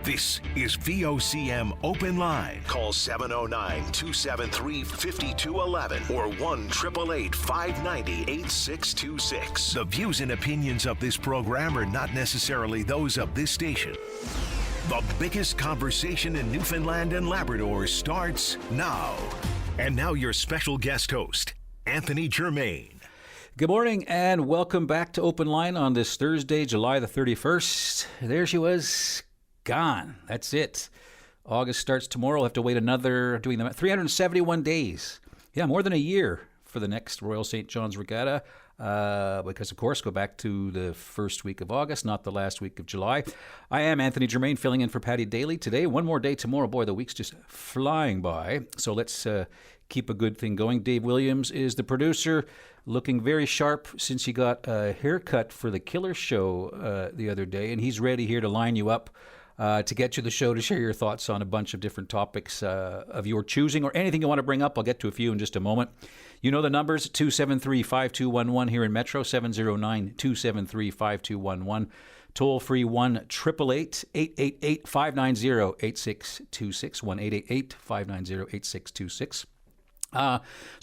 This is VOCM Open Line. Call 709-273-5211 or 1-888-590-8626. The views and opinions of this program are not necessarily those of this station. The biggest conversation in Newfoundland and Labrador starts now. And now your special guest host, Anthony Germain. Good morning and welcome back to Open Line on this Thursday, July the 31st. There she was, gone. That's it. August starts tomorrow. We'll have to wait another, 371 days. Yeah, more than a year for the next Royal St. John's Regatta. Because, of course, go back to the first week of August, not the last week of July. I am Anthony Germain, filling in for Patty Daly today. One more day tomorrow. Boy, the week's just flying by. So let's keep a good thing going. Dave Williams is the producer, looking very sharp since he got a haircut for the Killer Show the other day, and he's ready here to line you up to get you the show to share your thoughts on a bunch of different topics of your choosing or anything you want to bring up. I'll get to a few in just a moment. You know the numbers, 273-5211 here in Metro, 709-273-5211. Toll free 1-888-888-590-8626, 1-888-590-8626. So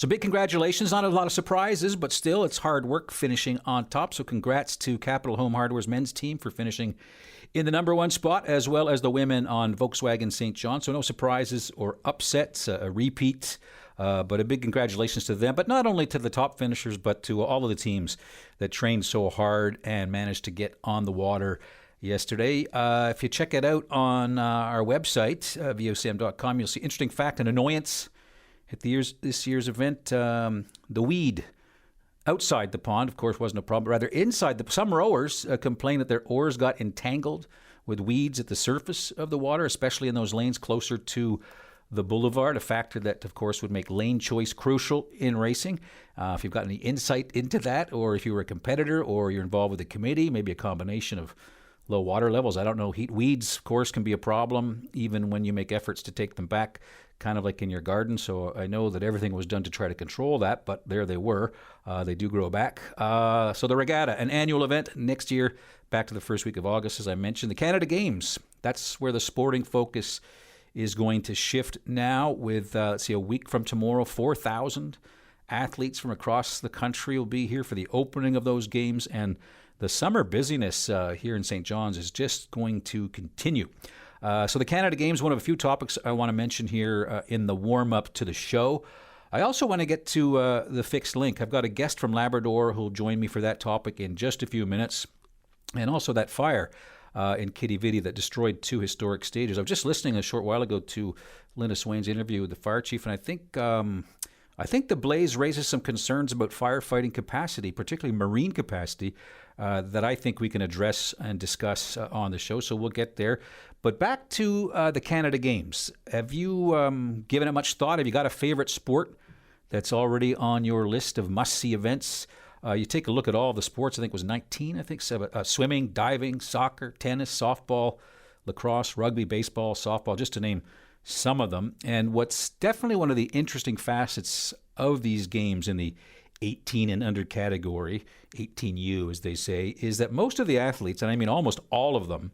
big congratulations. Not a lot of surprises, but still it's hard work finishing on top. So congrats to Capital Home Hardware's men's team for finishing in the number one spot, as well as the women on Volkswagen St. John. So no surprises or upsets, a repeat, but a big congratulations to them. But not only to the top finishers, but to all of the teams that trained so hard and managed to get on the water yesterday. If you check it out on our website, vocm.com, you'll see interesting fact and annoyance at this year's event. The weed outside the pond, of course, wasn't a problem. Rather, inside some rowers complained that their oars got entangled with weeds at the surface of the water, especially in those lanes closer to the boulevard, a factor that, of course, would make lane choice crucial in racing. If you've got any insight into that, or if you were a competitor or you're involved with a committee, maybe a combination of low water levels, I don't know. Weeds, of course, can be a problem even when you make efforts to take them back, kind of like in your garden. So I know that everything was done to try to control that, but there they were. They do grow back. So the regatta, an annual event next year, back to the first week of August, as I mentioned. The Canada Games, that's where the sporting focus is going to shift now with, a week from tomorrow, 4,000 athletes from across the country will be here for the opening of those games, and the summer busyness here in St. John's is just going to continue. So the Canada Games, one of a few topics I want to mention here in the warm-up to the show. I also want to get to the fixed link. I've got a guest from Labrador who will join me for that topic in just a few minutes, and also that fire in Kitty Vitty that destroyed two historic stages. I was just listening a short while ago to Linda Swain's interview with the fire chief, and I think the blaze raises some concerns about firefighting capacity, particularly marine capacity, that I think we can address and discuss on the show. So we'll get there. But back to the Canada Games. Have you given it much thought? Have you got a favorite sport that's already on your list of must-see events? You take a look at all the sports. I think it was 19, swimming, diving, soccer, tennis, softball, lacrosse, rugby, baseball, softball, just to name some of them. And what's definitely one of the interesting facets of these games in the 18 and under category, 18U as they say, is that most of the athletes, and I mean almost all of them,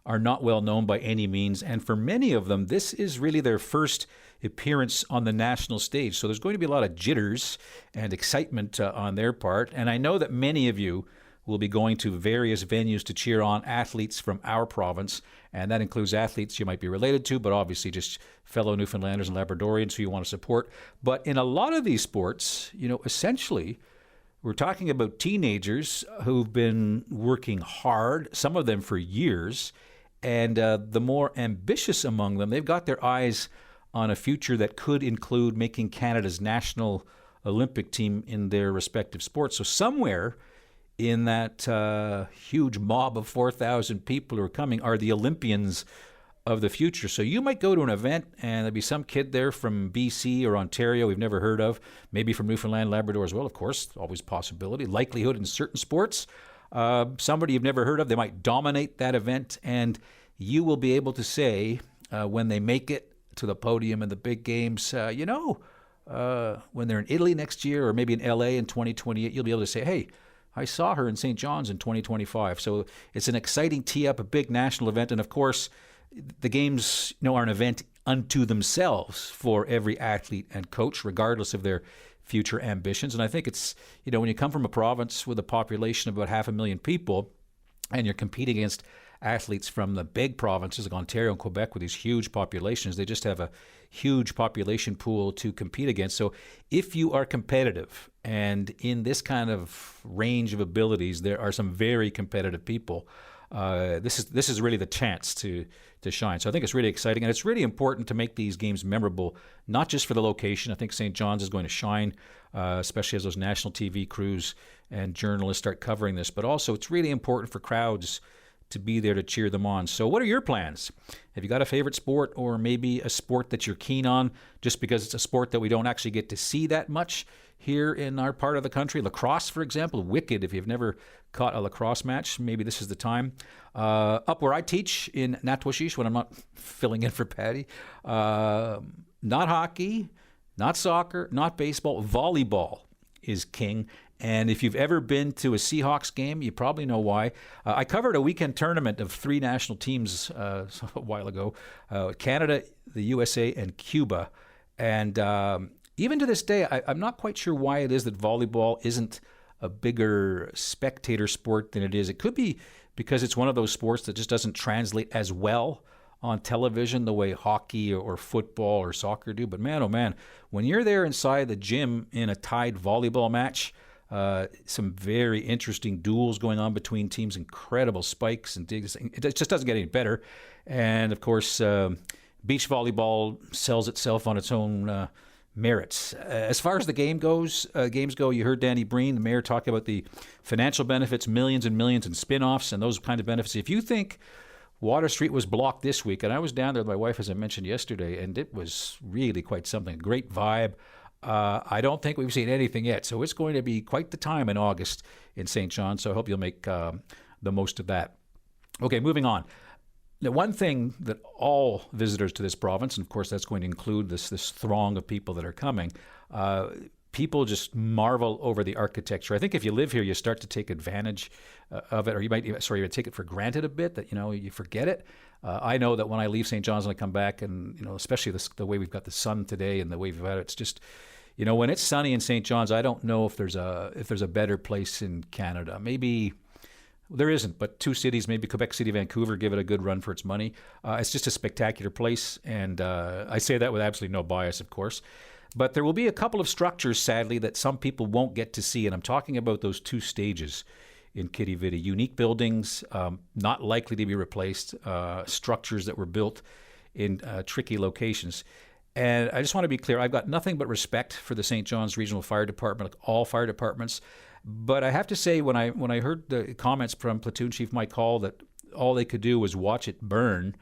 are not well known by any means. And for many of them, this is really their first appearance on the national stage. So there's going to be a lot of jitters and excitement on their part. And I know that many of you will be going to various venues to cheer on athletes from our province, and that includes athletes you might be related to, but obviously just fellow Newfoundlanders and Labradorians who you want to support. But in a lot of these sports, essentially, we're talking about teenagers who've been working hard, some of them for years, and the more ambitious among them, they've got their eyes on a future that could include making Canada's national Olympic team in their respective sports. So somewhere in that huge mob of 4,000 people who are coming are the Olympians of the future. So you might go to an event and there'll be some kid there from BC or Ontario we've never heard of, maybe from Newfoundland, Labrador as well, of course, always a possibility, likelihood in certain sports. Somebody you've never heard of, they might dominate that event, and you will be able to say when they make it to the podium in the big games, when they're in Italy next year or maybe in LA in 2028, you'll be able to say, hey, I saw her in St. John's in 2025. So it's an exciting tee-up, a big national event. And, of course, the games, are an event unto themselves for every athlete and coach, regardless of their future ambitions. And I think it's, when you come from a province with a population of about 500,000 people and you're competing against athletes from the big provinces like Ontario and Quebec with these huge populations, they just have a huge population pool to compete against. So if you are competitive and in this kind of range of abilities, there are some very competitive people. This is really the chance to shine. So I think it's really exciting, and it's really important to make these games memorable, not just for the location. I think St. John's is going to shine, especially as those national TV crews and journalists start covering this, but also it's really important for crowds to be there to cheer them on. So what are your plans? Have you got a favorite sport, or maybe a sport that you're keen on just because it's a sport that we don't actually get to see that much here in our part of the country? Lacrosse, for example, wicked. If you've never caught a lacrosse match, maybe this is the time. Up where I teach in Natwashish when I'm not filling in for Patty, not hockey, not soccer, not baseball, volleyball is king. And if you've ever been to a Seahawks game, you probably know why. I covered a weekend tournament of 3 national teams a while ago, Canada, the USA, and Cuba. And even to this day, I'm not quite sure why it is that volleyball isn't a bigger spectator sport than it is. It could be because it's one of those sports that just doesn't translate as well on television the way hockey or football or soccer do. But man, oh man, when you're there inside the gym in a tied volleyball match, some very interesting duels going on between teams, incredible spikes and digs. It just doesn't get any better. And of course, beach volleyball sells itself on its own merits. As far as the games go, you heard Danny Breen, the mayor, talk about the financial benefits, millions and millions in spin-offs and those kind of benefits. If you think Water Street was blocked this week, and I was down there with my wife, as I mentioned yesterday, and it was really quite something. Great vibe. I don't think we've seen anything yet, so it's going to be quite the time in August in St. John, so I hope you'll make the most of that. Okay, moving on. Now, one thing that all visitors to this province, and of course that's going to include this throng of people that are coming, people just marvel over the architecture. I think if you live here, you start to take advantage of it, or you might take it for granted a bit, that you forget it. I know that when I leave St. John's and I come back, and especially the way we've got the sun today and the way we've had it, it's just, when it's sunny in St. John's, I don't know if there's a better place in Canada. Maybe there isn't, but 2 cities, maybe Quebec City, Vancouver, give it a good run for its money. It's just a spectacular place, and I say that with absolutely no bias, of course. But there will be a couple of structures, sadly, that some people won't get to see, and I'm talking about those 2 stages in Kitty Vitty. Unique buildings, not likely to be replaced, structures that were built in tricky locations. And I just want to be clear, I've got nothing but respect for the St. John's Regional Fire Department, like all fire departments. But I have to say, when I heard the comments from Platoon Chief Mike Hall that all they could do was watch it burn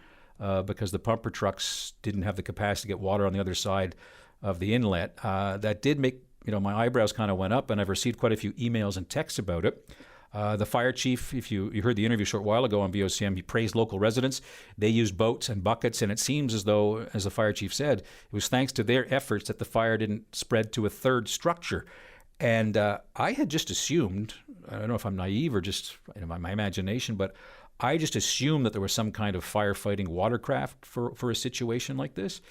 because the pumper trucks didn't have the capacity to get water on the other side of the inlet, that did make my eyebrows kind of went up, and I've received quite a few emails and texts about it. The fire chief, if you heard the interview a short while ago on VOCM, he praised local residents. They used boats and buckets, and it seems as though, as the fire chief said, it was thanks to their efforts that the fire didn't spread to a 3rd structure. And I had just assumed, I don't know if I'm naive or just my imagination, but I just assumed that there was some kind of firefighting watercraft for a situation like this.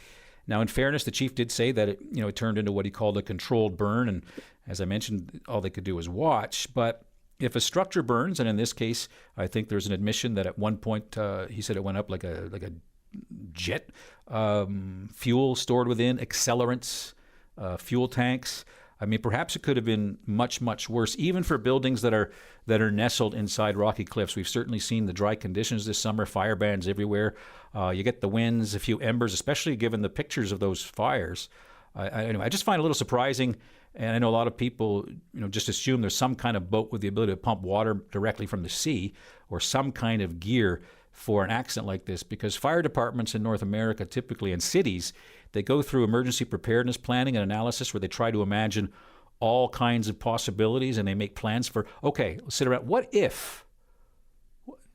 Now, in fairness, the chief did say that it turned into what he called a controlled burn, and as I mentioned, all they could do was watch. But if a structure burns, and in this case, I think there's an admission that at one point he said it went up like a jet, fuel stored within, accelerants, fuel tanks. I mean, perhaps it could have been much, much worse, even for buildings that are nestled inside rocky cliffs. We've certainly seen the dry conditions this summer, fire bans everywhere. You get the winds, a few embers, especially given the pictures of those fires. Anyway, I just find it a little surprising, and I know a lot of people, just assume there's some kind of boat with the ability to pump water directly from the sea, or some kind of gear for an accident like this, because fire departments in North America, typically in cities, they go through emergency preparedness planning and analysis where they try to imagine all kinds of possibilities, and they make plans for, okay, let's sit around, what if?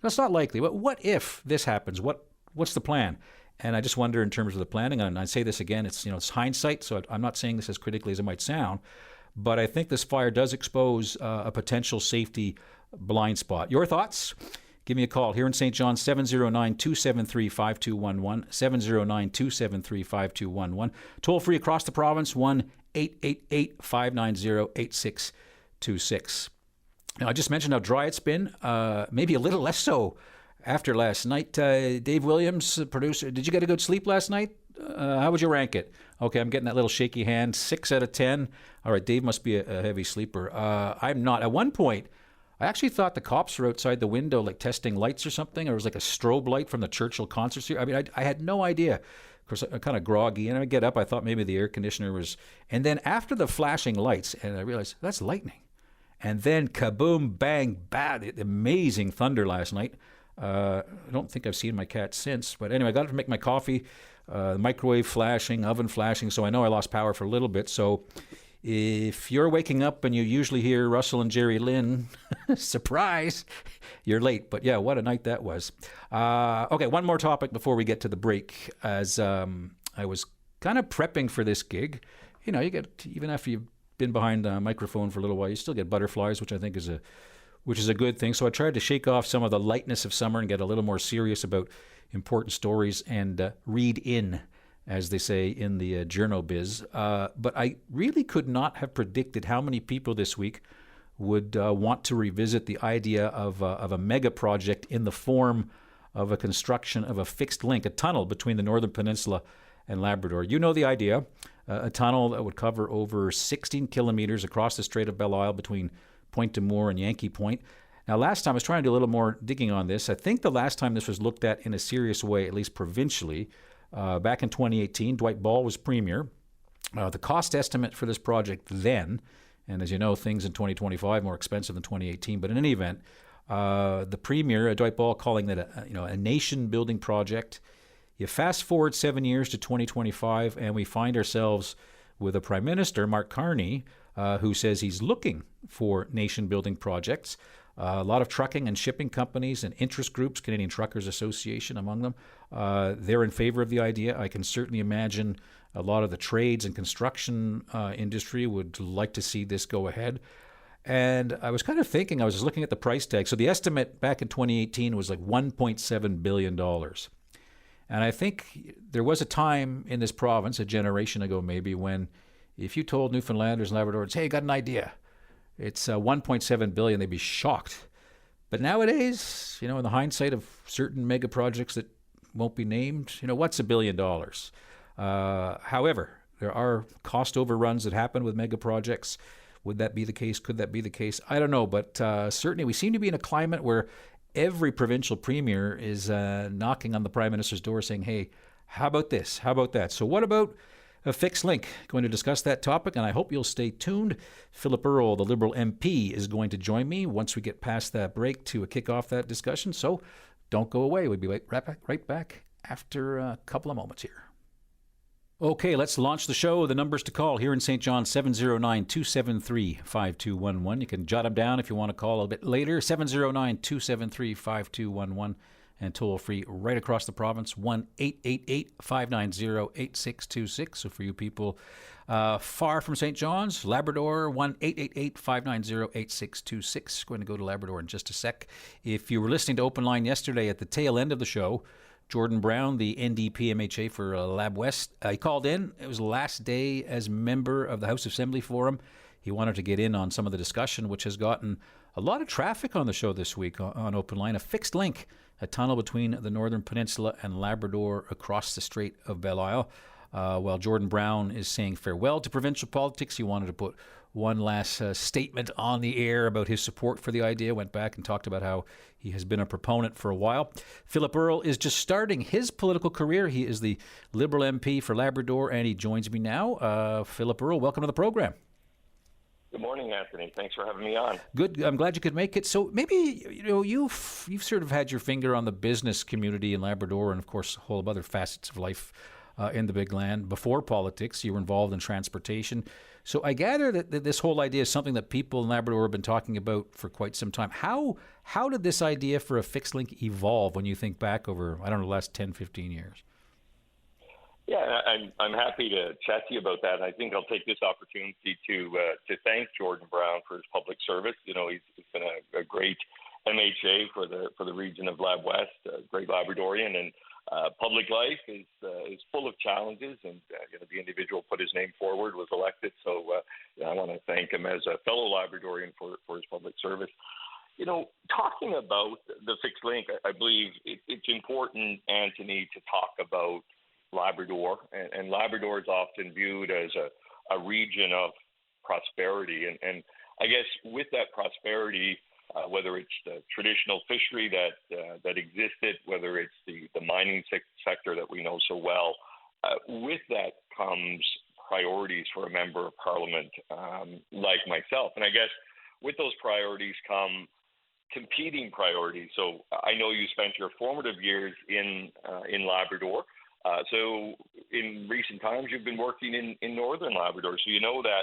That's not likely. What if this happens? What's the plan? And I just wonder in terms of the planning, and I say this again, it's hindsight, so I'm not saying this as critically as it might sound, but I think this fire does expose a potential safety blind spot. Your thoughts? give me a call here in St. John, 709-273-5211, 709-273-5211. Toll free across the province, 1-888-590-8626. Now, I just mentioned how dry it's been, maybe a little less so after last night. Dave Williams, producer, did you get a good sleep last night? How would you rank it? Okay, I'm getting that little shaky hand, 6 out of 10. All right, Dave must be a heavy sleeper. I'm not. At one point, I actually thought the cops were outside the window, like testing lights or something, or it was like a strobe light from the Churchill concert series. I mean, I had no idea. Of course, I'm kind of groggy, and I get up. I thought maybe the air conditioner was... And then after the flashing lights, and I realized, that's lightning. And then kaboom, bang, bad, amazing thunder last night. I don't think I've seen my cat since. But anyway, I got up to make my coffee. Microwave flashing, oven flashing, so I know I lost power for a little bit. So if you're waking up and you usually hear Russell and Jerry Lynn, surprise, you're late. But yeah, what a night that was. Okay, one more topic before we get to the break. As I was kind of prepping for this gig, you know, you get, even after you've been behind a microphone for a little while, you still get butterflies, which I think is a good thing. So I tried to shake off some of the lightness of summer and get a little more serious about important stories and read in, as they say in the journal biz. But I really could not have predicted how many people this week would want to revisit the idea of a mega project in the form of a construction of a fixed link, a tunnel between the Northern Peninsula and Labrador. You know the idea, a tunnel that would cover over 16 kilometers across the Strait of Belle Isle between Point de Moore and Yankee Point. Now, last time, I was trying to do a little more digging on this. I think the last time this was looked at in a serious way, at least provincially, back in 2018, Dwight Ball was premier. The cost estimate for this project then, and as you know, things in 2025 more expensive than 2018, but in any event, the premier, Dwight Ball, calling that a nation-building project. You fast forward 7 years to 2025, and we find ourselves with a prime minister, Mark Carney, who says he's looking for nation-building projects. A lot of trucking and shipping companies and interest groups, Canadian Truckers Association among them, they're in favor of the idea. I can certainly imagine a lot of the trades and construction industry would like to see this go ahead. And I was kind of thinking, I was just looking at the price tag. So the estimate back in 2018 was like $1.7 billion. And I think there was a time in this province, a generation ago maybe, when if you told Newfoundlanders and Labradors, hey, got an idea, it's $1.7 billion, they'd be shocked. But nowadays, in the hindsight of certain mega projects that won't be named, what's $1 billion? However, there are cost overruns that happen with mega projects. Would that be the case? Could that be the case? I don't know, but certainly we seem to be in a climate where every provincial premier is knocking on the Prime Minister's door saying, hey, how about this? How about that? So what about a fixed link? Going to discuss that topic, and I hope you'll stay tuned. Philip Earle, the Liberal MP, is going to join me once we get past that break to kick off that discussion. So don't go away. We'll be right back after a couple of moments here. Okay, let's launch the show. The numbers to call here in St. John, 709-273-5211. You can jot them down if you want to call a bit later, 709-273-5211. And toll free right across the province, 1-888-590-8626. So for you people far from St. John's, Labrador, 1-888-590-8626. Going to go to Labrador in just a sec. If you were listening to Open Line yesterday at the tail end of the show, Jordan Brown, the NDP MHA for Lab West, he called in. It was the last day as member of the House Assembly Forum. He wanted to get in on some of the discussion, which has gotten a lot of traffic on the show this week on Open Line, a fixed link, a tunnel between the Northern Peninsula and Labrador across the Strait of Belle Isle. While Jordan Brown is saying farewell to provincial politics, he wanted to put one last statement on the air about his support for the idea, went back and talked about how he has been a proponent for a while. Philip Earle is just starting his political career. He is the Liberal MP for Labrador, and he joins me now. Philip Earle, welcome to the program. Good morning, Anthony. Thanks for having me on. Good. I'm glad you could make it. So maybe, you've sort of had your finger on the business community in Labrador and, of course, a whole of other facets of life in the big land. Before politics, you were involved in transportation. So I gather that this whole idea is something that people in Labrador have been talking about for quite some time. How did this idea for a fixed link evolve when you think back over, the last 10, 15 years? Yeah, I'm happy to chat to you about that. I think I'll take this opportunity to thank Jordan Brown for his public service. He's been a great MHA for the region of Lab West, Great Labradorian, and public life is full of challenges. And the individual put his name forward, was elected. So I want to thank him as a fellow Labradorian for his public service. Talking about the fixed link, I believe it's important, Anthony, to talk about Labrador, and Labrador is often viewed as a region of prosperity, and I guess with that prosperity, whether it's the traditional fishery that existed, whether it's the mining sector that we know so well, with that comes priorities for a member of parliament like myself, and I guess with those priorities come competing priorities. So I know you spent your formative years in Labrador. So in recent times, you've been working in Northern Labrador. So you know that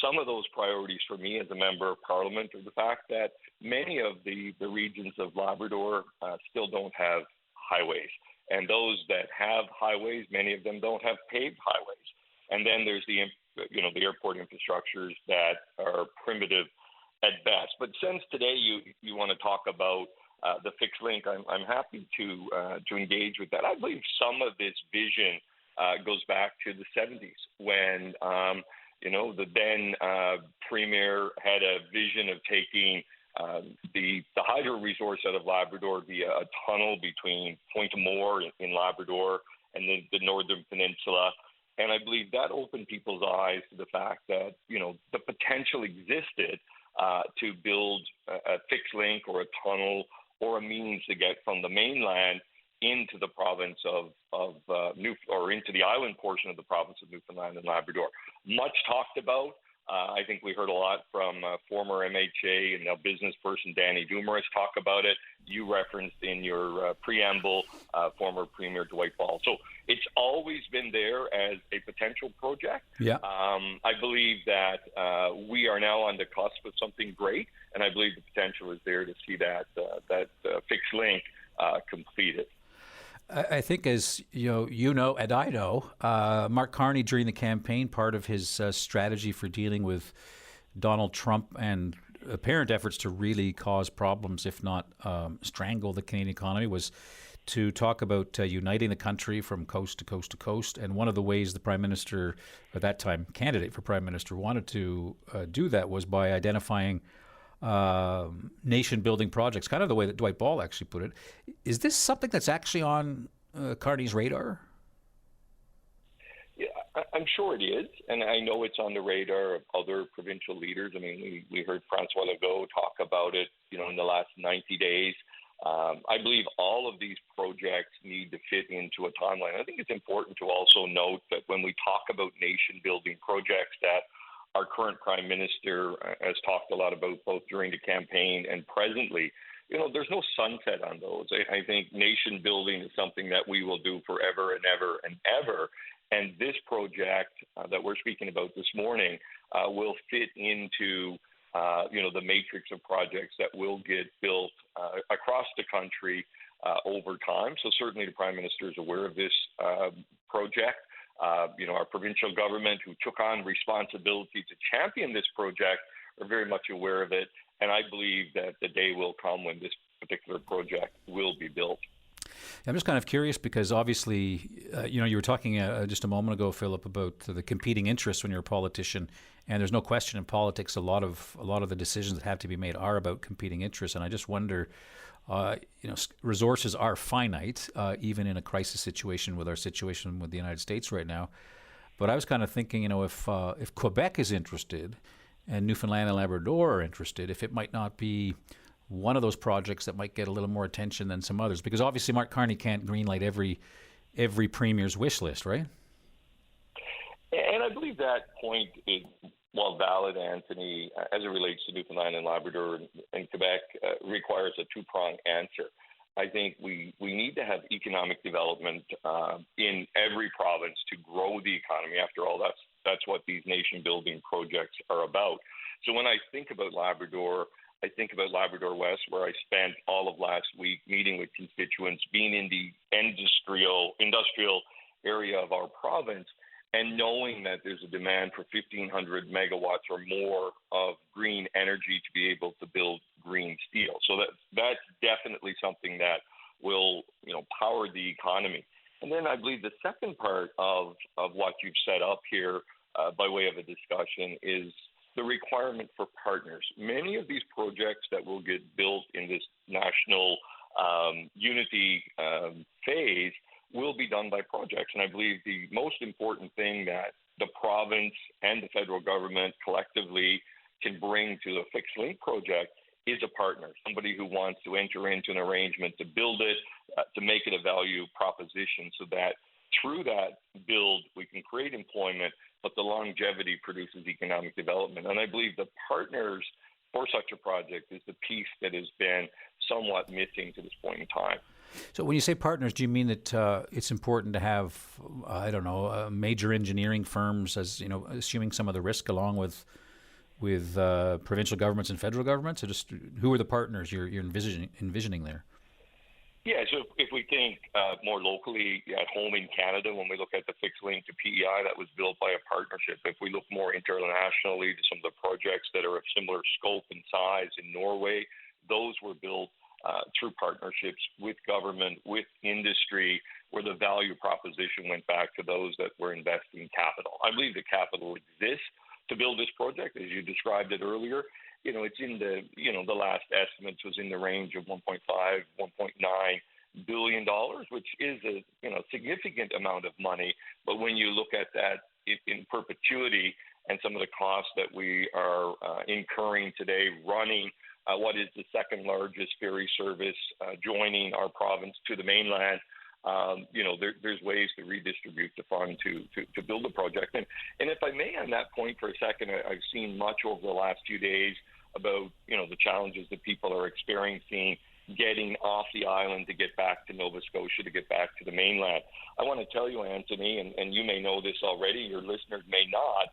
some of those priorities for me as a member of parliament are the fact that many of the regions of Labrador still don't have highways. And those that have highways, many of them don't have paved highways. And then there's the airport infrastructures that are primitive at best. But since today you want to talk about the fixed link, I'm happy to engage with that. I believe some of this vision goes back to the 70s when the then premier had a vision of taking the hydro resource out of Labrador via a tunnel between Point-a-Moor in Labrador and the Northern Peninsula. And I believe that opened people's eyes to the fact that, the potential existed to build a fixed link or a tunnel or a means to get from the mainland into the province of into the island portion of the province of Newfoundland and Labrador. Much talked about. I think we heard a lot from former MHA and now business person Danny Dumaris talk about it. You referenced in your preamble former Premier Dwight Ball. So it's always been there as a potential project. Yeah. I believe that we are now on the cusp of something great, and I believe the potential is there to see that fixed link completed. I think, as and I know, Mark Carney during the campaign, part of his strategy for dealing with Donald Trump and apparent efforts to really cause problems, if not strangle the Canadian economy, was to talk about uniting the country from coast to coast to coast. And one of the ways the Prime Minister, at that time candidate for Prime Minister, wanted to do that was by identifying nation-building projects, kind of the way that Dwight Ball actually put it. Is this something that's actually on Carney's radar? Yeah, I'm sure it is, and I know it's on the radar of other provincial leaders. I mean, we heard Francois Legault talk about it, in the last 90 days. I believe all of these projects need to fit into a timeline. I think it's important to also note that when we talk about nation-building projects that our current Prime Minister has talked a lot about both during the campaign and presently, there's no sunset on those. I think nation building is something that we will do forever and ever and ever. And this project that we're speaking about this morning will fit into, the matrix of projects that will get built across the country over time. So certainly the Prime Minister is aware of this project. Our provincial government, who took on responsibility to champion this project, are very much aware of it. And I believe that the day will come when this particular project will be built. I'm just kind of curious because obviously, you were talking just a moment ago, Philip, about the competing interests when you're a politician, and there's no question in politics a lot of the decisions that have to be made are about competing interests. And I just wonder, resources are finite, even in a crisis situation with our situation with the United States right now. But I was kind of thinking, if Quebec is interested and Newfoundland and Labrador are interested, if it might not be one of those projects that might get a little more attention than some others, because obviously Mark Carney can't greenlight every premier's wish list, right? And I believe that point is well valid, Anthony, as it relates to Newfoundland and Labrador and Quebec, requires a two-pronged answer. I think we need to have economic development in every province to grow the economy. After all, that's what these nation-building projects are about. So when I think about Labrador, I think about Labrador West, where I spent all of last week meeting with constituents, being in the industrial area of our province, and knowing that there's a demand for 1,500 megawatts or more of green energy to be able to build green steel. So that's definitely something that will, power the economy. And then I believe the second part of what you've set up here by way of a discussion is the requirement for partners. Many of these projects that will get built in this national unity phase will be done by projects. And I believe the most important thing that the province and the federal government collectively can bring to the fixed link project is a partner, somebody who wants to enter into an arrangement to build it, to make it a value proposition so that through that build we can create employment, but the longevity produces economic development. And I believe the partners for such a project is the piece that has been somewhat missing to this point in time. So when you say partners, do you mean that it's important to have, major engineering firms as, assuming some of the risk along with provincial governments and federal governments? Or just who are the partners you're envisioning there? Yeah, so if we think more locally at home in Canada, when we look at the fixed link to PEI, that was built by a partnership. If we look more internationally to some of the projects that are of similar scope and size in Norway, those were built through partnerships with government, with industry, where the value proposition went back to those that were investing capital. I believe the capital exists to build this project, as you described it earlier. It's in the last estimates was in the range of $1.5, $1.9 billion, which is a significant amount of money. But when you look at that in perpetuity and some of the costs that we are incurring today running what is the second largest ferry service joining our province to the mainland, there's ways to redistribute the fund to build the project. And if I may, on that point for a second, I've seen much over the last few days about, the challenges that people are experiencing getting off the island to get back to Nova Scotia, to get back to the mainland. I want to tell you, Anthony, and you may know this already, your listeners may not,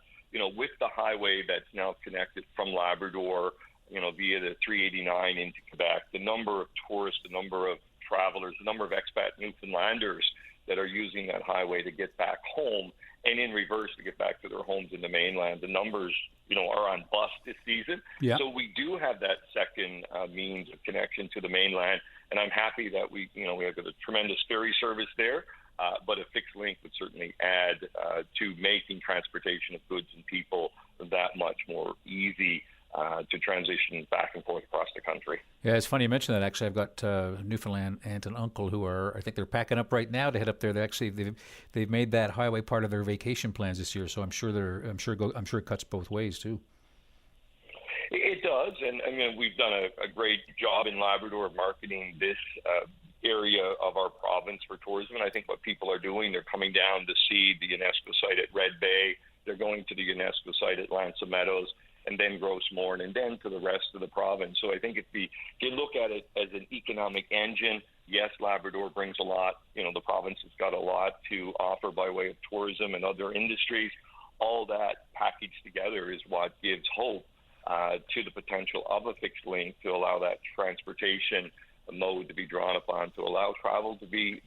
with the highway that's now connected from Labrador, via the 389 into Quebec, the number of tourists, the number of travelers, the number of expat Newfoundlanders that are using that highway to get back home, and in reverse to get back to their homes in the mainland. The numbers, are on bust this season. Yeah. So we do have that second means of connection to the mainland, and I'm happy that we have a tremendous ferry service there, but a fixed link would certainly add to making transportation of goods and people that much more easy to transition back and forth across the country. Yeah, it's funny you mention that. Actually, I've got Newfoundland aunt and uncle who are, I think they're packing up right now to head up there. They've made that highway part of their vacation plans this year. So I'm sure it cuts both ways too. It does, and I mean we've done a great job in Labrador of marketing this area of our province for tourism. And I think what people are doing, they're coming down to see the UNESCO site at Red Bay. They're going to the UNESCO site at Lanza Meadows, and then Gross Mourne, and then to the rest of the province. So I think if you look at it as an economic engine, yes, Labrador brings a lot. The province has got a lot to offer by way of tourism and other industries. All that packaged together is what gives hope to the potential of a fixed link to allow that transportation mode to be drawn upon, to allow travel to be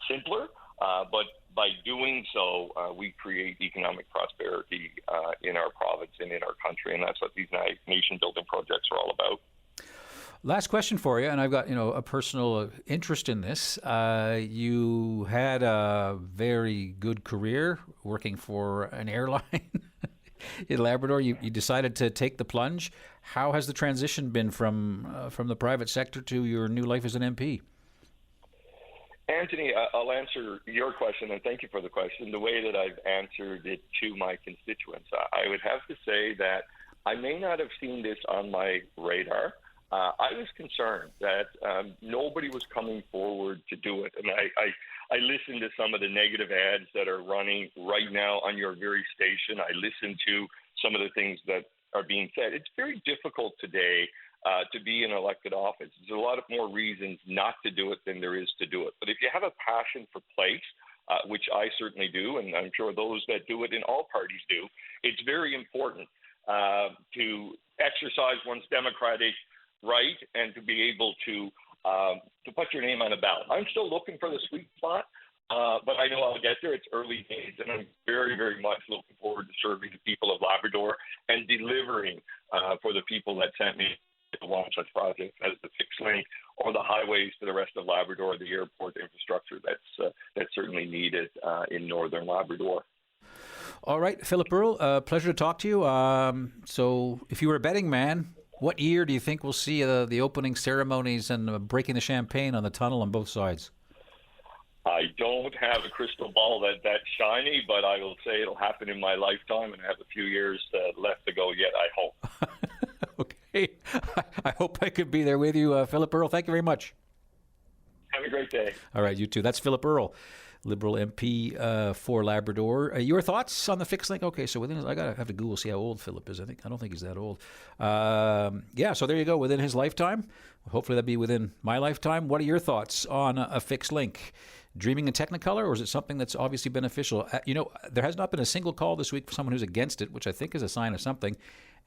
simpler, but by doing so, we create economic prosperity in our province and in our country, and that's what these nation-building projects are all about. Last question for you, and I've got a personal interest in this. You had a very good career working for an airline in Labrador. You decided to take the plunge. How has the transition been from the private sector to your new life as an MP? Anthony, I'll answer your question, and thank you for the question, the way that I've answered it to my constituents. I would have to say that I may not have seen this on my radar. I was concerned that nobody was coming forward to do it. And I listened to some of the negative ads that are running right now on your very station. I listened to some of the things that are being said. It's very difficult today to be in elected office. There's a lot of more reasons not to do it than there is to do it. But if you have a passion for place, which I certainly do, and I'm sure those that do it in all parties do, it's very important to exercise one's democratic right and to be able to put your name on a ballot. I'm still looking for the sweet spot, but I know I'll get there. It's early days, and I'm very, very much looking forward to serving the people of Labrador and delivering for the people that sent me to one such project as the fixed link or the highways to the rest of Labrador, the airport infrastructure that's certainly needed in northern Labrador. All right, Philip Earle, pleasure to talk to you. So if you were a betting man, what year do you think we'll see the opening ceremonies and breaking the champagne on the tunnel on both sides? I don't have a crystal ball that's shiny, but I will say it'll happen in my lifetime, and I have a few years left to go yet, I hope. Okay. I hope I could be there with you, Philip Earle. Thank you very much. Have a great day. All right, you too. That's Philip Earle, Liberal MP for Labrador. Your thoughts on the fixed link? Okay, so I have to Google see how old Philip is. I don't think he's that old. So there you go. Within his lifetime. Hopefully that'll be within my lifetime. What are your thoughts on a fixed link? Dreaming in Technicolor, or is it something that's obviously beneficial? There has not been a single call this week for someone who's against it, which I think is a sign of something.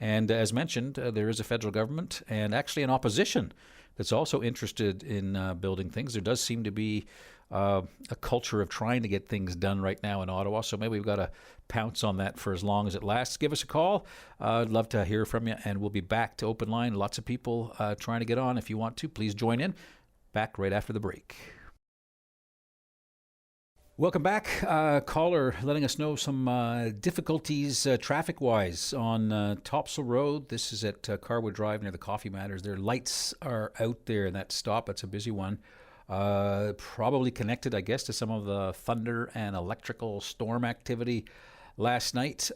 And as mentioned, there is a federal government and actually an opposition that's also interested in building things. There does seem to be a culture of trying to get things done right now in Ottawa, so maybe we've got to pounce on that for as long as it lasts. Give us a call. I'd love to hear from you, and we'll be back to open line. Lots of people trying to get on. If you want to, please join in. Back right after the break. Welcome back. Caller letting us know some difficulties traffic-wise on Topsail Road. This is at Carwood Drive near the Coffee Matters. Their lights are out there in that stop. It's a busy one. Probably connected, I guess, to some of the thunder and electrical storm activity last night.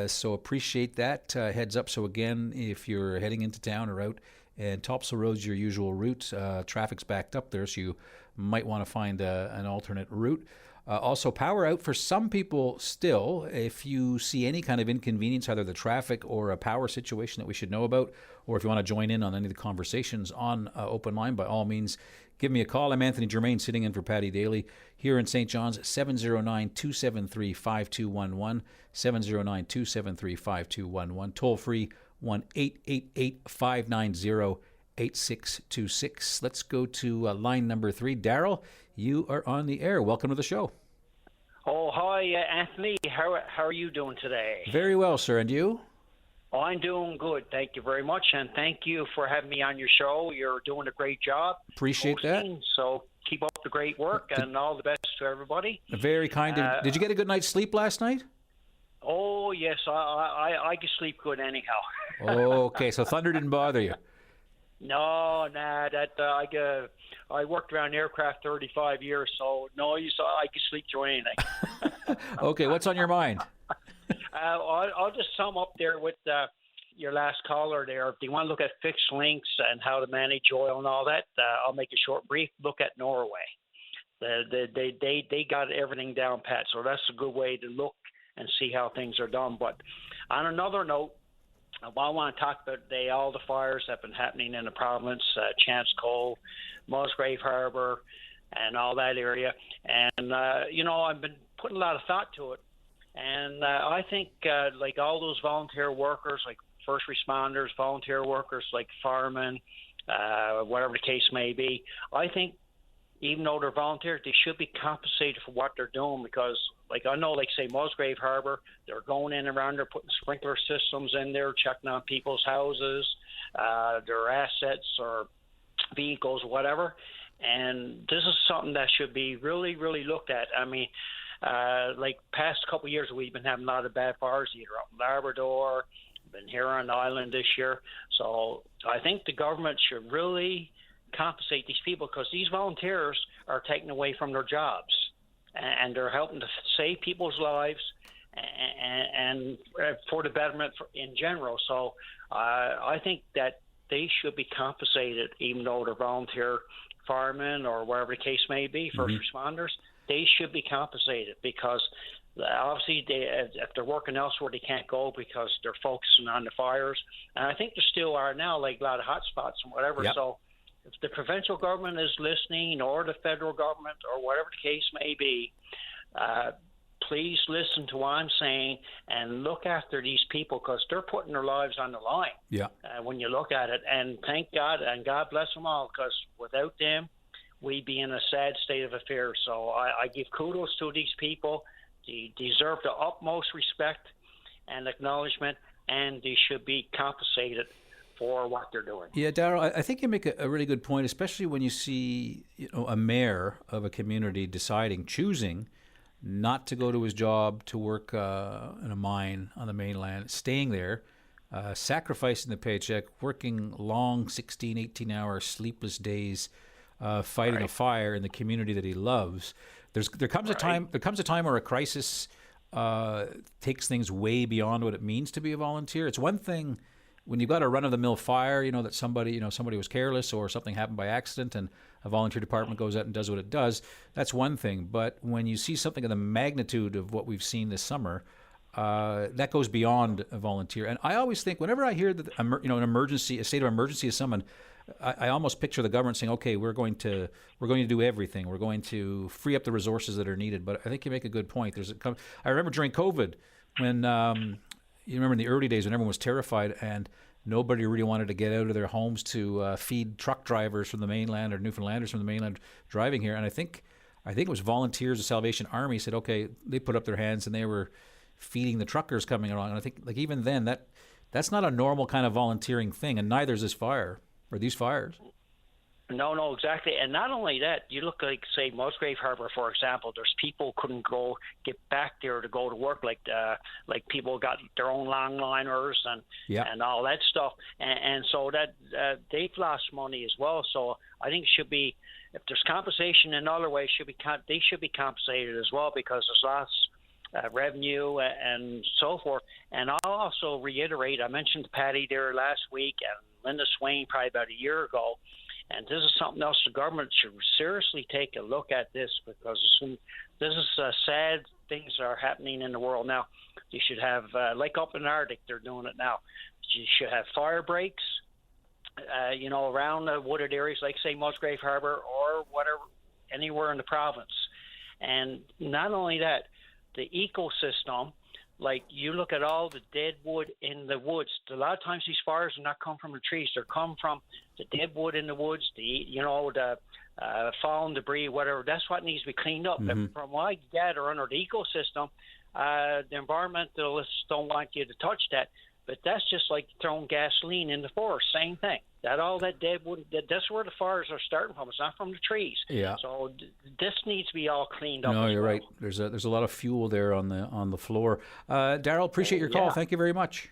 So appreciate that. Heads up. So again, if you're heading into town or out, and Topsail Road's your usual route, traffic's backed up there, so you might want to find an alternate route. Also, power out for some people still. If you see any kind of inconvenience, either the traffic or a power situation that we should know about, or if you want to join in on any of the conversations on Open Line, by all means, give me a call. I'm Anthony Germain, sitting in for Patty Daly here in St. John's, 709-273-5211, 709-273-5211, toll free 1-888-590-8626. Let's go to line number 3. Daryl, you are on the air. Welcome to the show. Oh, hi, Anthony. How are you doing today? Very well, sir. And you? Oh, I'm doing good. Thank you very much. And thank you for having me on your show. You're doing a great job. Appreciate hosting, that. So keep up the great work and all the best to everybody. Very kind. Did you get a good night's sleep last night? Oh, yes. I can sleep good anyhow. Okay, so thunder didn't bother you. No, I worked around aircraft 35 years, so no, I can sleep through anything. Okay, what's on your mind? I'll just sum up there with your last caller there. If you want to look at fixed links and how to manage oil and all that, I'll make a short brief. Look at Norway. They got everything down pat, so that's a good way to look and see how things are done. But on another note, I want to talk about all the fires that have been happening in the province, Chance Cove, Musgrave Harbour, and all that area. And, I've been putting a lot of thought to it. And I think like all those volunteer workers, like first responders, volunteer workers, like firemen, whatever the case may be, I think even though they're volunteers, they should be compensated for what they're doing because, like, I know, like, say, Musgrave Harbour, they're going in around there, putting sprinkler systems in there, checking on people's houses, their assets or vehicles, whatever. And this is something that should be really, really looked at. I mean, like, past couple of years, we've been having a lot of bad fires, either up in Labrador, been here on the island this year. So I think the government should really compensate these people because these volunteers are taken away from their jobs and they're helping to save people's lives and for the betterment in general. So I think that they should be compensated even though they're volunteer firemen or whatever the case may be, first responders. They should be compensated because obviously if they're working elsewhere, they can't go because they're focusing on the fires. And I think there still are now like a lot of hot spots and whatever. Yep. So if the provincial government is listening or the federal government or whatever the case may be, please listen to what I'm saying and look after these people because they're putting their lives on the line. Yeah. When you look at it. And thank God and God bless them all because without them, we'd be in a sad state of affairs. So I give kudos to these people. They deserve the utmost respect and acknowledgement, and they should be compensated for what they're doing. Yeah, Darrell, I think you make a really good point, especially when you see a mayor of a community choosing not to go to his job to work in a mine on the mainland, staying there, sacrificing the paycheck, working long 16, 18-hour sleepless days, fighting a fire in the community that he loves. There comes a time where a crisis takes things way beyond what it means to be a volunteer. It's one thing when you've got a run-of-the-mill fire, that somebody was careless or something happened by accident, and a volunteer department goes out and does what it does. That's one thing. But when you see something of the magnitude of what we've seen this summer, that goes beyond a volunteer. And I always think, whenever I hear that a state of emergency is summoned, I almost picture the government saying, "Okay, we're going to do everything. We're going to free up the resources that are needed." But I think you make a good point. I remember during COVID when you remember in the early days when everyone was terrified and nobody really wanted to get out of their homes to feed truck drivers from the mainland or Newfoundlanders from the mainland driving here. And I think it was Volunteers of Salvation Army said, okay, they put up their hands and they were feeding the truckers coming along. And I think even then that's not a normal kind of volunteering thing, and neither is this fire or these fires. No, exactly. And not only that, you look like, say, Musgrave Harbour, for example, there's people who couldn't get back there to go to work, like people got their own longliners and all that stuff. And so that they've lost money as well. So I think it should be, if there's compensation in other ways, they should be compensated as well, because there's lost revenue and so forth. And I'll also reiterate, I mentioned Patty there last week and Linda Swain probably about a year ago. And this is something else the government should seriously take a look at this, because this is sad things that are happening in the world now. You should have, like up in the Arctic, they're doing it now. You should have fire breaks, around the wooded areas, like, say, Musgrave Harbour or whatever, anywhere in the province. And not only that, the ecosystem, like you look at all the dead wood in the woods. A lot of times these fires do not come from the trees; they come from the dead wood in the woods. The fallen debris, whatever. That's what needs to be cleaned up. Mm-hmm. And from what I gather under the ecosystem, the environmentalists don't want you to touch that. But that's just like throwing gasoline in the forest. Same thing. That dead wood. That's where the fires are starting from. It's not from the trees. Yeah. So this needs to be all cleaned up. No, you're well. right. There's a lot of fuel there on the floor. Darrell, appreciate your call. Yeah. Thank you very much.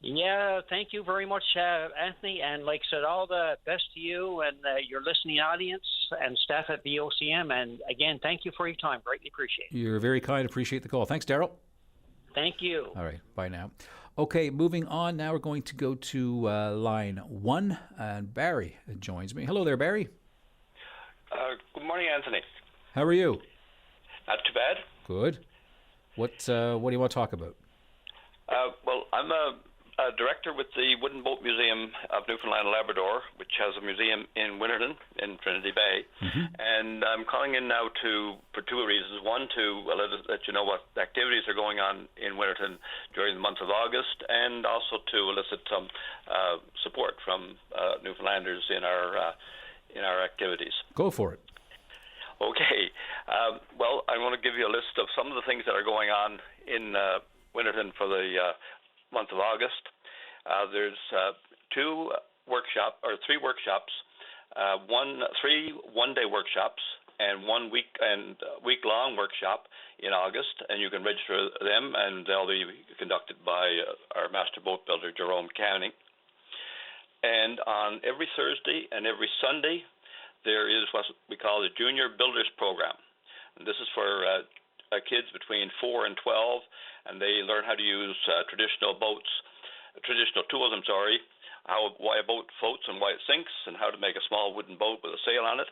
Yeah, thank you very much, Anthony. And like I said, all the best to you and your listening audience and staff at VOCM. And again, thank you for your time. Greatly appreciate it. You're very kind. Appreciate the call. Thanks, Darrell. Thank you. All right. Bye now. Okay, moving on. Now we're going to go to line 1, and Barry joins me. Hello there, Barry. Good morning, Anthony. How are you? Not too bad. Good. What do you want to talk about? Well, I'm a director with the Wooden Boat Museum of Newfoundland and Labrador, which has a museum in Winterton in Trinity Bay. Mm-hmm. And I'm calling in now for two reasons. One, to let you know what activities are going on in Winterton during the month of August, and also to elicit some support from Newfoundlanders in our activities. Go for it. Okay. Well, I want to give you a list of some of the things that are going on in Winterton for the month of August. There's three workshops, three one-day workshops, and 1 week and week-long workshop in August, and you can register them, and they'll be conducted by our master boat builder, Jerome Canning. And on every Thursday and every Sunday, there is what we call the Junior Builders Program. And this is for kids between 4 and 12, and they learn how to use traditional tools, why a boat floats and why it sinks, and how to make a small wooden boat with a sail on it.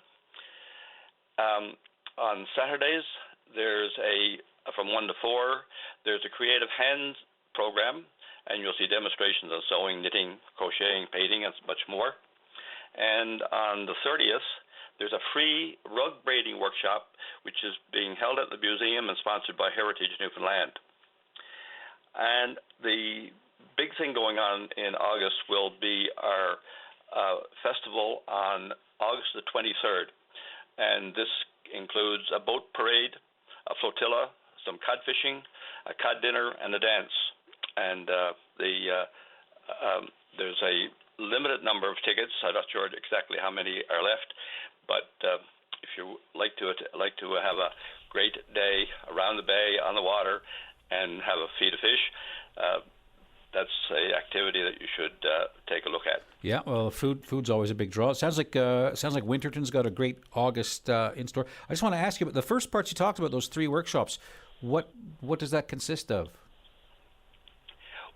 On Saturdays, there's from 1 to 4, there's a Creative Hands program, and you'll see demonstrations of sewing, knitting, crocheting, painting, and much more. And on the 30th, there's a free rug braiding workshop, which is being held at the museum and sponsored by Heritage Newfoundland. And the big thing going on in August will be our festival on August the 23rd. And this includes a boat parade, a flotilla, some cod fishing, a cod dinner, and a dance. And there's a limited number of tickets. I'm not sure exactly how many are left, but if you like to have a great day around the bay on the water and have a feed of fish, that's an activity that you should take a look at. Yeah, well, food's always a big draw. It sounds like Winterton's got a great August in store. I just want to ask you about the first parts you talked about, those 3 workshops. What does that consist of?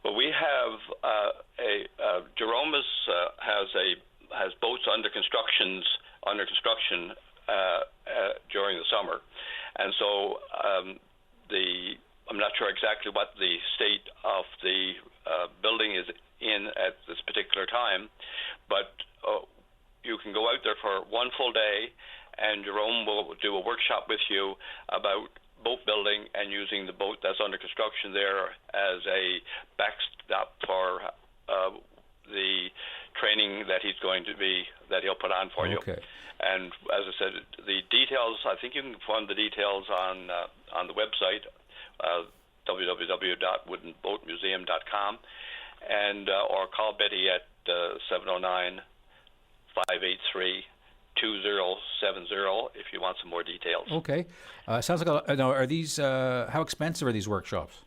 Well, we have Jerome has boats under construction during the summer, and so I'm not sure exactly what the state of the building is in at this particular time, but you can go out there for one full day, and Jerome will do a workshop with you about boat building and using the boat that's under construction there as a backstop for the training that he'll put on for you. Okay. And as I said, the details, I think you can find the details on the website, www.woodenboatmuseum.com, and or call Betty at 709-583-2070 if you want some more details. Okay. Sounds like now, are these how expensive are these workshops?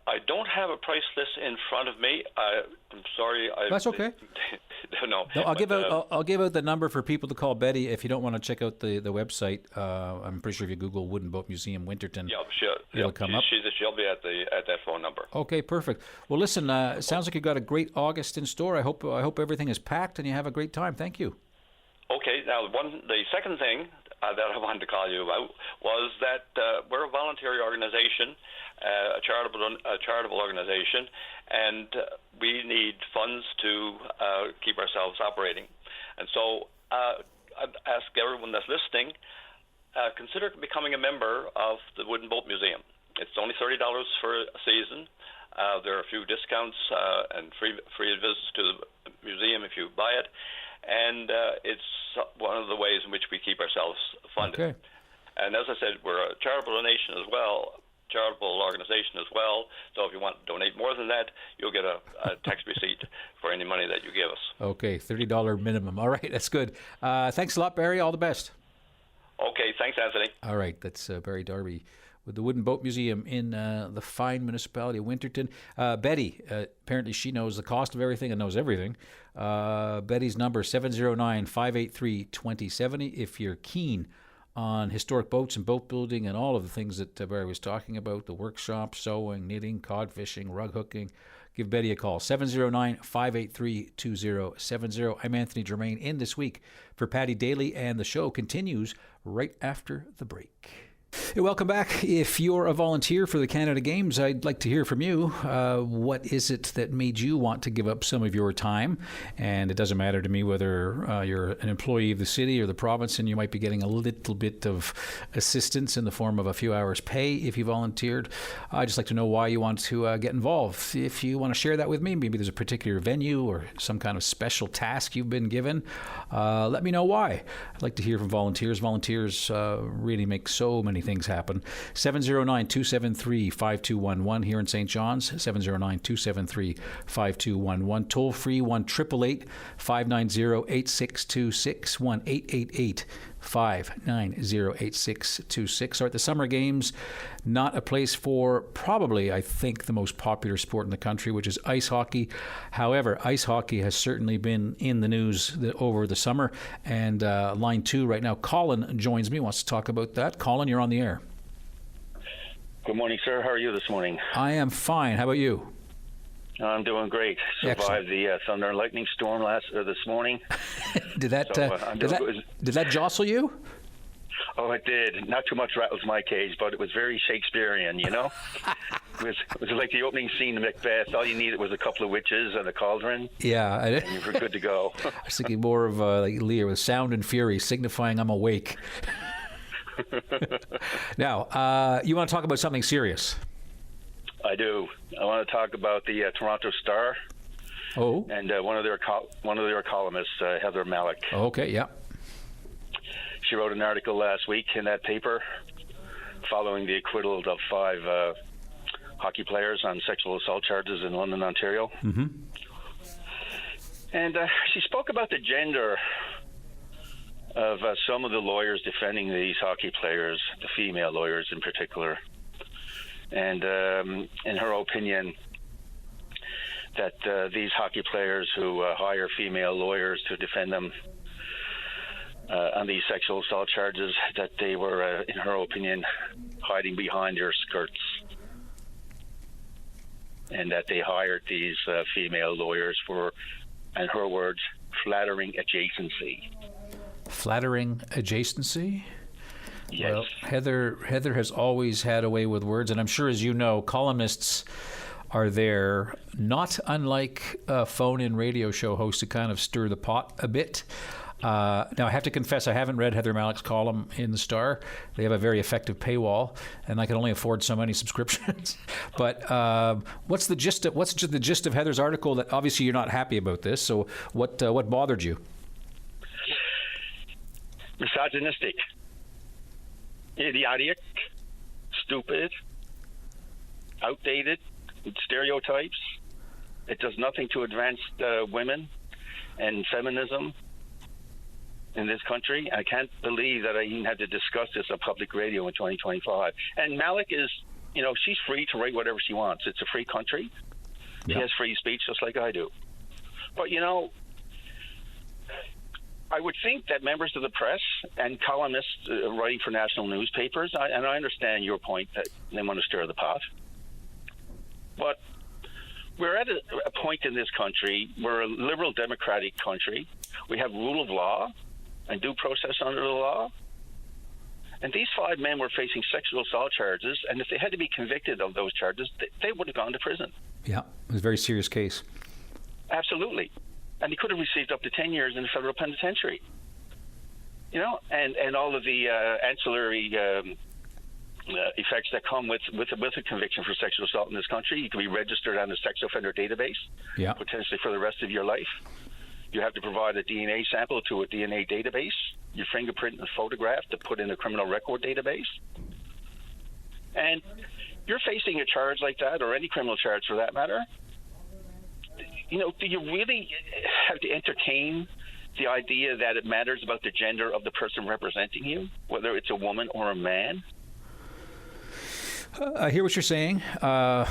I don't have a price list in front of me. I'm sorry. That's okay. No, I'll give out the number for people to call Betty if you don't want to check out the website. I'm pretty sure if you Google Wooden Boat Museum Winterton, it'll come up. She'll be at that phone number. Okay, perfect. Well, listen, it sounds like you've got a great August in store. I hope everything is packed and you have a great time. Thank you. Okay. Now, the second thing that I wanted to call you about was that we're a voluntary organization, a charitable organization, and we need funds to keep ourselves operating. And so I'd ask everyone that's listening, consider becoming a member of the Wooden Boat Museum. It's only $30 for a season. There are a few discounts and free visits to the museum if you buy it. And it's one of the ways in which we keep ourselves funded. Okay. And as I said, we're a charitable organization as well. So if you want to donate more than that, you'll get a tax receipt for any money that you give us. Okay, $30 minimum. All right, that's good. Thanks a lot, Barry. All the best. Okay, thanks, Anthony. All right, that's Barry Darby with the Wooden Boat Museum in the fine municipality of Winterton. Betty, apparently she knows the cost of everything and knows everything. Betty's number, 709-583-2070. If you're keen on historic boats and boat building and all of the things that Barry was talking about, the workshop, sewing, knitting, cod fishing, rug hooking, give Betty a call, 709-583-2070. I'm Anthony Germain in this week for Paddy Daly, and the show continues right after the break. Hey, welcome back. If you're a volunteer for the Canada Games, I'd like to hear from you. What is it that made you want to give up some of your time? And it doesn't matter to me whether you're an employee of the city or the province and you might be getting a little bit of assistance in the form of a few hours pay if you volunteered. I'd just like to know why you want to get involved. If you want to share that with me, maybe there's a particular venue or some kind of special task you've been given, let me know why. I'd like to hear from volunteers. Volunteers really make so many things happen. 709-273-5211 here in St. John's. 709-273-5211. Toll free 1-888-590-8626. 1-888-590-8626. All right, the Summer Games, not a place for probably, I think, the most popular sport in the country, which is ice hockey. However, ice hockey has certainly been in the news over the summer. And line 2 right now, Colin joins me, wants to talk about that. Colin, you're on the air. Good morning, sir. How are you this morning? I am fine. How about you? I'm doing great. Survived the thunder and lightning storm this morning. Did that jostle you? Oh, it did. Not too much rattles my cage, but it was very Shakespearean, you know? It was like the opening scene of Macbeth. All you needed was a couple of witches and a cauldron. Yeah. And you were good to go. I was thinking more of like Lear with sound and fury, signifying I'm awake. Now, you want to talk about something serious? I do. I want to talk about the Toronto Star. Oh. And one of their columnists, Heather Malik. Okay, yeah. She wrote an article last week in that paper following the acquittal of 5 hockey players on sexual assault charges in London, Ontario. Mm-hmm. And she spoke about the gender of some of the lawyers defending these hockey players, the female lawyers in particular. And in her opinion, that these hockey players who hire female lawyers to defend them on these sexual assault charges, that they were, in her opinion, hiding behind their skirts. And that they hired these female lawyers for, in her words, flattering adjacency. Flattering adjacency? Yes. Well, Heather has always had a way with words, and I'm sure, as you know, columnists are there, not unlike a phone-in radio show host, to kind of stir the pot a bit. Now, I have to confess, I haven't read Heather Malick's column in the Star. They have a very effective paywall, and I can only afford so many subscriptions. But what's the gist of Heather's article? That obviously you're not happy about this. So what bothered you? Misogynistic, idiotic, stupid, outdated stereotypes. It does nothing to advance women and feminism in this country. I can't believe that I even had to discuss this on public radio in 2025. And Malick is, she's free to write whatever she wants. It's a free country. Yeah. She has free speech just like I do. But, I would think that members of the press and columnists writing for national newspapers, and I understand your point that they want to stir the pot, but we're at a point in this country, we're a liberal democratic country, we have rule of law and due process under the law, and these 5 men were facing sexual assault charges, and if they had to be convicted of those charges, they would have gone to prison. Yeah, it was a very serious case. Absolutely. And he could have received up to 10 years in the federal penitentiary. And all of the ancillary effects that come with a conviction for sexual assault in this country. You can be registered on the sex offender database, potentially for the rest of your life. You have to provide a DNA sample to a DNA database, your fingerprint and photograph to put in a criminal record database. And you're facing a charge like that, or any criminal charge for that matter. Do you really have to entertain the idea that it matters about the gender of the person representing you, whether it's a woman or a man? I hear what you're saying. There's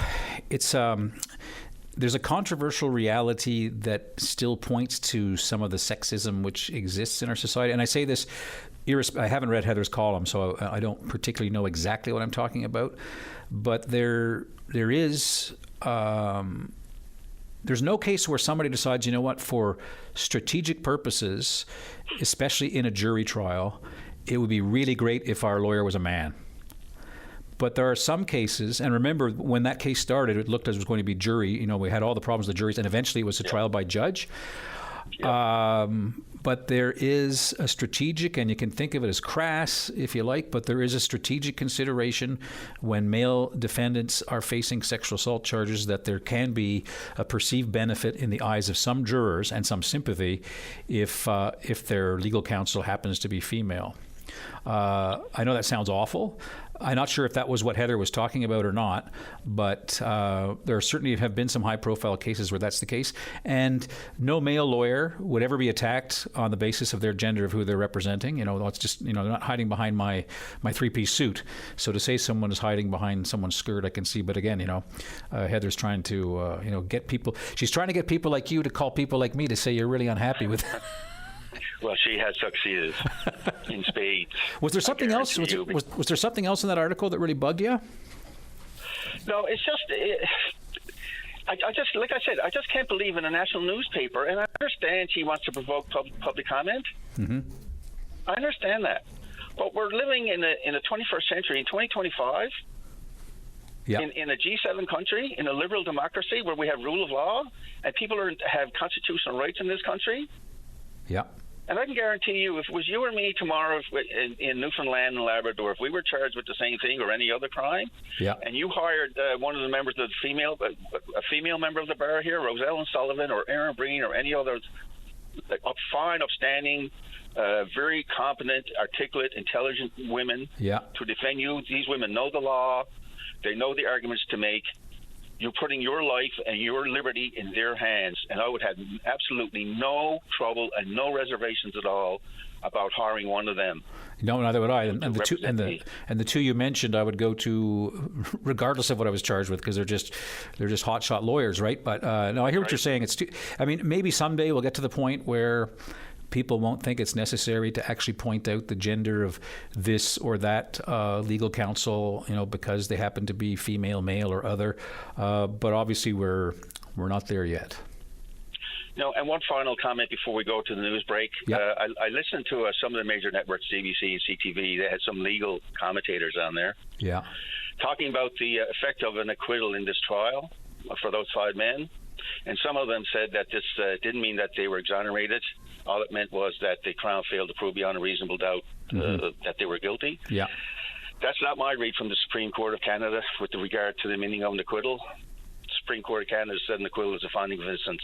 a controversial reality that still points to some of the sexism which exists in our society. And I say this, I haven't read Heather's column, so I don't particularly know exactly what I'm talking about. But there is... There's no case where somebody decides, for strategic purposes, especially in a jury trial, it would be really great if our lawyer was a man. But there are some cases, and remember, when that case started, it looked as it was going to be jury. We had all the problems with the juries, and eventually it was a trial by judge. But there is a strategic, and you can think of it as crass if you like, but there is a strategic consideration when male defendants are facing sexual assault charges that there can be a perceived benefit in the eyes of some jurors and some sympathy if their legal counsel happens to be female. I know that sounds awful. I'm not sure if that was what Heather was talking about or not, but there certainly have been some high-profile cases where that's the case. And no male lawyer would ever be attacked on the basis of their gender, of who they're representing. It's just, they're not hiding behind my 3-piece suit. So to say someone is hiding behind someone's skirt, I can see. But again, Heather's trying to, get people. She's trying to get people like you to call people like me to say you're really unhappy with it. Well, she has succeeded in spades. Was there something else? Was there something else in that article that really bugged you? No, it's just, I just, like I said, I just can't believe in a national newspaper. And I understand she wants to provoke public comment. Mm-hmm. I understand that, but we're living in the 21st century, in 2025. Yeah. In a G7 country, in a liberal democracy where we have rule of law and people have constitutional rights in this country. Yeah. And I can guarantee you, if it was you or me tomorrow in Newfoundland and Labrador, if we were charged with the same thing or any other crime, and you hired one of the members of a female member of the bar here, Roselle Sullivan or Erin Breen or any other fine, upstanding, very competent, articulate, intelligent women to defend you, these women know the law, they know the arguments to make, you're putting your life and your liberty in their hands, and I would have absolutely no trouble and no reservations at all about hiring one of them. No, neither would I. And the two you mentioned, I would go to, regardless of what I was charged with, because they're just hotshot lawyers, right? But no, I hear what you're saying. I mean, maybe someday we'll get to the point where people won't think it's necessary to actually point out the gender of this or that legal counsel, because they happen to be female, male, or other. But obviously, we're not there yet. No, and one final comment before we go to the news break. Yep. I listened to some of the major networks, CBC and CTV. They had some legal commentators on there. Yeah. Talking about the effect of an acquittal in this trial for those 5 men. And some of them said that this didn't mean that they were exonerated. All it meant was that the Crown failed to prove beyond a reasonable doubt that they were guilty. Yeah. That's not my read from the Supreme Court of Canada with regard to the meaning of an acquittal. The Supreme Court of Canada said an acquittal is a finding of innocence.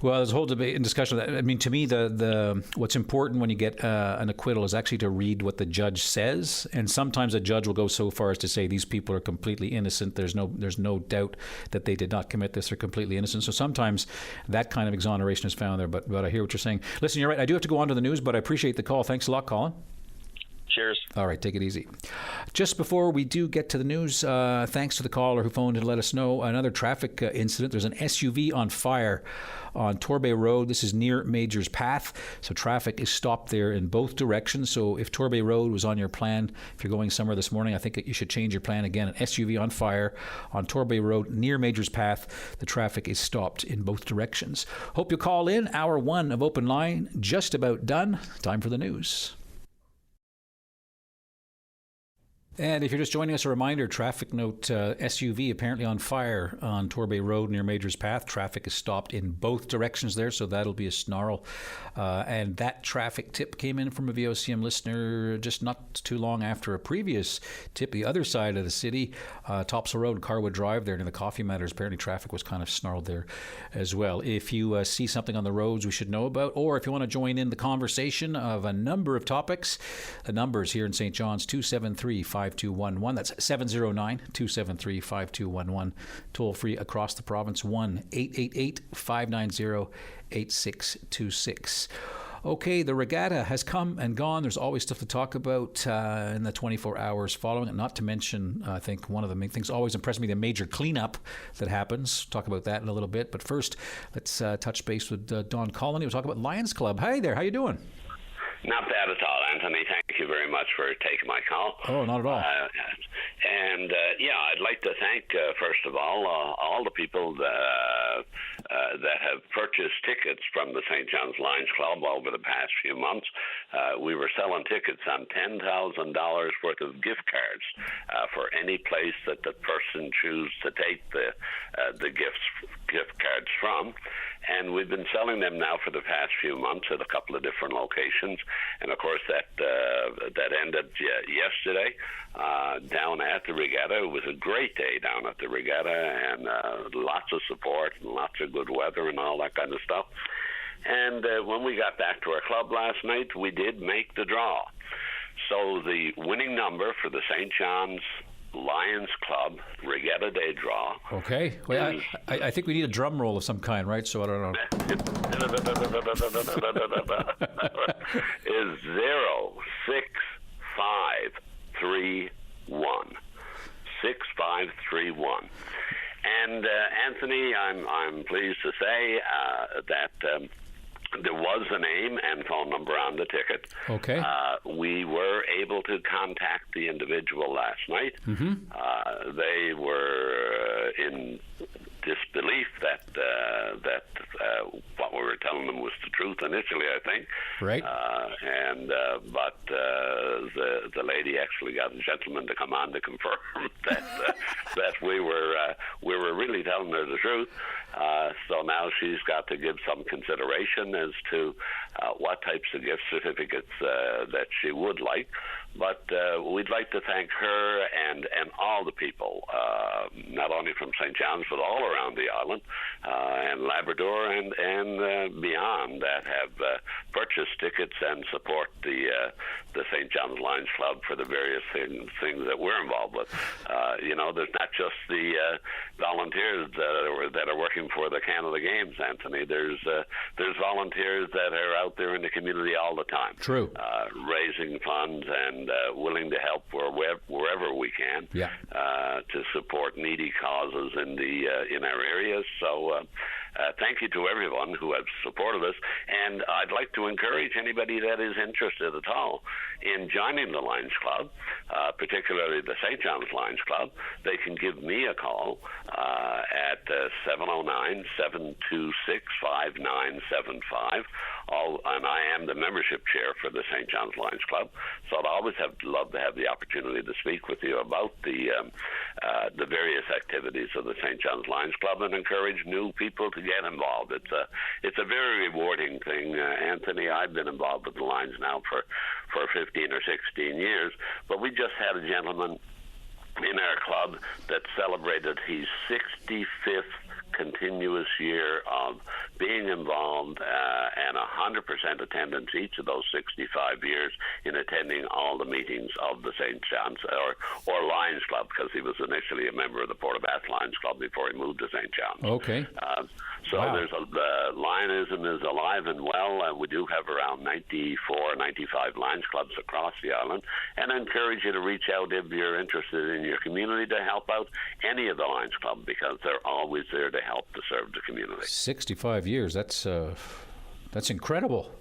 Well, there's a whole debate and discussion. I mean, to me, the what's important when you get an acquittal is actually to read what the judge says. And sometimes a judge will go so far as to say these people are completely innocent. There's no doubt that they did not commit this. They're completely innocent. So sometimes that kind of exoneration is found there. But I hear what you're saying. Listen, you're right. I do have to go on to the news, but I appreciate the call. Thanks a lot, Colin. Cheers. All right, take it easy. Just before we do get to the news, thanks to the caller who phoned and let us know another traffic incident. There's an SUV on fire on Torbay Road. This is near Major's Path, so traffic is stopped there in both directions. So if Torbay Road was on your plan, if you're going somewhere this morning, I think you should change your plan again. An SUV on fire on Torbay Road near Major's Path. The traffic is stopped in both directions. Hope you'll call in. Hour 1 of Open Line just about done. Time for the news. And if you're just joining us, a reminder, traffic note, SUV apparently on fire on Torbay Road near Major's Path. Traffic is stopped in both directions there, so that'll be a snarl. And that traffic tip came in from a VOCM listener just not too long after a previous tip. The other side of the city, Topsail Road, Carwood Drive there near the Coffee Matters, apparently traffic was kind of snarled there as well. If you see something on the roads we should know about, or if you want to join in the conversation of a number of topics, the numbers here in St. John's, 273-5211. That's 709-273-5211. Toll free across the province, 1-888-590-8626. Okay, the regatta has come and gone. There's always stuff to talk about in the 24 hours following it, not to mention, I think one of the main things always impressed me, the major cleanup that happens. Talk about that in a little bit. But first, let's touch base with Don Colony. We'll talk about Lions Club. Hi there. How you doing? Not bad at all, Anthony. Thank you very much for taking my call. Oh, not at all. I'd like to thank, first of all the people that have purchased tickets from the St. John's Lions Club over the past few months. We were selling tickets on $10,000 worth of gift cards for any place that the person chooses to take the gift cards from. And we've been selling them now for the past few months at a couple of different locations. And, of course, that ended yesterday down at the regatta. It was a great day down at the regatta, and lots of support and lots of good weather and all that kind of stuff. And when we got back to our club last night, we did make the draw. So the winning number for the St. John's Lions Club Regatta Day draw. Okay. Well, I think we need a drum roll of some kind, right? So I don't know. Is 06531. 6531. And Anthony, I'm pleased to say that there was a name and phone number on the ticket. Okay. We were able to contact the individual last night. Mm-hmm. They were in disbelief that what we were telling them was the truth initially, I think. Right. But the lady actually got a gentleman to come on to confirm that we were really telling her the truth. So now she's got to give some consideration as to what types of gift certificates that she would like. But we'd like to thank her and all the people, not only from St. John's, but all around the island, and Labrador and beyond that have purchased tickets and support the St. John's Lions Club for the various things that we're involved with. There's not just the volunteers that are working for the Canada Games, Anthony. There's volunteers that are out there in the community all the time. True. Raising funds and willing to help wherever we can to support needy causes in our areas. So thank you to everyone who has supported us, and I'd like to encourage anybody that is interested at all in joining the Lions Club, particularly the St. John's Lions Club. They can give me a call at 709-726-5975. And I am the membership chair for the St. John's Lions Club, so I'd always love to have the opportunity to speak with you about the various activities of the St. John's Lions Club and encourage new people to get involved. It's a very rewarding thing, Anthony. I've been involved with the Lions now for 15 or 16 years, but we just had a gentleman in our club that celebrated his 65th continuous year of being involved and 100% attendance each of those 65 years in attending all the meetings of the St. John's or Lions Club, because he was initially a member of the Port of Bath Lions Club before he moved to St. John's. Okay. There's Lionism is alive and well. We do have around 94, 95 Lions Clubs across the island, and I encourage you to reach out if you're interested in your community to help out any of the Lions Club, because they're always there to help to serve the community. 65 years, that's incredible.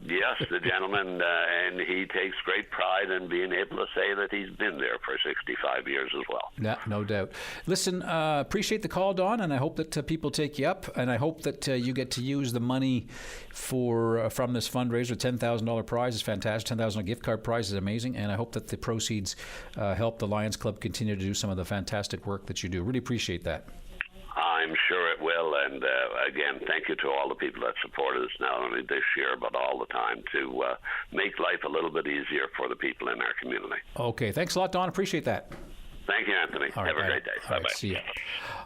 Yes, the gentleman, and he takes great pride in being able to say that he's been there for 65 years as well. Yeah, no doubt. Listen, appreciate the call, Don, and I hope that people take you up, and I hope that you get to use the money from this fundraiser. $10,000 prize is fantastic. $10,000 gift card prize is amazing, and I hope that the proceeds help the Lions Club continue to do some of the fantastic work that you do. Really appreciate that. I'm sure it will, and again, thank you to all the people that supported us, not only this year, but all the time, to make life a little bit easier for the people in our community. Okay, thanks a lot, Don. Appreciate that. Thank you, Anthony. All right, Have a great day. Bye-bye. Right, see ya.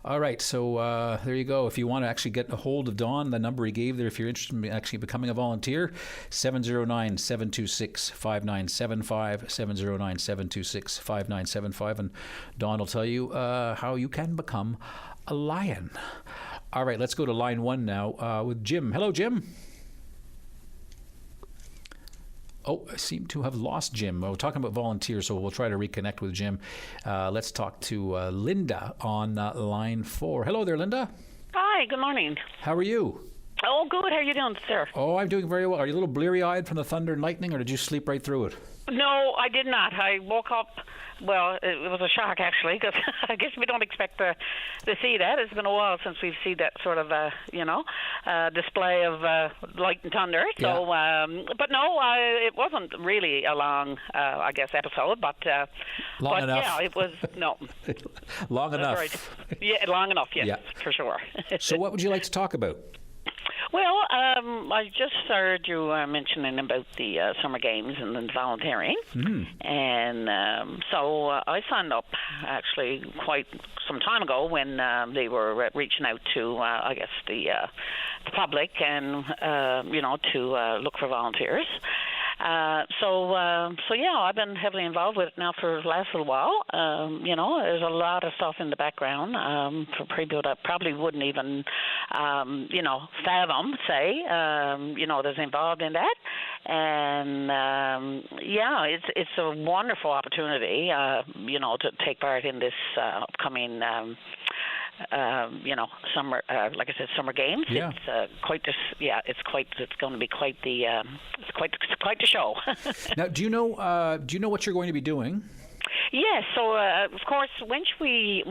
All right, so there you go. If you want to actually get a hold of Don, the number he gave there, if you're interested in actually becoming a volunteer, 709-726-5975, 709-726-5975, and Don will tell you how you can become a lion. All right, let's go to line one now with Jim. Hello, Jim. Oh, I seem to have lost Jim. We're talking about volunteers, so we'll try to reconnect with Jim. Let's talk to Linda on line 4. Hello there, Linda. Hi, good morning. How are you? Oh, good. How are you doing, sir? Oh, I'm doing very well. Are you a little bleary-eyed from the thunder and lightning, or did you sleep right through it? No, I did not. I woke up, well, it was a shock, actually, because I guess we don't expect to see that. It's been a while since we've seen that sort of, display of light and thunder. So, but no, it wasn't really a long, episode, but long enough. Yeah, it was, no. Long enough. Right. Yeah, long enough, yes, yeah. For sure. So what would you like to talk about? Well, I just heard you mentioning about the summer games and the volunteering, and so I signed up actually quite some time ago when they were reaching out to, the public and to look for volunteers. So yeah, I've been heavily involved with it now for the last little while. There's a lot of stuff in the background for people that probably wouldn't even, fathom, that's involved in that. And it's a wonderful opportunity, to take part in this upcoming. Summer, like I said, summer games. Yeah. It's going to be quite the show. Now, do you know what you're going to be doing? Yes. So of course, once you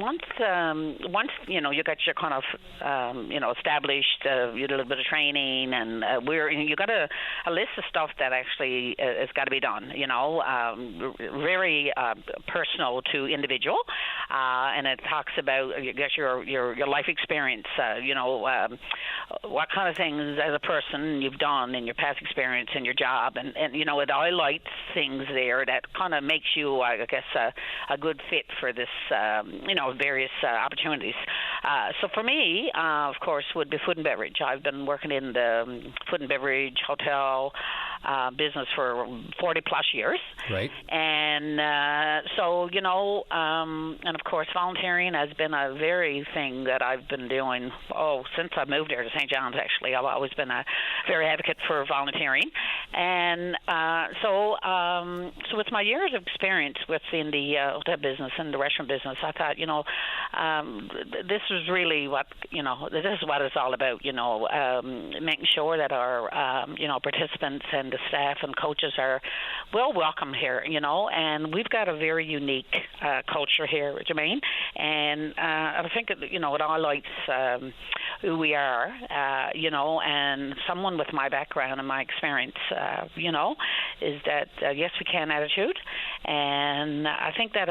got your kind of established, you did a little bit of training, and you got a list of stuff that actually has got to be done. Very personal to individual. and it talks about, I guess, your life experience. What kind of things as a person you've done in your past experience in your job, and it highlights things there that kind of makes you, I guess, a good fit for this, various opportunities. So for me, of course, would be food and beverage. I've been working in the food and beverage hotel business for 40 plus years. Right. And and of course, volunteering has been a very thing that I've been doing, since I moved here to St. John's, actually. I've always been a very advocate for volunteering. And so with my years of experience within the hotel business and the restaurant business, I thought, this is really what, this is what it's all about, making sure that our, participants and the staff and coaches are well welcome here, and we've got a very unique culture here, Jermaine, and I think, it highlights who we are, and someone with my background and my experience, is that yes, we can attitude, and I think that,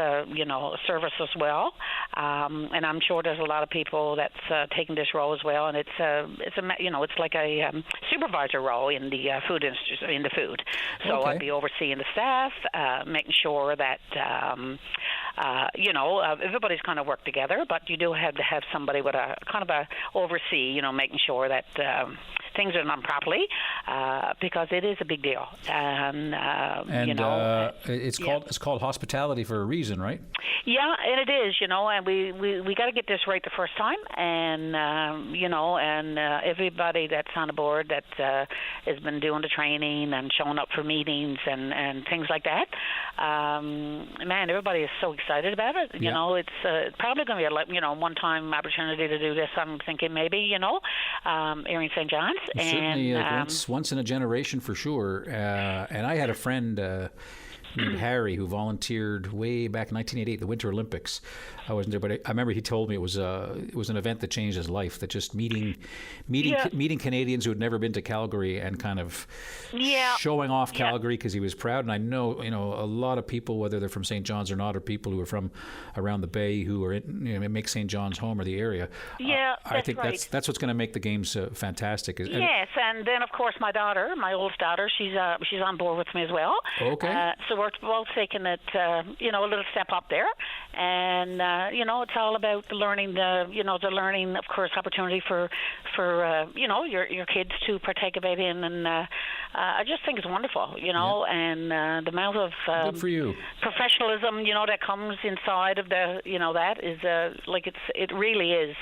serve us as well, and I'm sure there's a lot of people that's taking this role as well, and it's like a supervisor role in the food industry, in the food. So Okay. I'd be overseeing the staff, making sure that everybody's kind of work together, but you do have to have somebody with a kind of a oversee, making sure that things are done properly, because it is a big deal. And it's called hospitality for a reason, right? Yeah, and it is, and we got to get this right the first time, and everybody that's on the board that has been doing the training and showing up for meetings and things like that. Man, everybody is so excited about it. You know, it's probably going to be a one-time opportunity to do this. I'm thinking maybe, here in St. John's. It's certainly once in a generation for sure. And I had a friend named Harry who volunteered way back in 1988, the Winter Olympics. I wasn't there, but I remember he told me it was an event that changed his life. That just meeting Canadians who had never been to Calgary and kind of showing off Calgary because he was proud. And I know a lot of people, whether they're from St. John's or not, or people who are from around the Bay who are make St. John's home or the area. I think right. that's what's going to make the games fantastic. Yes, and then of course my oldest daughter, she's on board with me as well. Okay. So we're both taking it, a little step up there, and it's all about the learning, the learning, of course, opportunity for your kids to participate in, and I just think it's wonderful, and the amount of good for you. Professionalism, that comes inside of the, that is it really is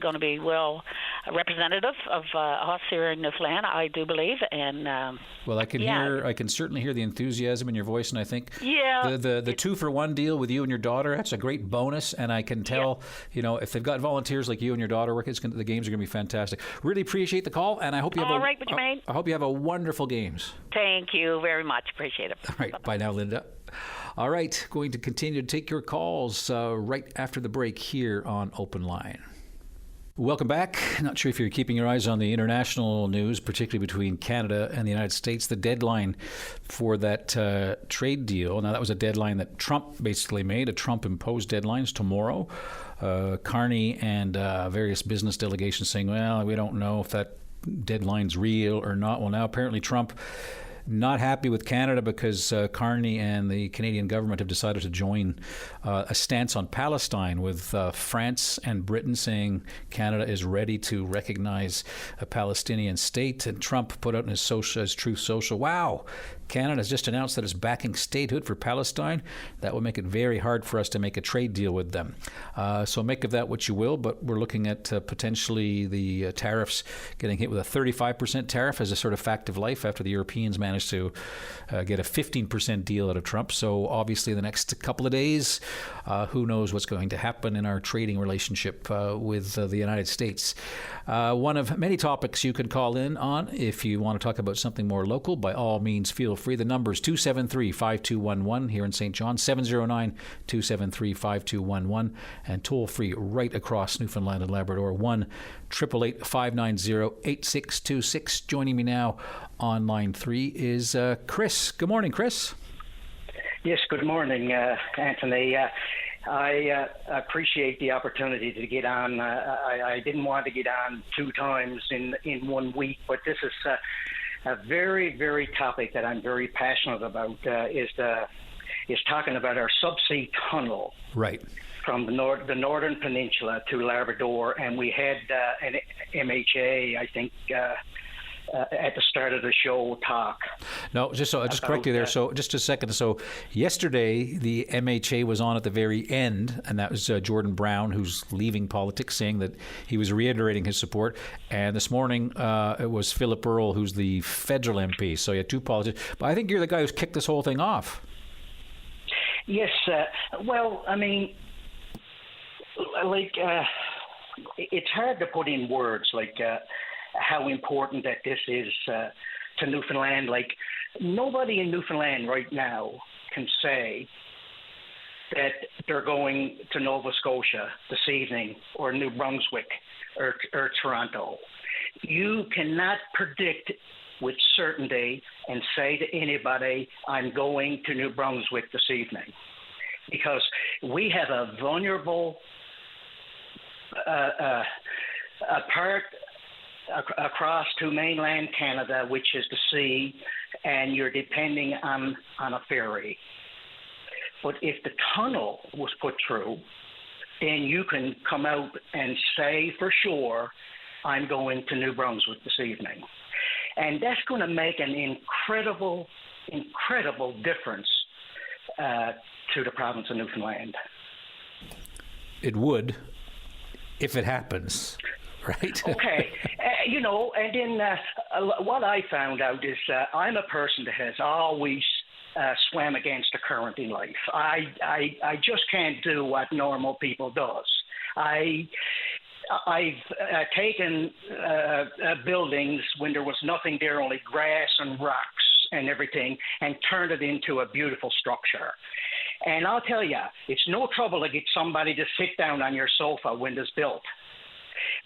going to be well representative of us here in Newfoundland, I do believe, and well, I can certainly hear the enthusiasm in your voice, and I think the 2-for-1 deal with you and your daughter, that's a great bonus, and I can tell, if they've got volunteers like you and your daughter working, the games are going to be fantastic. Really appreciate the call, and I hope you have I hope you have a wonderful games. Thank you very much. Appreciate it. All right. Bye now, Linda. All right. Going to continue to take your calls right after the break here on Open Line. Welcome back. Not sure if you're keeping your eyes on the international news, particularly between Canada and the United States. The deadline for that trade deal, now that was a deadline that Trump basically made, a Trump-imposed deadline, is tomorrow. Carney and various business delegations saying, well, we don't know if that deadline's real or not. Well, now apparently Trump not happy with Canada because Carney and the Canadian government have decided to join a stance on Palestine, with France and Britain saying Canada is ready to recognize a Palestinian state. And Trump put out in his Truth Social, wow, Canada has just announced that it's backing statehood for Palestine. That will make it very hard for us to make a trade deal with them. So make of that what you will, but we're looking at potentially the tariffs getting hit with a 35% tariff as a sort of fact of life after the Europeans managed to get a 15% deal out of Trump. So obviously the next couple of days, who knows what's going to happen in our trading relationship with the United States. One of many topics you can call in on if you want to talk about something more local. By all means, feel free. The number is 273-5211 here in St. John, 709-273-5211, and toll free right across Newfoundland and Labrador, 1-888-590-8626. Joining me now on line 3 is Chris. Good morning, Chris. Yes, good morning, Anthony. I appreciate the opportunity to get on. I didn't want to get on 2 times in 1 week, but this is a very, very topic that I'm very passionate about. Is talking about our subsea tunnel, right, from the northern peninsula to Labrador, and we had an MHA, I think. At the start of the show, talk. No, just correct you there. So just a second. So yesterday the MHA was on at the very end, and that was Jordan Brown, who's leaving politics, saying that he was reiterating his support. And this morning it was Philip Earle, who's the federal MP. So you had 2 politicians. But I think you're the guy who's kicked this whole thing off. Yes. Well, I mean, it's hard to put in words, how important that this is to Newfoundland. Nobody in Newfoundland right now can say that they're going to Nova Scotia this evening, or New Brunswick, or Toronto. You cannot predict with certainty and say to anybody, I'm going to New Brunswick this evening, because we have a vulnerable part across to mainland Canada, which is the sea, and you're depending on a ferry. But if the tunnel was put through, then you can come out and say for sure, I'm going to New Brunswick this evening. And that's going to make an incredible difference to the province of Newfoundland. It would, if it happens. Right. Okay. And then what I found out is I'm a person that has always swam against the current in life. I just can't do what normal people does. I've taken buildings when there was nothing there, only grass and rocks and everything, and turned it into a beautiful structure. And I'll tell you, it's no trouble to get somebody to sit down on your sofa when it's built.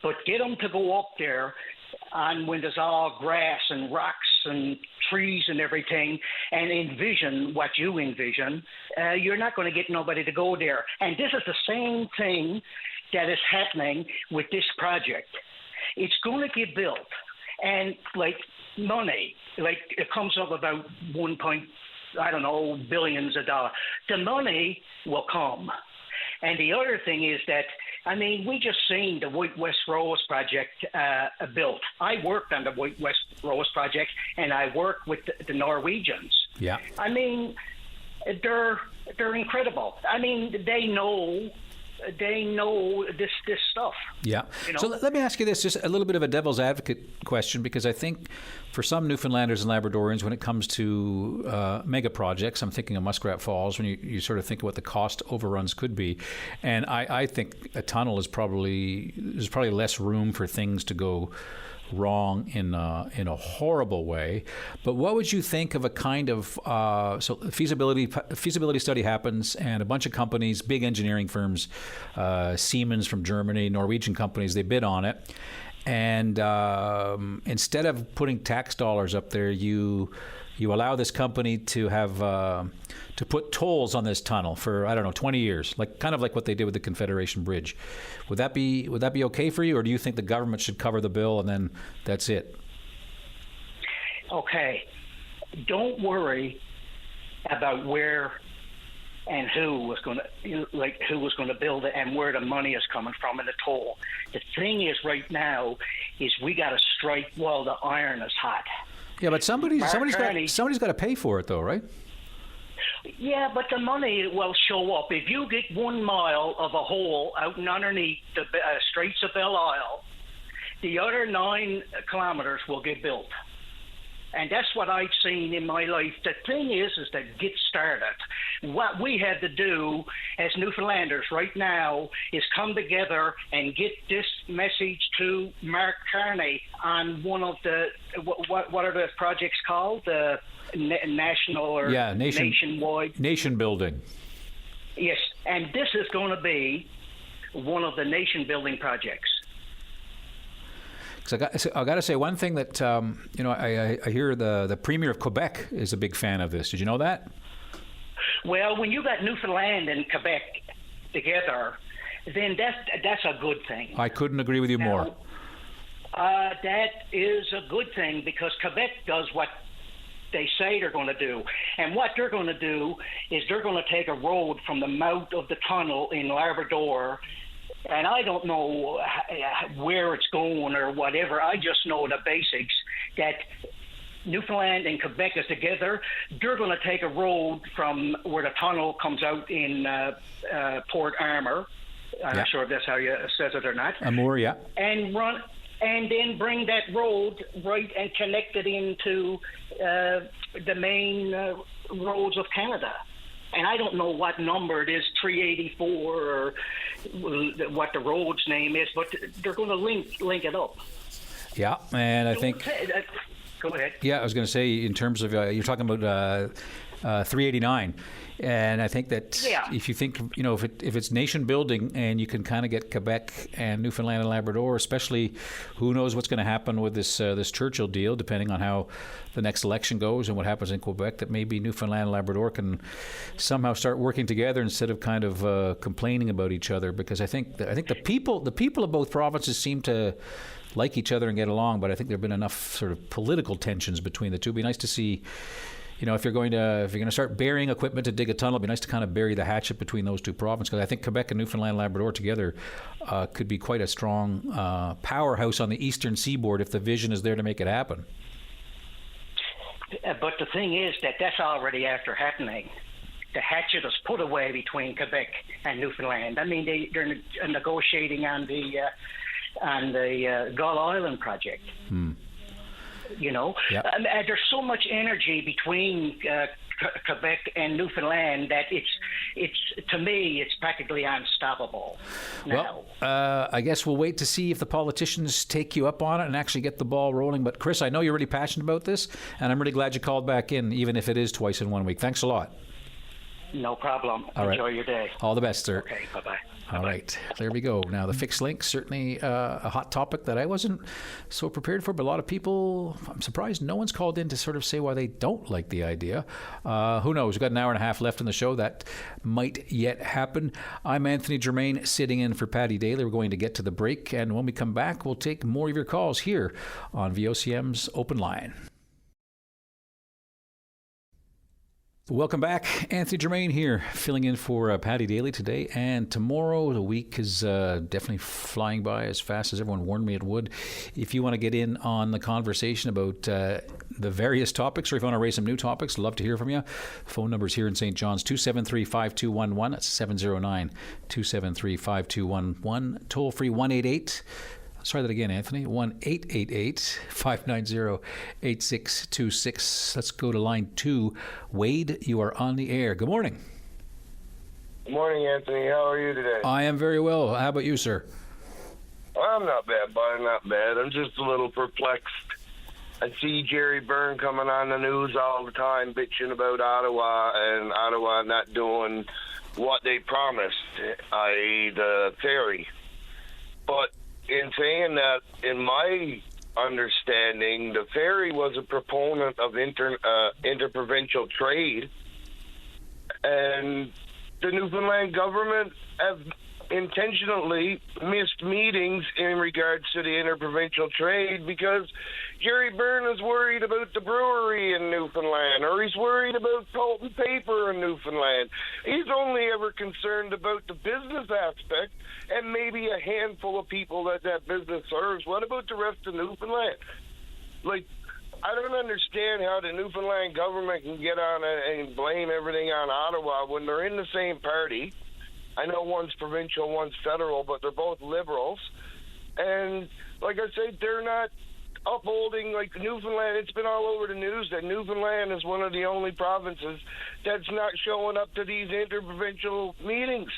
But get them to go up there on when there's all grass and rocks and trees and everything, and envision what you envision, you're not going to get nobody to go there. And this is the same thing that is happening with this project. It's going to get built, and money, it comes up about billions of dollars. The money will come. And the other thing is that, we just seen the White West Rose project built. I worked on the White West Rose project, and I worked with the Norwegians. Yeah. They're incredible. They know this stuff. Yeah. So let me ask you this, just a little bit of a devil's advocate question, because I think for some Newfoundlanders and Labradorians, when it comes to mega projects, I'm thinking of Muskrat Falls, when you sort of think of what the cost overruns could be. And I think a tunnel there's probably less room for things to go wrong in a horrible way. But what would you think of a kind of so feasibility study happens, and a bunch of companies, big engineering firms, Siemens from Germany, Norwegian companies, they bid on it, and instead of putting tax dollars up there, you allow this company to have to put tolls on this tunnel for 20 years, kind of like what they did with the Confederation Bridge. Would that be okay for you, or do you think the government should cover the bill and then that's it? Okay, don't worry about where and who was going to build it and where the money is coming from in the toll. The thing is, right now, is we got to strike while the iron is hot. Yeah, but somebody's got to pay for it, though, right? Yeah, but the money will show up. If you get 1 mile of a hole out and underneath the Straits of Belle Isle, the other 9 kilometers will get built. And that's what I've seen in my life. The thing is to get started. What we have to do as Newfoundlanders right now is come together and get this message to Mark Carney on one of the, what are the projects called? The national or nationwide? Nation building. Yes, and this is going to be one of the nation building projects. So I got to say one thing that I hear the Premier of Quebec is a big fan of this. Did you know that? Well, when you got Newfoundland and Quebec together, then that's a good thing. I couldn't agree with you more. That is a good thing because Quebec does what they say they're going to do. And what they're going to do is they're going to take a road from the mouth of the tunnel in Labrador, and I don't know where it's going or whatever. I just know the basics, that Newfoundland and Quebec is together. They're going to take a road from where the tunnel comes out in Port Armor. I'm not sure if that's how you says it or not. Amour, yeah. And then bring that road right and connect it into the main roads of Canada. And I don't know what number it is, 384 or what the road's name is, but they're going to link it up. Yeah, and I think... Go ahead. Yeah, I was going to say, in terms of, you're talking about 389. And I think that if you think, if it's nation building and you can kind of get Quebec and Newfoundland and Labrador, especially, who knows what's going to happen with this Churchill deal, depending on how the next election goes and what happens in Quebec, that maybe Newfoundland and Labrador can somehow start working together instead of kind of complaining about each other. Because I think the people of both provinces seem to like each other and get along, but I think there have been enough sort of political tensions between the two. It'd be nice to see. If you're going to start burying equipment to dig a tunnel, it'd be nice to kind of bury the hatchet between those two provinces, because I think Quebec and Newfoundland and Labrador together could be quite a strong powerhouse on the eastern seaboard if the vision is there to make it happen. But the thing is that's already after happening. The hatchet is put away between Quebec and Newfoundland. I mean, they're negotiating on the Gull Island project. There's so much energy between Quebec and Newfoundland that it's to me it's practically unstoppable now. Well, I guess we'll wait to see if the politicians take you up on it and actually get the ball rolling. But Chris, I know you're really passionate about this, and I'm really glad you called back in, even if it is twice in 1 week. Thanks a lot. No problem. All Enjoy right. your day. All the best, sir. Okay, bye-bye. All right, there we go. Now, the fixed link, certainly a hot topic that I wasn't so prepared for, but a lot of people, I'm surprised no one's called in to sort of say why they don't like the idea. Who knows? We've got an hour and a half left in the show. That might yet happen. I'm Anthony Germain, sitting in for Patty Daly. We're going to get to the break, and when we come back, we'll take more of your calls here on VOCM's Open Line. Welcome back. Anthony Germain here, filling in for Patty Daly today and tomorrow. The week is definitely flying by as fast as everyone warned me it would. If you want to get in on the conversation about the various topics, or if you want to raise some new topics, love to hear from you. Phone numbers here in St. John's, 273-5211. That's 709-273-5211. Toll free 188. Let's try that again, Anthony. 1-888-590-8626. Let's go to line 2. Wade, you are on the air. Good morning. Good morning, Anthony. How are you today? I am very well. How about you, sir? I'm not bad, buddy. Not bad. I'm just a little perplexed. I see Jerry Byrne coming on the news all the time bitching about Ottawa and Ottawa not doing what they promised, i.e. the ferry. But in saying that, in my understanding, the ferry was a proponent of interprovincial trade, and the Newfoundland government have intentionally missed meetings in regards to the interprovincial trade because Jerry Byrne is worried about the brewery in Newfoundland, or he's worried about pulp and paper in Newfoundland. He's only ever concerned about the business aspect and maybe a handful of people that business serves. What about the rest of Newfoundland? I don't understand how the Newfoundland government can get on and blame everything on Ottawa when they're in the same party. I know one's provincial, one's federal, but they're both liberals. And like I say, they're not upholding, Newfoundland. It's been all over the news that Newfoundland is one of the only provinces that's not showing up to these interprovincial meetings.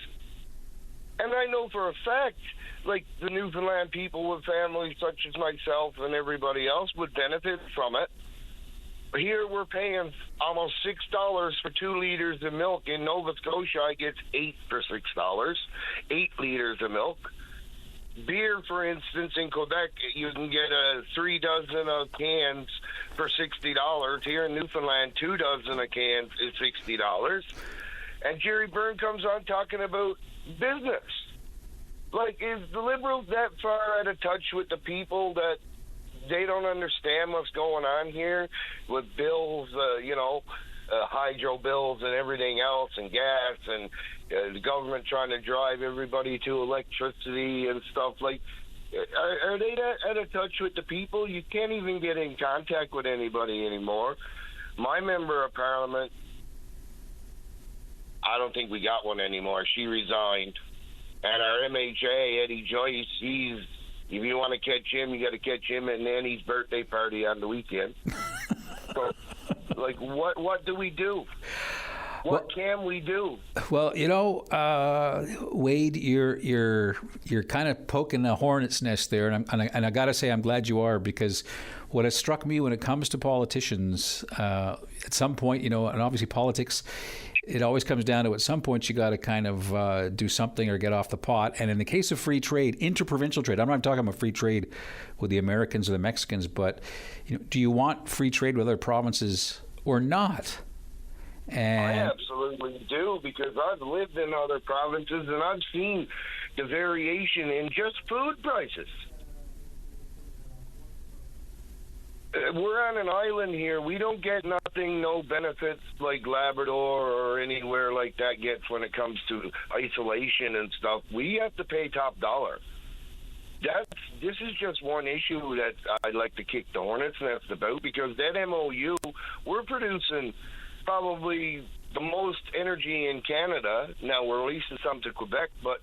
And I know for a fact, the Newfoundland people with families such as myself and everybody else would benefit from it. Here we're paying almost $6 for 2 liters of milk. In Nova Scotia, I get 8 for $6, 8 liters of milk. Beer, for instance, in Quebec, you can get 3 dozen of cans for $60. Here in Newfoundland, 2 dozen of cans is $60. and Jerry Byrne comes on talking about business. Like, is the Liberals that far out of touch with the people that they don't understand what's going on here with bills, hydro bills and everything else, and gas, and the government trying to drive everybody to electricity and stuff? Like, are they that out of touch with the people? You can't even get in contact with anybody anymore. My member of Parliament, I don't think we got one anymore. She resigned. And our MHA, Eddie Joyce, if you want to catch him, you got to catch him at Nanny's birthday party on the weekend. So, like, what do we do? What can we do? Well, Wade, you're kind of poking a hornet's nest there, and I got to say I'm glad you are, because what has struck me when it comes to politicians, at some point, and obviously politics, it always comes down to, at some point you got to kind of do something or get off the pot. And in the case of free trade, interprovincial trade, I'm not talking about free trade with the Americans or the Mexicans, but do you want free trade with other provinces or not? And I absolutely do, because I've lived in other provinces and I've seen the variation in just food prices. We're on an island here. We don't get nothing, no benefits like Labrador or anywhere like that gets when it comes to isolation and stuff. We have to pay top dollar. This is just one issue that I'd like to kick the hornet's nest about, because that MOU, we're producing probably the most energy in Canada. Now, we're releasing some to Quebec, but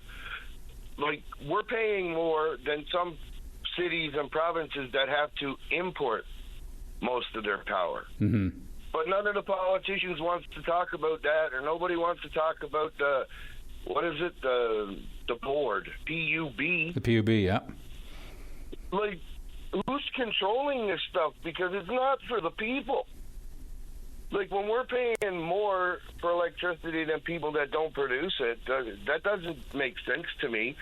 like, we're paying more than some cities and provinces that have to import most of their power. Mm-hmm. But none of the politicians wants to talk about that, or nobody wants to talk about the board, PUB. The PUB, yeah. Like, who's controlling this stuff? Because it's not for the people. Like, when we're paying more for electricity than people that don't produce it, that doesn't make sense to me.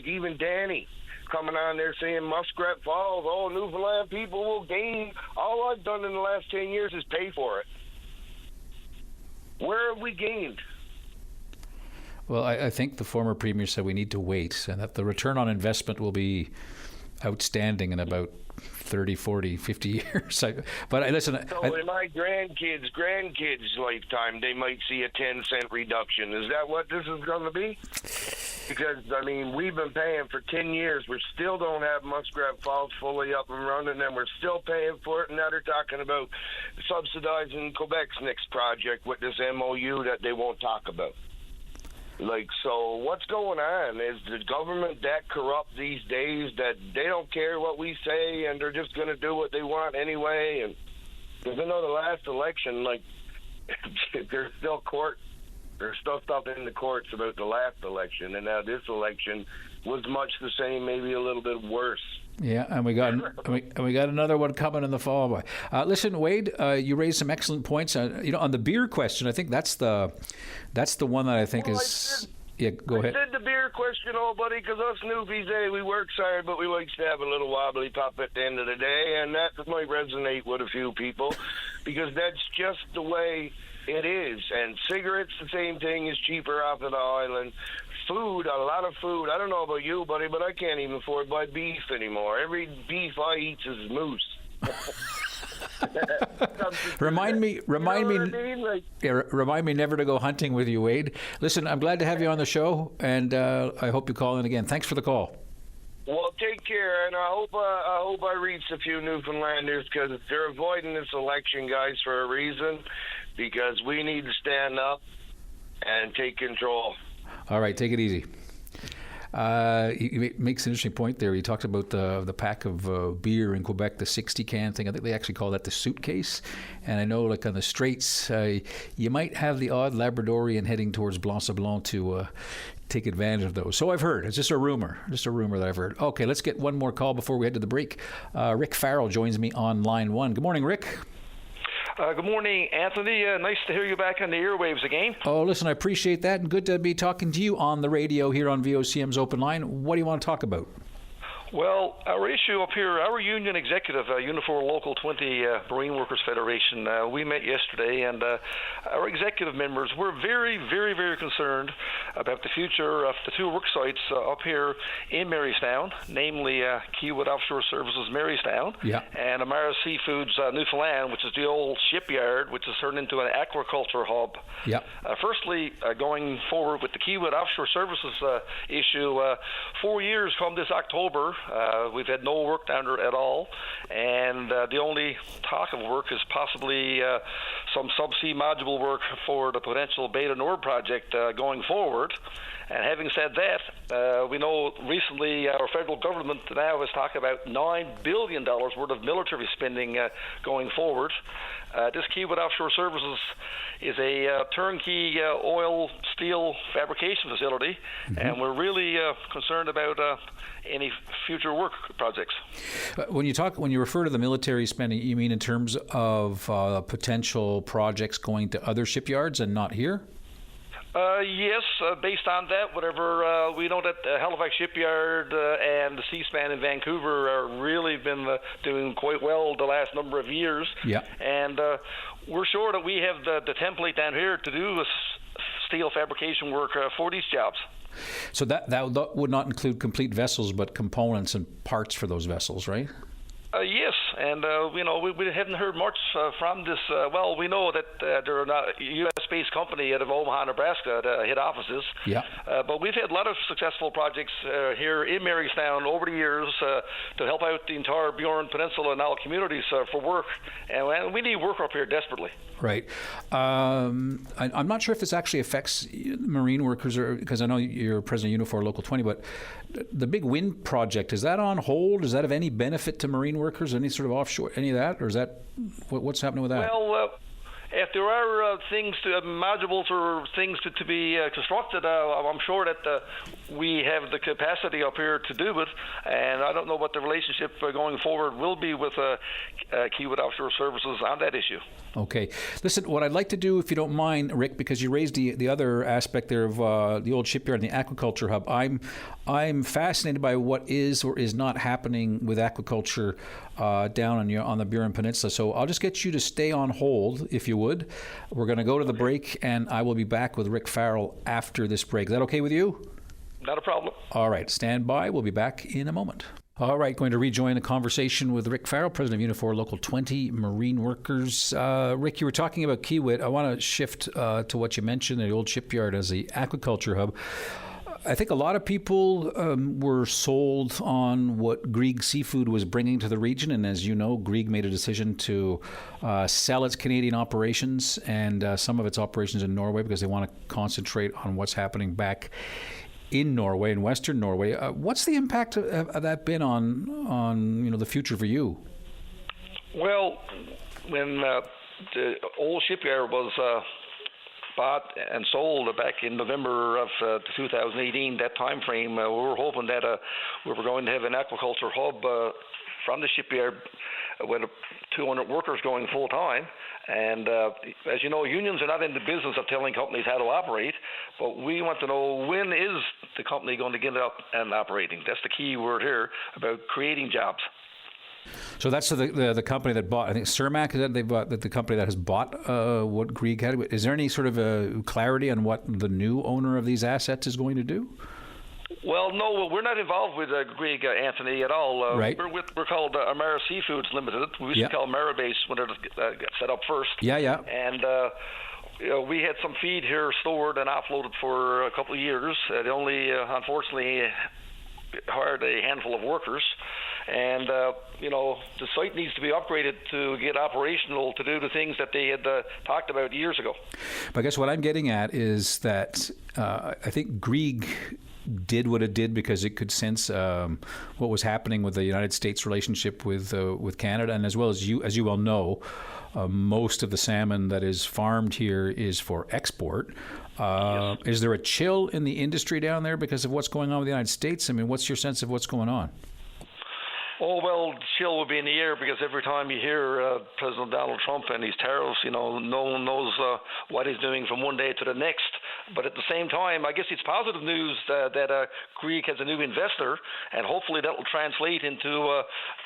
Even Danny coming on there saying Muskrat Falls, Newfoundland people will gain. All I've done in the last 10 years is pay for it. Where have we gained? Well, I think the former premier said we need to wait, and that the return on investment will be outstanding in about 30, 40, 50 years. Listen. So in my grandkids' lifetime, they might see a 10-cent reduction. Is that what this is going to be? Because, we've been paying for 10 years. We still don't have Muskrat Falls fully up and running, and we're still paying for it. And now they're talking about subsidizing Quebec's next project with this MOU that they won't talk about. So what's going on? Is the government that corrupt these days that they don't care what we say and they're just going to do what they want anyway? And because I know the last election, there's still stuff in the courts about the last election, and now this election was much the same, maybe a little bit worse. Yeah, and we got another one coming in the fall. Listen, Wade, you raised some excellent points. On the beer question, I think that's the one that I think is. Yeah, go ahead. I did the beer question, buddy, because us newbies, we work hard, but we like to have a little wobbly pop at the end of the day, and that might resonate with a few people, because that's just the way it is. And cigarettes, the same thing, is cheaper off of the island. Food, a lot of food. I don't know about you, buddy, but I can't even afford to buy beef anymore. Every beef I eat is moose. Remind me never to go hunting with you, Wade. Listen, I'm glad to have you on the show, and I hope you call in again. Thanks for the call. Well, take care, and I hope I reach a few Newfoundlanders, because they're avoiding this election, guys, for a reason, because we need to stand up and take control. All right, take it easy. He makes an interesting point there. He talks about the pack of beer in Quebec, the 60-can thing. I think they actually call that the suitcase. And I know, on the Straits, you might have the odd Labradorian heading towards Blanc-Sablon to take advantage of those. So I've heard. It's just a rumor that I've heard. Okay, let's get one more call before we head to the break. Rick Farrell joins me on line one. Good morning, Rick. Good morning, Anthony. Nice to hear you back on the airwaves again. Oh, listen, I appreciate that, and good to be talking to you on the radio here on VOCM's Open Line. What do you want to talk about? Well, our issue up here, our union executive, Unifor Local 20 Marine Workers Federation, we met yesterday, and our executive members were very, very, very concerned about the future of the two work sites up here in Marystown, namely Kiewit Offshore Services Marystown and Amara Seafoods Newfoundland, which is the old shipyard, which has turned into an aquaculture hub. Firstly, going forward with the Kiewit Offshore Services issue, 4 years from this October, we've had no work down there at all, and the only talk of work is possibly some subsea module work for the potential Beta Nord project going forward. And having said that, we know recently our federal government now is talking about $9 billion worth of military spending going forward. This Kiewit Offshore Services is a turnkey oil steel fabrication facility, and we're really concerned about any future work projects. When you refer to the military spending, you mean in terms of potential projects going to other shipyards and not here? Yes, based on that, whatever, we know that Halifax Shipyard and the Seaspan in Vancouver are really been doing quite well the last number of years. And we're sure that we have the template down here to do steel fabrication work for these jobs. So that would not include complete vessels, but components and parts for those vessels, right? Yes, and we haven't heard much from this. Well, we know that they're not a U.S.-based company out of Omaha, Nebraska, the head offices. But we've had a lot of successful projects here in Marystown over the years to help out the entire Burin Peninsula and all communities for work, and we need work up here desperately. Right. I'm not sure if this actually affects marine workers, because I know you're president of Unifor Local 20, but the big wind project, is that on hold? Does that have any benefit to marine workers, any sort of offshore, any of that? Or is that, what's happening with that? Well, if there are things, modules or things to be constructed, I'm sure that we have the capacity up here to do it, and I don't know what the relationship going forward will be with Kiewit Offshore Services on that issue. Okay. Listen, what I'd like to do, if you don't mind, Rick, because you raised the other aspect there of the old shipyard and the aquaculture hub, I'm fascinated by what is or is not happening with aquaculture down on the Burin Peninsula. So I'll just get you to stay on hold, if you would. We're going to go to the break, and I will be back with Rick Farrell after this break. Is that okay with you? Not a problem. All right. Stand by. We'll be back in a moment. All right, going to rejoin the conversation with Rick Farrell, president of Unifor Local 20 Marine Workers. Rick, you were talking about Kiewit. I want to shift to what you mentioned, the old shipyard as the aquaculture hub. I think a lot of people were sold on what Grieg Seafood was bringing to the region, and as you know, Grieg made a decision to sell its Canadian operations and some of its operations in Norway because they want to concentrate on what's happening back in Norway, in Western Norway. What's the impact of that been on the future for you? Well, when the old shipyard was bought and sold back in November of 2018, that time frame, we were hoping that we were going to have an aquaculture hub from the shipyard with 200 workers going full time. And as you know, unions are not in the business of telling companies how to operate, but we want to know, when is the company going to get up and operating? That's the key word here about creating jobs. So that's the company that bought, I think Cermaq, is that they bought, the company that has bought what Grieg had. Is there any sort of clarity on what the new owner of these assets is going to do? Well, no, we're not involved with Grieg, Anthony, at all. Right. We're called Amara Seafoods Limited. We used to call Amara Base when it got set up first. And we had some feed here stored and offloaded for a couple of years. It only, unfortunately, hired a handful of workers. And, the site needs to be upgraded to get operational to do the things that they had talked about years ago. But I guess what I'm getting at is that I think Grieg did what it did because it could sense what was happening with the United States relationship with Canada, and as well as you well know, most of the salmon that is farmed here is for export. Is there a chill in the industry down there because of what's going on with the United States? I mean, what's your sense of what's going on? Oh, well, chill will be in the air because every time you hear President Donald Trump and his tariffs, no one knows what he's doing from one day to the next. But at the same time, I guess it's positive news that Grieg has a new investor, and hopefully that will translate into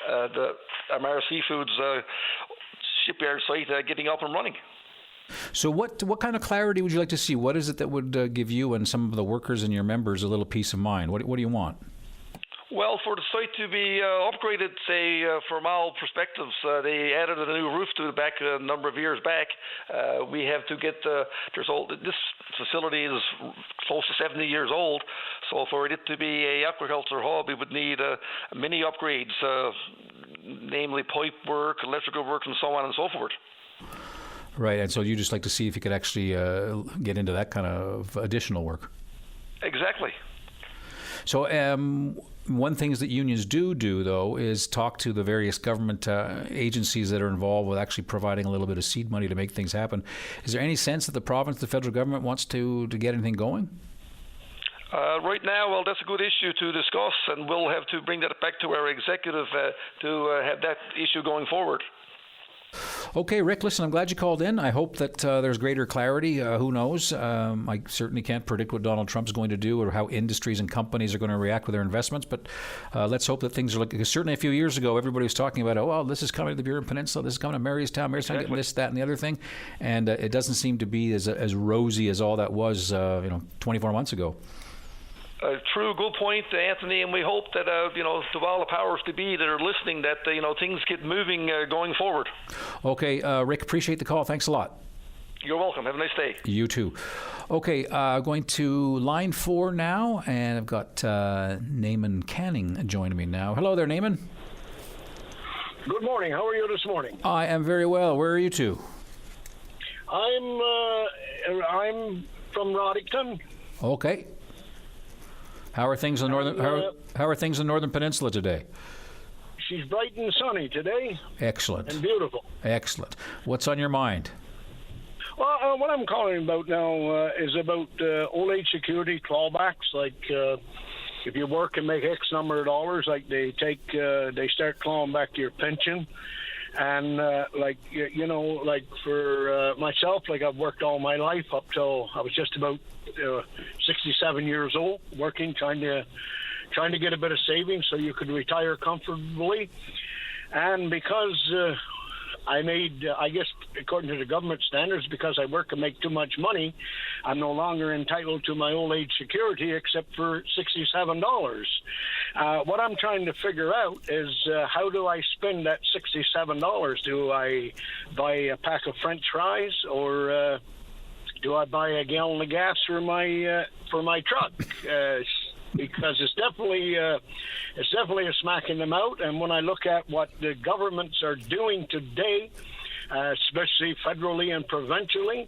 the Amara Seafoods shipyard site getting up and running. So what kind of clarity would you like to see? What is it that would give you and some of the workers and your members a little peace of mind? What do you want? Well, for the site to be upgraded, say, from all perspectives, they added a new roof to the back a number of years back. We have to get this facility is close to 70 years old, so for it to be a aquaculture hub, we would need many upgrades, namely pipe work, electrical work, and so on and so forth. Right, and so you just like to see if you could actually get into that kind of additional work. Exactly. So one thing that unions do, though, is talk to the various government agencies that are involved with actually providing a little bit of seed money to make things happen. Is there any sense that the province, the federal government, wants to get anything going? Right now, well, that's a good issue to discuss, and we'll have to bring that back to our executive to have that issue going forward. Okay, Rick, listen, I'm glad you called in. I hope that there's greater clarity. Who knows? I certainly can't predict what Donald Trump's going to do or how industries and companies are going to react with their investments, but let's hope that things are looking... Because certainly a few years ago, everybody was talking about, oh, well, this is coming to the Burin Peninsula, this is coming to Marystown, getting this, that, and the other thing. And it doesn't seem to be as rosy as all that was 24 months ago. True, good point, Anthony, and we hope that, to all the powers to be that are listening, that, things get moving going forward. Okay, Rick, appreciate the call. Thanks a lot. You're welcome. Have a nice day. You too. Okay, going to line 4 now, and I've got Naaman Canning joining me now. Hello there, Naaman. Good morning. How are you this morning? I am very well. Where are you two? I'm from Roddington. Okay. How are things in how are things in Northern Peninsula today? She's bright and sunny today. Excellent. And beautiful. Excellent. What's on your mind? Well, what I'm calling about now is about old age security clawbacks. Like if you work and make X number of dollars, like they start clawing back your pension. And like for myself, like I've worked all my life up till I was just about 67 years old, working, trying to get a bit of savings so you could retire comfortably. And because I made, I guess, according to the government standards, because I work and make too much money, I'm no longer entitled to my old age security except for $67. What I'm trying to figure out is how do I spend that $67? Do I buy a pack of French fries, or do I buy a gallon of gas for my truck? Because it's definitely a smack in the mouth. And when I look at what the governments are doing today, especially federally and provincially,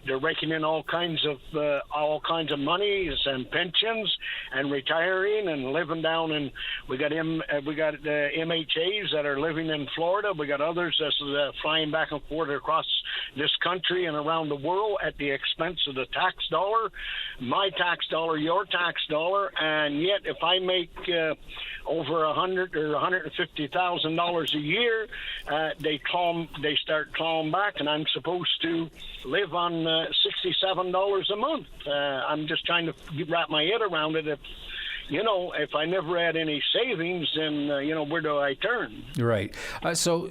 they're raking in all kinds of monies and pensions and retiring and living down in. We got MHAs that are living in Florida. We got others that's flying back and forth across this country and around the world at the expense of the tax dollar, my tax dollar, your tax dollar. And yet, if I make over $100,000 or $150,000 a year, they start clawing back, and I'm supposed to live on $67 a month. I'm just trying to wrap my head around it. If I never had any savings, then where do I turn? Right. So,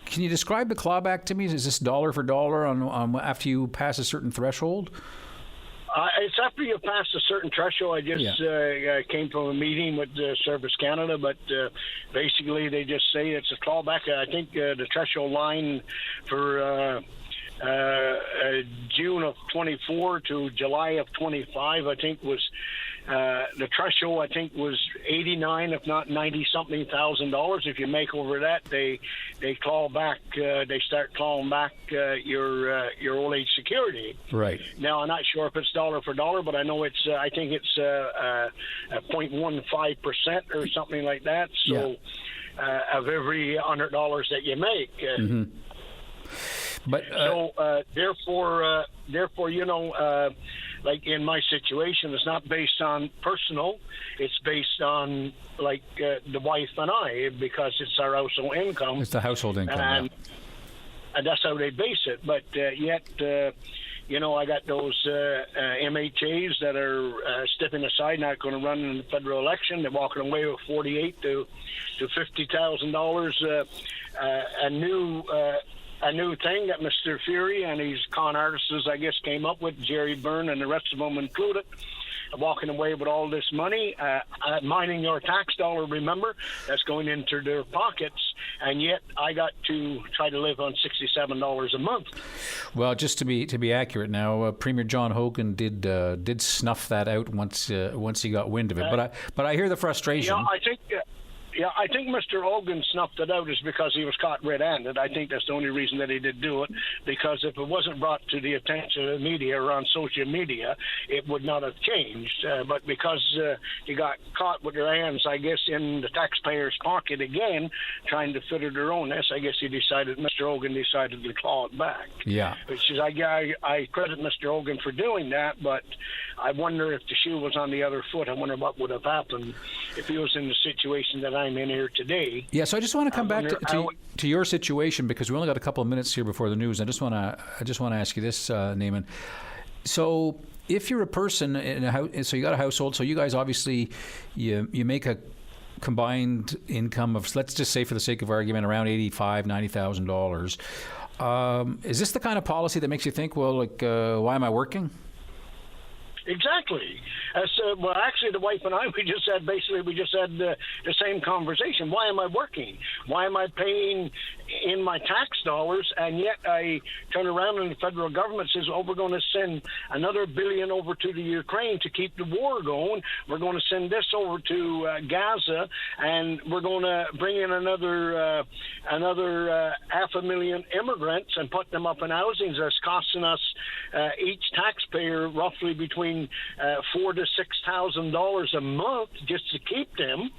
can you describe the clawback to me? Is this dollar for dollar on after you pass a certain threshold? It's after you pass a certain threshold. I just came from a meeting with Service Canada, but basically they just say it's a clawback. I think the threshold line for June of 24 to July of 25, I think was the threshold. I think was 89, if not 90-something thousand dollars. If you make over that, they claw back. They start clawing back your old age security. Right. Now I'm not sure if it's dollar for dollar, but I know it's. I think it's 0.15% or something like that. So of every $100 that you make. Mm-hmm. But therefore, like in my situation, it's not based on personal. It's based on like the wife and I, because it's our household income. It's the household income. And that's how they base it. But yet, I got those MHAs that are stepping aside, not going to run in the federal election. They're walking away with $48,000 to $50,000. A new thing that Mr. Fury and his con artists, I guess, came up with, Jerry Byrne and the rest of them included, walking away with all this money, mining your tax dollar, remember, that's going into their pockets, and yet I got to try to live on $67 a month. Well, just to be accurate now, Premier John Hogan did snuff that out once he got wind of it. But I hear the frustration. I think Mr. Hogan snuffed it out is because he was caught red-handed. I think that's the only reason that he did do it, because if it wasn't brought to the attention of the media or on social media, it would not have changed. But because he got caught with their hands, I guess, in the taxpayer's pocket again, trying to fiddle their own nest, I guess Mr. Hogan decided to claw it back. Yeah. Which is, I credit Mr. Hogan for doing that, but I wonder if the shoe was on the other foot. I wonder what would have happened if he was in the situation that I'm in here today. Yeah, so I just want to come back to your situation, because we only got a couple of minutes here before the news. I just want to ask you this, Naaman. So if you're a person in a house, so you got a household, so you guys obviously you make a combined income of, let's just say for the sake of argument, around $85,000-$90,000. Is this the kind of policy that makes you think, well, like, why am I working? Exactly. Well, actually, the wife and I, we just had the same conversation. Why am I working? Why am I paying in my tax dollars? And yet I turn around and the federal government says, oh, we're going to send another $1 billion over to the Ukraine to keep the war going. We're going to send this over to Gaza, and we're going to bring in another 500,000 immigrants and put them up in housings. That's costing us each taxpayer roughly between $4,000 to $6,000 a month just to keep them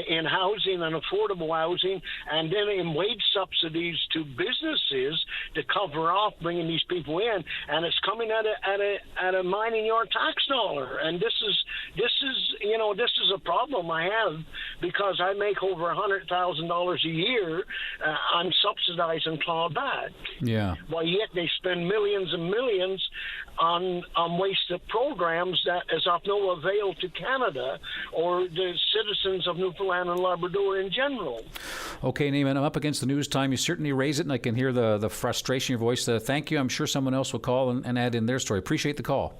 in housing and affordable housing, and then in wage subsidies to businesses to cover off bringing these people in, and it's coming at a mining your tax dollar. And this is a problem I have, because I make over $100,000 a year. I'm subsidizing clawback. Yeah. While yet they spend millions and millions on wasted programs that is of no avail to Canada or the citizens of Newfoundland and Labrador in general. Okay, Naaman, I'm up against the news time. You certainly raise it, and I can hear the frustration in your voice. Thank you. I'm sure someone else will call and add in their story. Appreciate the call.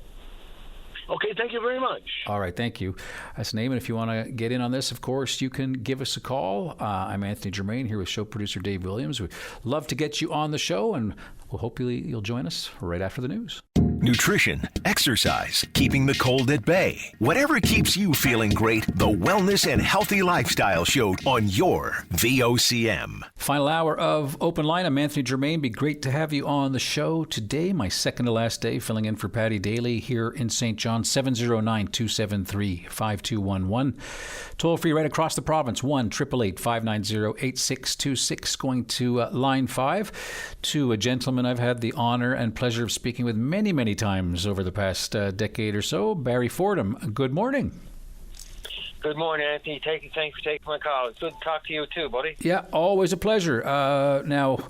Okay, thank you very much. All right, thank you. That's Naaman. If you want to get in on this, of course, you can give us a call. I'm Anthony Germain here with show producer Dave Williams. We'd love to get you on the show, and we'll hopefully you'll join us right after the news. Nutrition, exercise, keeping the cold at bay. Whatever keeps you feeling great, the Wellness and Healthy Lifestyle Show on your VOCM. Final hour of Open Line. I'm Anthony Germain. Be great to have you on the show today. My second to last day filling in for Patty Daly here in St. John. 709-273-5211. Toll free right across the province. 1-888-590-8626. Going to line 5 to a gentleman I've had the honor and pleasure of speaking with many times over the past decade or so, Barry Fordham. Good morning. Good morning, Anthony. Thanks for taking my call. It's good to talk to you too, buddy. Yeah, always a pleasure. Now,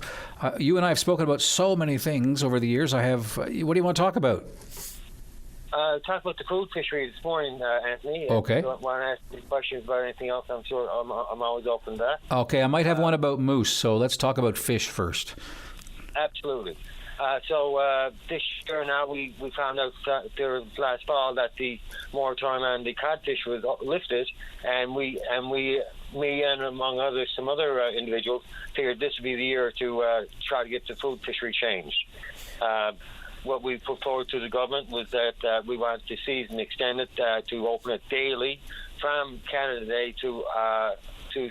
you and I have spoken about so many things over the years. What do you want to talk about? Talk about the food fishery this morning, Anthony. Okay. If you want to ask me questions about anything else, I'm sure I'm always open to that. Okay, I might have one about moose, so let's talk about fish first. Absolutely. This year now we found out there last fall that the moratorium on the codfish was lifted, and me and among others, some other individuals figured this would be the year to try to get the food fishery changed. What we put forward to the government was that we wanted the season extended to open it daily from Canada Day to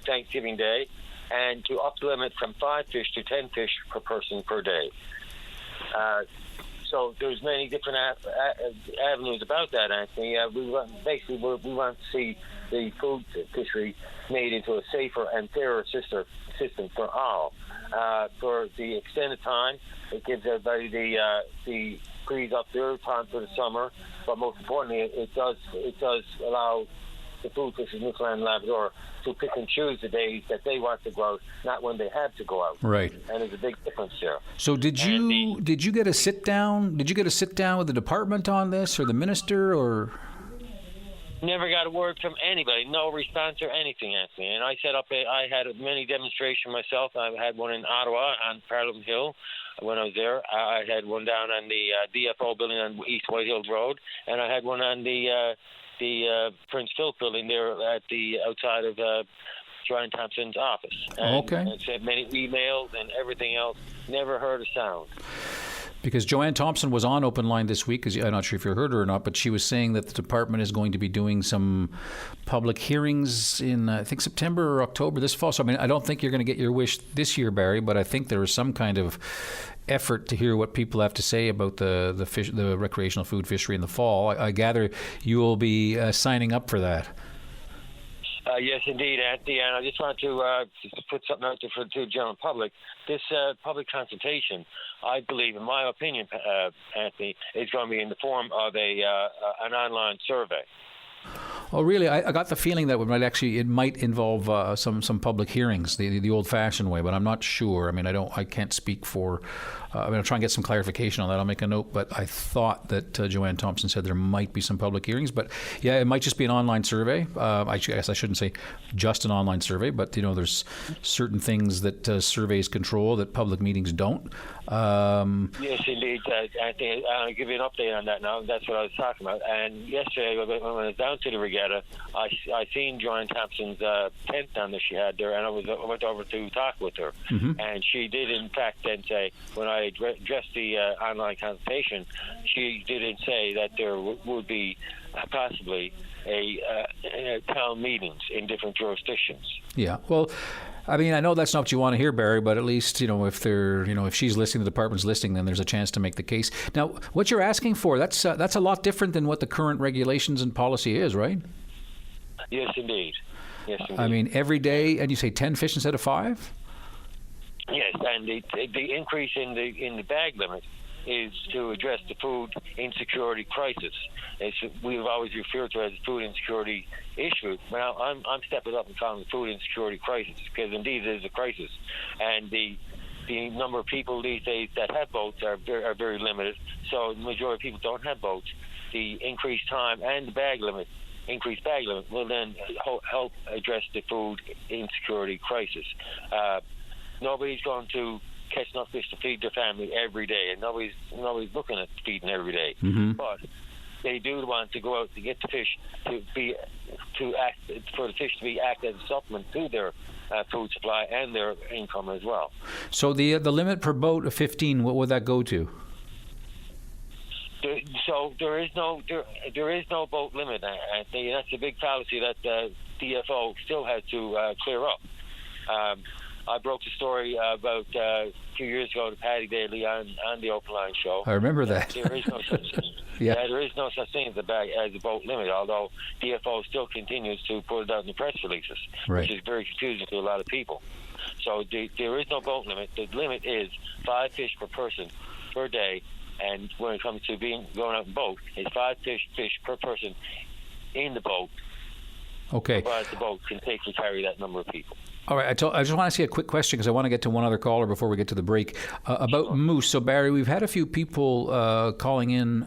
Thanksgiving Day, and to up the limit from 5 fish to 10 fish per person per day. So there's many different avenues about that, Anthony. We want to see the food fishery made into a safer and fairer system for all. For the extended time, it gives everybody the freeze up their time for the summer, but most importantly, it does allow the Food Fishers Newfoundland and Labrador to pick and choose the days that they want to go out, not when they have to go out. Right. And there's a big difference there. So did you get a sit down? Did you get a sit down with the department on this, or the minister, or? Never got a word from anybody, no response or anything, Anthony. And I had many demonstrations myself. I had one in Ottawa on Parliament Hill when I was there. I had one down on the DFO building on East Whitehill Road, and I had one on the Prince Philip building there at the outside of Joanne Thompson's office. And I sent many emails and everything else. Never heard a sound. Because Joanne Thompson was on Open Line this week, I'm not sure if you heard her or not, but she was saying that the department is going to be doing some public hearings in, I think, September or October this fall. So, I mean, I don't think you're going to get your wish this year, Barry, but I think there is some kind of effort to hear what people have to say about the recreational food fishery in the fall. I gather you will be signing up for that. Yes, indeed, Anthony. And I just want to put something out there for the general public. This public consultation, I believe, in my opinion, Anthony, is going to be in the form of an online survey. Oh, really? I got the feeling that it might involve some public hearings, the old-fashioned way, but I'm not sure. I mean, I can't speak for. I'll try and get some clarification on that. I'll make a note. But I thought that Joanne Thompson said there might be some public hearings. But yeah, it might just be an online survey. I guess I shouldn't say just an online survey, but there's certain things that surveys control that public meetings don't. Yes, indeed. Anthony, I'll give you an update on that now. That's what I was talking about. And yesterday, when I was down to the regatta, I seen Joanne Thompson's tent down that she had there, and I went over to talk with her. Mm-hmm. And she did, in fact, then say, when I addressed the online consultation, she didn't say that there would be possibly a town meetings in different jurisdictions. Yeah, well, I mean, I know that's not what you want to hear, Barry, but at least, if she's listening, the department's listening, then there's a chance to make the case. Now, what you're asking for, that's a lot different than what the current regulations and policy is, right? Yes, indeed. Yes, indeed. I mean, every day, and you say 10 fish instead of 5? Yes, and the increase in the bag limit is to address the food insecurity crisis. We've always referred to it as a food insecurity issue. Now, I'm stepping up and calling it food insecurity crisis, because indeed it is a crisis. And the number of people these days that have boats are very limited. So the majority of people don't have boats. The increased time and the increased bag limit will then help address the food insecurity crisis. Nobody's going to catch enough fish to feed their family every day, and nobody's looking at feeding every day. Mm-hmm. But they do want to go out to get the fish for the fish to act as a supplement to their food supply and their income as well. So the limit per boat of 15, what would that go to? So there is no boat limit. I think that's a big fallacy that DFO still has to clear up. I broke the story about a few years ago to Paddy Daly on the Open Line show. I remember that. There is no such thing. Yeah, there is no such thing as a boat limit, although DFO still continues to put it out in the press releases, right, which is very confusing to a lot of people. So there is no boat limit. The limit is 5 fish per person per day, and when it comes to going out in boat, it's 5 fish per person in the boat. Okay. Provided the boat can safely carry that number of people. All right, I just want to say a quick question because I want to get to one other caller before we get to the break about moose. So, Barry, we've had a few people calling in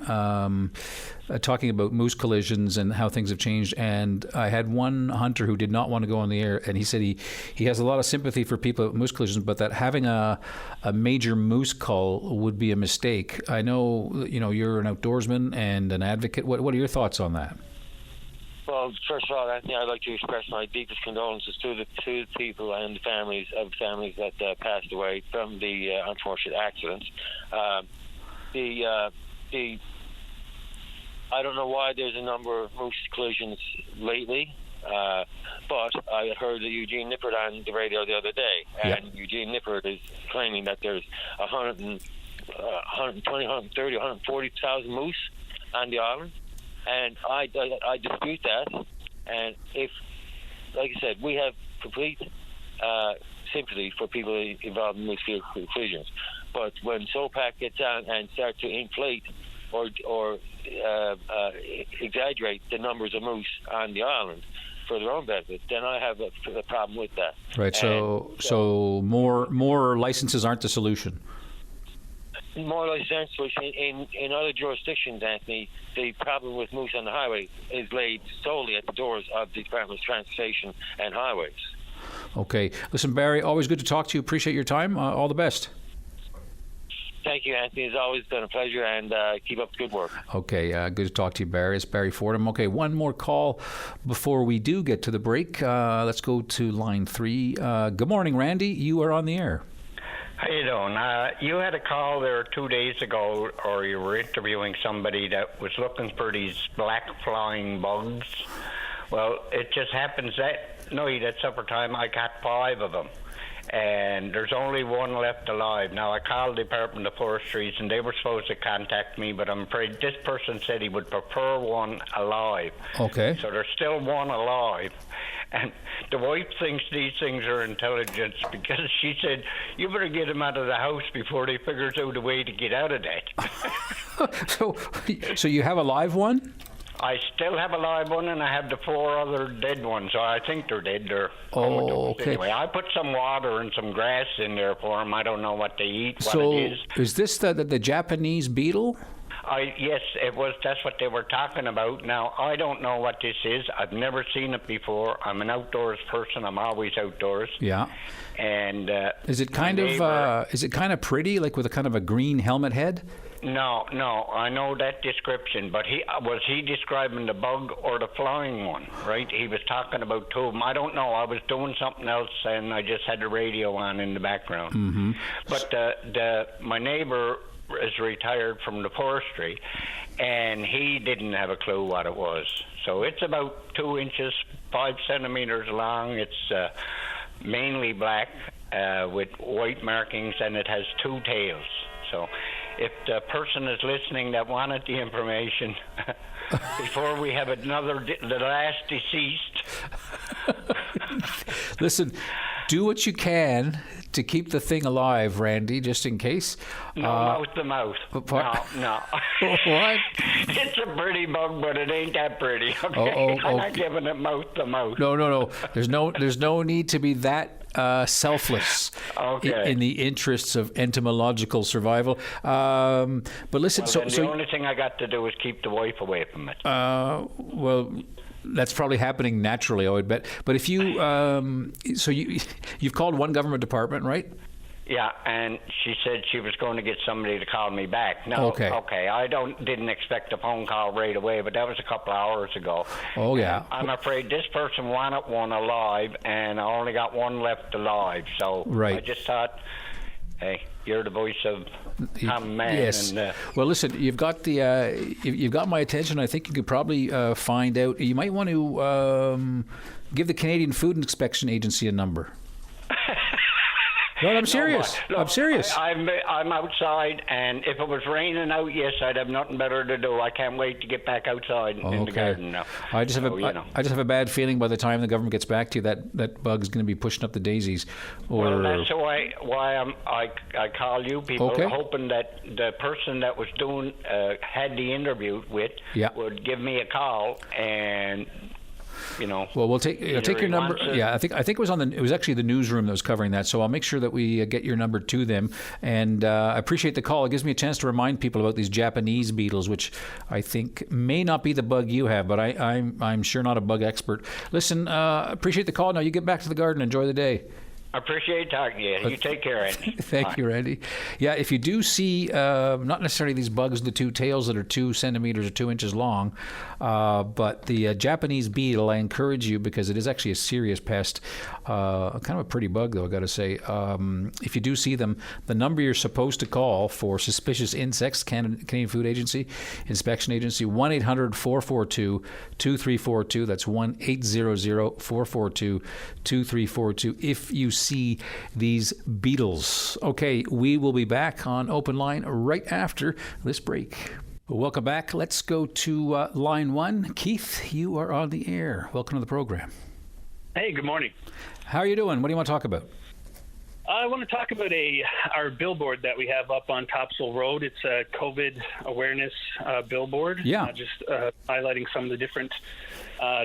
talking about moose collisions and how things have changed. And I had one hunter who did not want to go on the air, and he said he has a lot of sympathy for people with moose collisions, but that having a major moose cull would be a mistake. I know you're an outdoorsman and an advocate. What are your thoughts on that? Well, first of all, Anthony, I'd like to express my deepest condolences to the people and the families that passed away from the unfortunate accidents. I don't know why there's a number of moose collisions lately, but I heard Eugene Nippert on the radio the other day, and Eugene Nippert is claiming that there's 120, 130, 140,000 moose on the island. And I dispute that. And if, like I said, we have complete sympathy for people involved in moose collisions. But when SOPAC gets on and start to inflate or exaggerate the numbers of moose on the island, for their own benefit, then I have a problem with that. Right. So more licenses aren't the solution. More license in other jurisdictions, Anthony, the problem with moose on the highway is laid solely at the doors of the Department of Transportation and Highways. Okay. Listen, Barry, always good to talk to you. Appreciate your time. All the best. Thank you, Anthony. It's always been a pleasure, and keep up the good work. Okay, good to talk to you, Barry. It's Barry Fordham. Okay, one more call before we do get to the break. Let's go to line 3. Good morning, Randy. You are on the air. How you doing? You had a call there 2 days ago, or you were interviewing somebody that was looking for these black flying bugs. Well, it just happens that night at supper time I got 5 of them, and there's only one left alive. Now, I called the Department of Forestry, and they were supposed to contact me, but I'm afraid this person said he would prefer one alive. Okay. So there's still one alive. And the wife thinks these things are intelligence because she said, you better get them out of the house before they figures out a way to get out of that. So you have a live one? I still have a live one, and I have the 4 other dead ones. So I think they're dead. They're okay. Anyway, I put some water and some grass in there for them. I don't know what they eat, what it is. Is this the Japanese beetle? Yes, it was. That's what they were talking about. Now, I don't know what this is. I've never seen it before. I'm an outdoors person. I'm always outdoors. Yeah. And is it kind of pretty, like with a kind of a green helmet head? No. I know that description, but was he describing the bug or the flying one? Right? He was talking about 2 of them. I don't know. I was doing something else, and I just had the radio on in the background. Mm-hmm. But my neighbor is retired from the forestry, and he didn't have a clue what it was. So it's about 2 inches, 5 centimeters long. It's mainly black with white markings, and it has 2 tails. So if the person is listening that wanted the information before we have the last deceased. Listen, do what you can to keep the thing alive, Randy, just in case. No, mouth to mouth. No. What? It's a pretty bug, but it ain't that pretty. Okay? I'm not giving it mouth to mouth. No. There's no need to be that selfless in the interests of entomological survival. But listen, the only thing I got to do is keep the wife away from it. Well, that's probably happening naturally, I would bet. But if you, you've called one government department, right? Yeah, and she said she was going to get somebody to call me back. No, okay. I didn't expect a phone call right away, but that was a couple of hours ago. Oh, yeah. I'm afraid this person wanted one alive, and I only got one left alive. So I just thought, hey, you're the voice of common man. Yes. And, well, listen, you've got you've got my attention. I think you could probably find out. You might want to give the Canadian Food Inspection Agency a number. No, I'm serious. I'm serious. I'm outside, and if it was raining out, yes, I'd have nothing better to do. I can't wait to get back outside in the garden now. I just have a bad feeling by the time the government gets back to you that bug's going to be pushing up the daisies. Well, that's why I call you people, hoping that the person that was doing had the interview with would give me a call and. Well, we'll take your number. Yeah, I think it was it was actually the newsroom that was covering that. So I'll make sure that we get your number to them. And I appreciate the call. It gives me a chance to remind people about these Japanese beetles, which I think may not be the bug you have, but I'm sure not a bug expert. Listen, appreciate the call. Now you get back to the garden. Enjoy the day. I appreciate talking to you. You take care, Andy. Thank you, Randy. Yeah, if you do see, not necessarily these bugs, the 2 tails that are 2 centimeters or 2 inches long, but the Japanese beetle, I encourage you because it is actually a serious pest. Kind of a pretty bug, though, I got to say. If you do see them, the number you're supposed to call for suspicious insects, Canadian Food Agency, Inspection Agency, 1-800-442-2342. That's 1-800-442-2342. If you see these beetles. Okay, we will be back on Open Line right after this break. Welcome back. Let's go to line 1. Keith, you are on the air. Welcome to the program. Hey, good morning. How are you doing? What do you want to talk about? I want to talk about our billboard that we have up on Topsail Road. It's a COVID awareness billboard. Yeah. Just highlighting some of the different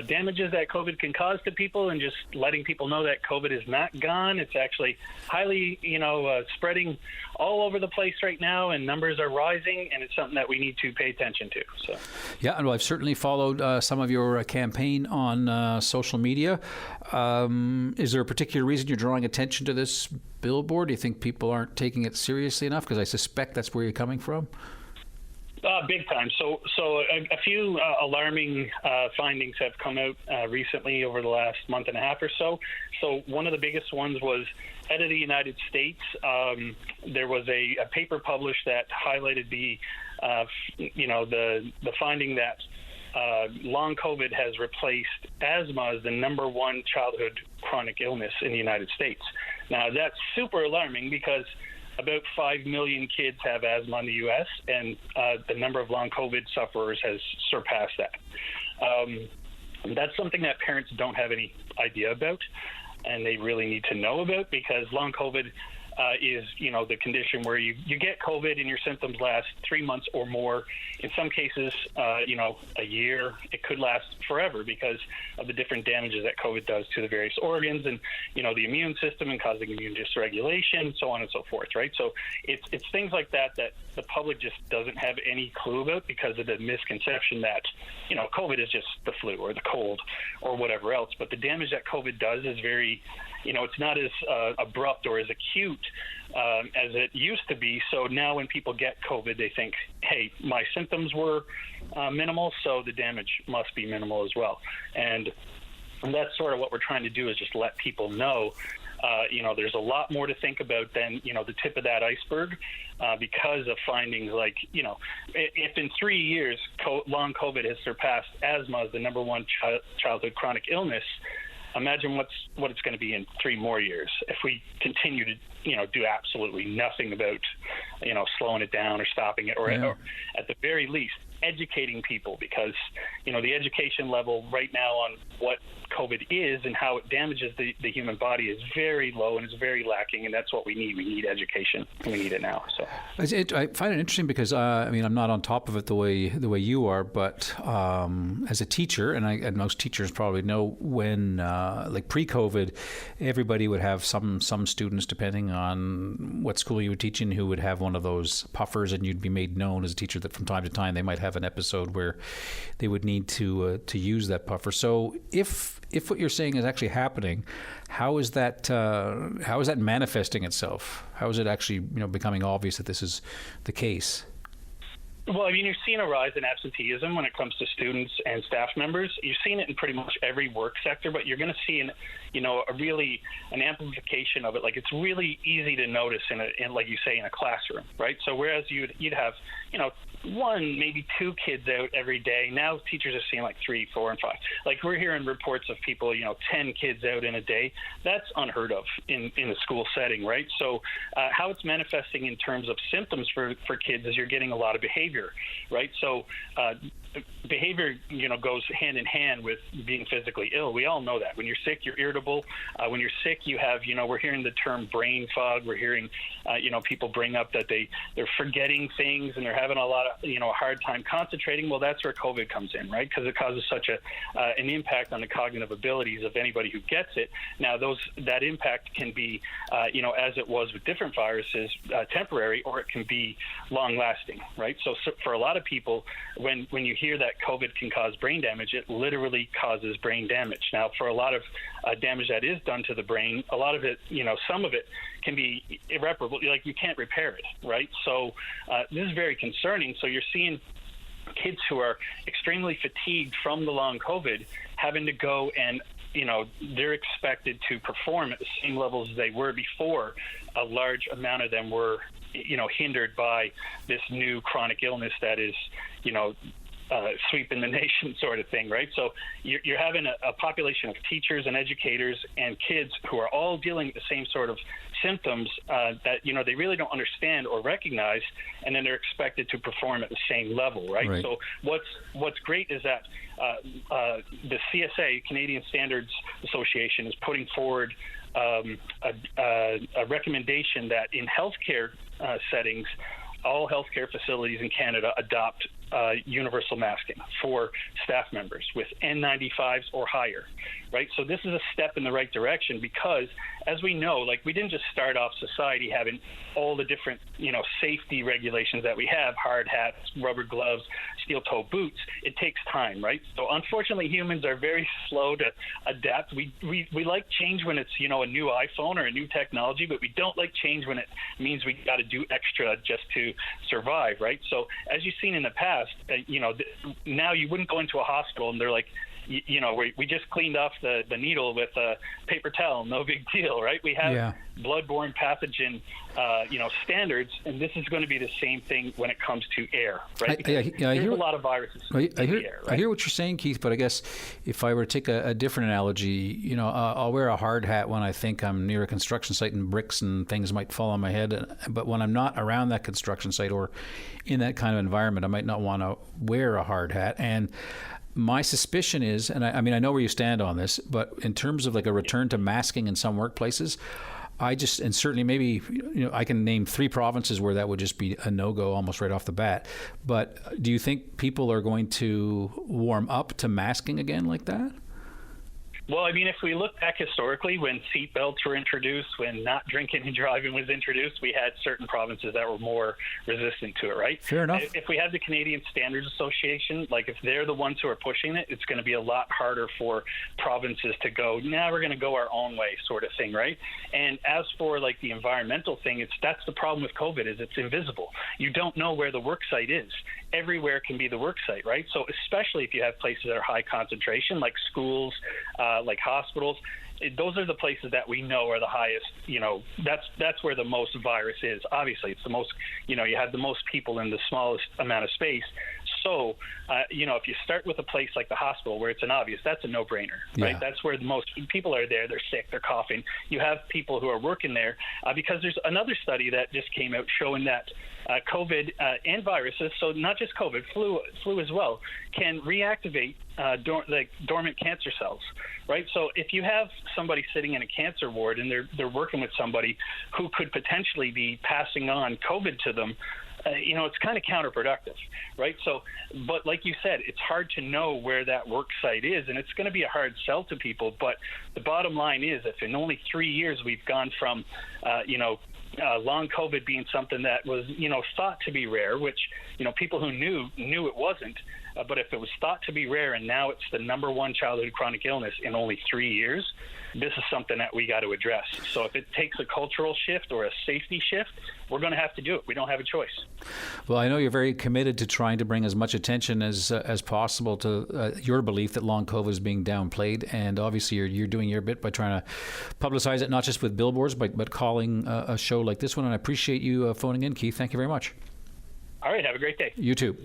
damages that COVID can cause to people, and just letting people know that COVID is not gone. It's actually highly, spreading all over the place right now, and numbers are rising, and it's something that we need to pay attention to. So, yeah, and I've certainly followed some of your campaign on social media. Is there a particular reason you're drawing attention to this billboard? Do you think people aren't taking it seriously enough? Because I suspect that's where you're coming from. Big time. So a few alarming findings have come out recently over the last month and a half or so. So one of the biggest ones was out of the United States. There was a paper published that highlighted the finding that long COVID has replaced asthma as the number one childhood chronic illness in the United States. Now, that's super alarming because about 5 million kids have asthma in the U.S., and the number of long COVID sufferers has surpassed that. That's something that parents don't have any idea about, and they really need to know about, because long COVID is, the condition where you get COVID and your symptoms last 3 months or more. In some cases, a year. It could last forever because of the different damages that COVID does to the various organs and, the immune system, and causing immune dysregulation, so on and so forth, right? So it's things like that the public just doesn't have any clue about because of the misconception that, COVID is just the flu or the cold or whatever else. But the damage that COVID does is very, it's not as abrupt or as acute as it used to be. So now when people get COVID, they think, hey, my symptoms were minimal, so the damage must be minimal as well. And that's sort of what we're trying to do, is just let people know, there's a lot more to think about than, the tip of that iceberg, because of findings like, if in 3 years long COVID has surpassed asthma as the number one childhood chronic illness, imagine what it's going to be in 3 more years if we continue to, do absolutely nothing about, slowing it down or stopping it, or at the very least educating people, because, the education level right now on what COVID is and how it damages the human body is very low, and it's very lacking, and that's what we need. We need education. We need it now. So I find it interesting because I'm not on top of it the way you are, but as a teacher, and most teachers probably know, when like pre-COVID, everybody would have some students, depending on what school you were teaching, who would have one of those puffers, and you'd be made known as a teacher that from time to time they might have an episode where they would need to use that puffer. So if what you're saying is actually happening, how is that manifesting itself? How is it actually becoming obvious that this is the case? Well, you've seen a rise in absenteeism when it comes to students and staff members. You've seen it in pretty much every work sector, but you're going to see an amplification of it. Like, it's really easy to notice in like you say, in a classroom, right? So whereas you'd have, 1, maybe 2 kids out every day, now teachers are seeing like 3, 4, and 5. Like, we're hearing reports of people, 10 kids out in a day. That's unheard of in a school setting, right? So how it's manifesting in terms of symptoms for kids is you're getting a lot of behavior, right? So behavior, goes hand in hand with being physically ill. We all know that. When you're sick, you're irritable. When you're sick, you have, we're hearing the term brain fog. We're hearing, people bring up that they're forgetting things, and they're having a lot of, a hard time concentrating. Well, that's where COVID comes in, right? Because it causes such an impact on the cognitive abilities of anybody who gets it. Now, that impact can be, as it was with different viruses, temporary, or it can be long lasting, right? So for a lot of people, when you hear that COVID can cause brain damage, it literally causes brain damage. Now, for a lot of damage that is done to the brain, a lot of it, some of it can be irreparable. Like, you can't repair it, right? So this is very concerning. So you're seeing kids who are extremely fatigued from the long COVID having to go and, they're expected to perform at the same levels as they were before. A large amount of them were, hindered by this new chronic illness that is, sweeping the nation, sort of thing, right? So you're having a population of teachers and educators and kids who are all dealing with the same sort of symptoms that they really don't understand or recognize, and then they're expected to perform at the same level, right? So what's great is that the CSA, Canadian Standards Association, is putting forward a recommendation that in healthcare settings, all healthcare facilities in Canada adopt universal masking for staff members with N95s or higher, right? So this is a step in the right direction because, as we know, like we didn't just start off society having all the different, safety regulations that we have, hard hats, rubber gloves, steel-toe boots. It takes time, right? So unfortunately, humans are very slow to adapt. We like change when it's, a new iPhone or a new technology, but we don't like change when it means we got to do extra just to survive, right? So as you've seen in the past, now you wouldn't go into a hospital and they're like, we just cleaned off the needle with a paper towel, no big deal, right? We have bloodborne pathogen, standards, and this is going to be the same thing when it comes to air, right? There's a lot of viruses in the air, right? I hear what you're saying, Keith, but I guess if I were to take a different analogy, I'll wear a hard hat when I think I'm near a construction site and bricks and things might fall on my head, but when I'm not around that construction site or in that kind of environment, I might not want to wear a hard hat. And my suspicion is, and I know where you stand on this, but in terms of like a return to masking in some workplaces, and certainly maybe, I can name 3 provinces where that would just be a no-go almost right off the bat. But do you think people are going to warm up to masking again like that? Well, if we look back historically, when seatbelts were introduced, when not drinking and driving was introduced, we had certain provinces that were more resistant to it, right? Fair enough. If we have the Canadian Standards Association, like if they're the ones who are pushing it, it's going to be a lot harder for provinces to go, we're going to go our own way sort of thing, right? And as for like the environmental thing, that's the problem with COVID is it's invisible. You don't know where the work site is. Everywhere can be the work site, right? So especially if you have places that are high concentration, like schools, like hospitals, those are the places that we know are the highest, that's where the most virus is. Obviously, it's the most, you have the most people in the smallest amount of space. So, if you start with a place like the hospital where it's an obvious, that's a no-brainer, right? That's where the most people are there. They're sick, they're coughing. You have people who are working there because there's another study that just came out showing that COVID and viruses, so not just COVID, flu as well, can reactivate dormant cancer cells, right? So if you have somebody sitting in a cancer ward and they're working with somebody who could potentially be passing on COVID to them, it's kind of counterproductive, right? So, but like you said, it's hard to know where that work site is, and it's going to be a hard sell to people. But the bottom line is, if in only 3 years we've gone from, long COVID being something that was, thought to be rare, which, people who knew it wasn't, but if it was thought to be rare and now it's the number one childhood chronic illness in only 3 years, this is something that we got to address. So if it takes a cultural shift or a safety shift, we're going to have to do it. We don't have a choice. Well, I know you're very committed to trying to bring as much attention as possible to your belief that long COVID is being downplayed, and obviously you're doing your bit by trying to publicize it, not just with billboards, but calling a show like this one. And I appreciate you phoning in, Keith. Thank you very much. All right. Have a great day. You too.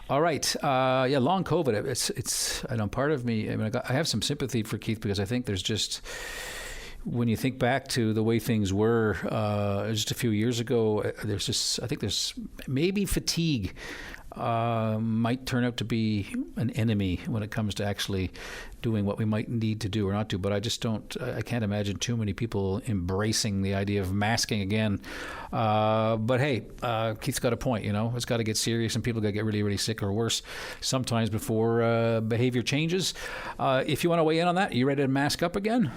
All right. Long COVID. It's part of me. I have some sympathy for Keith because I think there's just, when you think back to the way things were just a few years ago, I think there's maybe fatigue might turn out to be an enemy when it comes to actually doing what we might need to do or not do. But I can't imagine too many people embracing the idea of masking again. But hey, Keith's got a point, it's got to get serious and people got to get really, really sick or worse sometimes before behavior changes. If you want to weigh in on that, are you ready to mask up again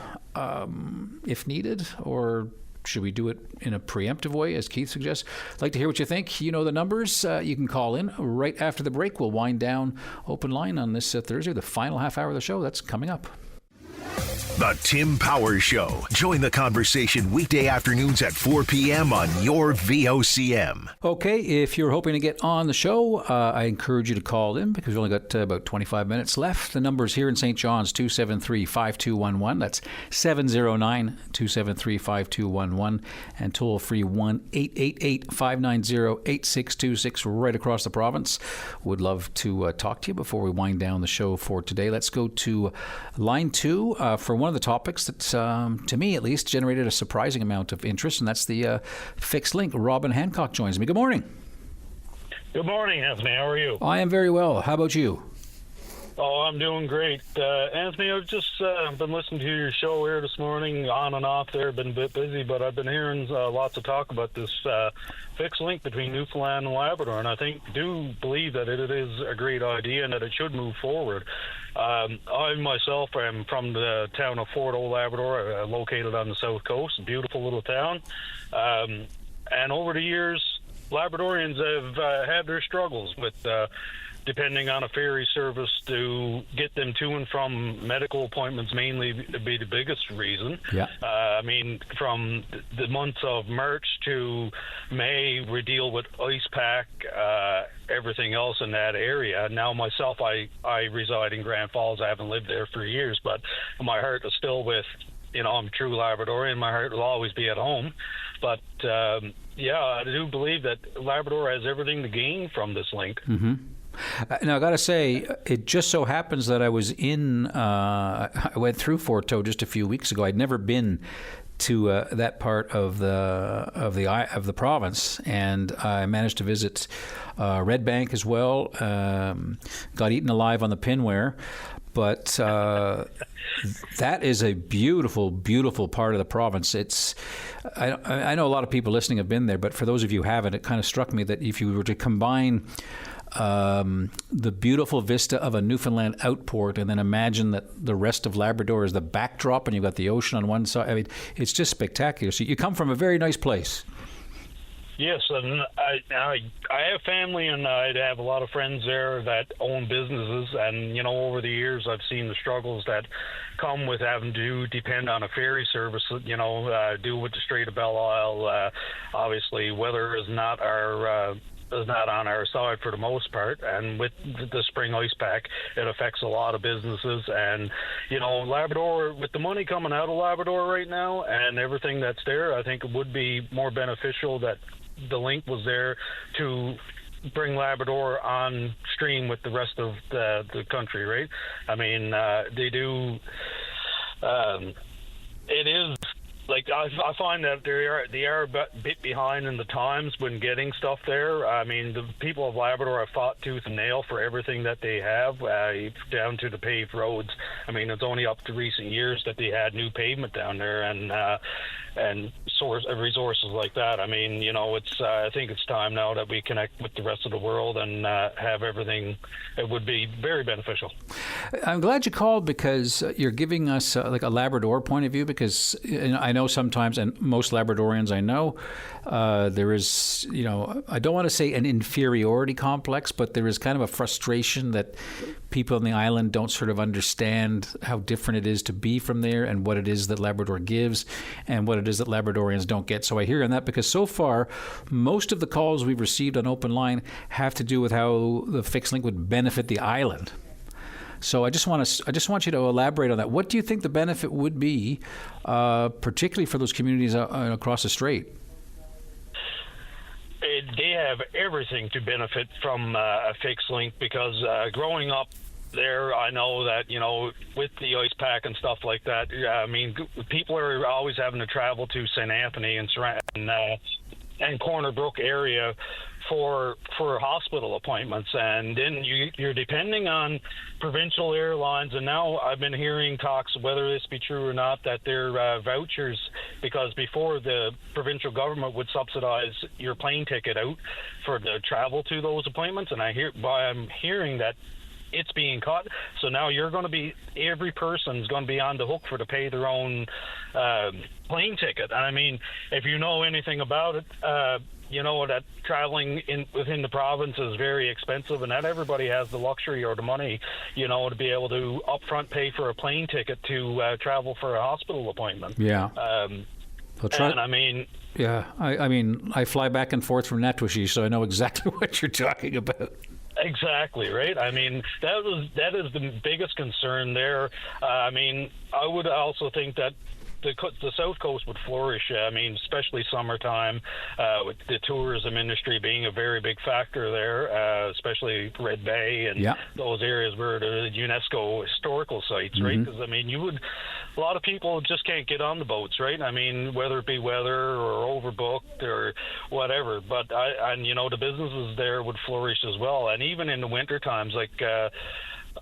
if needed, or should we do it in a preemptive way, as Keith suggests? I'd like to hear what you think. You know the numbers. You can call in right after the break. We'll wind down open line on this Thursday, the final half hour of the show. That's coming up. The Tim Powers Show. Join the conversation weekday afternoons at 4 p.m. on your VOCM. Okay, if you're hoping to get on the show, I encourage you to call in because we've only got about 25 minutes left. The number's here in St. John's, 273-5211. That's 709-273-5211. And toll-free 1-888-590-8626 right across the province. Would love to talk to you before we wind down the show for today. Let's go to line 2 for one of the topics that, to me at least, generated a surprising amount of interest, and that's the fixed link. Robin Hancock joins me. Good morning. Good morning, Anthony. How are you? I am very well. How about you? Oh, I'm doing great. Anthony, I've just been listening to your show here this morning, on and off there. Been a bit busy, but I've been hearing lots of talk about this fixed link between Newfoundland and Labrador, and I do believe that it is a great idea and that it should move forward. I myself am from the town of Fort Old Labrador, located on the south coast, a beautiful little town. And over the years, Labradorians have had their struggles with depending on a ferry service to get them to and from medical appointments, mainly be the biggest reason. Yeah. I mean, from the months of March to May, we deal with ice pack, everything else in that area. Now, myself, I reside in Grand Falls. I haven't lived there for years, but my heart is still with, I'm a true Labradorian. My heart will always be at home. But, yeah, I do believe that Labrador has everything to gain from this link. Mm-hmm. Now, I got to say, it just so happens that I was I went through Fort Toad just a few weeks ago. I'd never been to that part of the province, and I managed to visit Red Bank as well. Got eaten alive on the Pinware. But that is a beautiful, beautiful part of the province. I know a lot of people listening have been there, but for those of you who haven't, it kind of struck me that if you were to combine the beautiful vista of a Newfoundland outport and then imagine that the rest of Labrador is the backdrop and you've got the ocean on one side, I mean, it's just spectacular. So you come from a very nice place. Yes, and I have family, and I have a lot of friends there that own businesses, and over the years I've seen the struggles that come with having to depend on a ferry service. Do with the Strait of Belle Isle. Obviously, weather is not on our side for the most part, and with the spring ice pack, it affects a lot of businesses. And Labrador, with the money coming out of Labrador right now and everything that's there, I think it would be more beneficial that the link was there to bring Labrador on stream with the rest of the country, right? I mean, they do. It is. Like, I find that they are a bit behind in the times when getting stuff there. I mean, the people of Labrador have fought tooth and nail for everything that they have, down to the paved roads. I mean, it's only up to recent years that they had new pavement down there and resources like that. I mean, I think it's time now that we connect with the rest of the world and have everything. It would be very beneficial. I'm glad you called, because you're giving us like a Labrador point of view, because I know sometimes, and most Labradorians I know, there is, I don't want to say an inferiority complex, but there is kind of a frustration that people on the island don't sort of understand how different it is to be from there and what it is that Labrador gives and what it is that Labradorians don't get. So I hear on that, because so far, most of the calls we've received on Open Line have to do with how the fixed link would benefit the island. So I just want you to elaborate on that. What do you think the benefit would be, particularly for those communities across the strait? They have everything to benefit from a fixed link, because growing up there, I know that, with the ice pack and stuff like that, I mean, people are always having to travel to St. Anthony and Corner Brook area for hospital appointments, and then you're depending on provincial airlines. And now I've been hearing talks, whether this be true or not, that they're vouchers, because before the provincial government would subsidize your plane ticket out for the travel to those appointments, and I'm hearing that it's being cut. So now every person's going to be on the hook to pay their own plane ticket. And I mean, if you know anything about it, that traveling within the province is very expensive, and not everybody has the luxury or the money, to be able to upfront pay for a plane ticket to travel for a hospital appointment. Yeah. And I mean, yeah, I mean, I fly back and forth from Natwishi, so I know exactly what you're talking about. Exactly, right? I mean, that is the biggest concern there. I mean, I would also think that the South Coast would flourish. I mean, especially summertime, with the tourism industry being a very big factor there, especially Red Bay and those areas where the UNESCO historical sites, right? Because I mean, a lot of people just can't get on the boats, right? I mean, whether it be weather or overbooked or whatever. But the businesses there would flourish as well, and even in the winter times, like.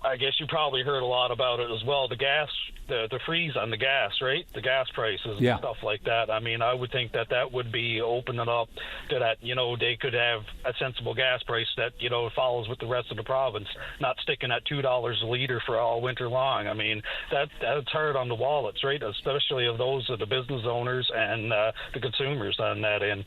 I guess you probably heard a lot about it as well. The gas, the freeze on the gas, right? The gas prices and stuff like that. I mean, I would think that would be opening up to that, they could have a sensible gas price that, follows with the rest of the province, not sticking at $2 a liter for all winter long. I mean, that's hard on the wallets, right? Especially of those of the business owners and the consumers on that end.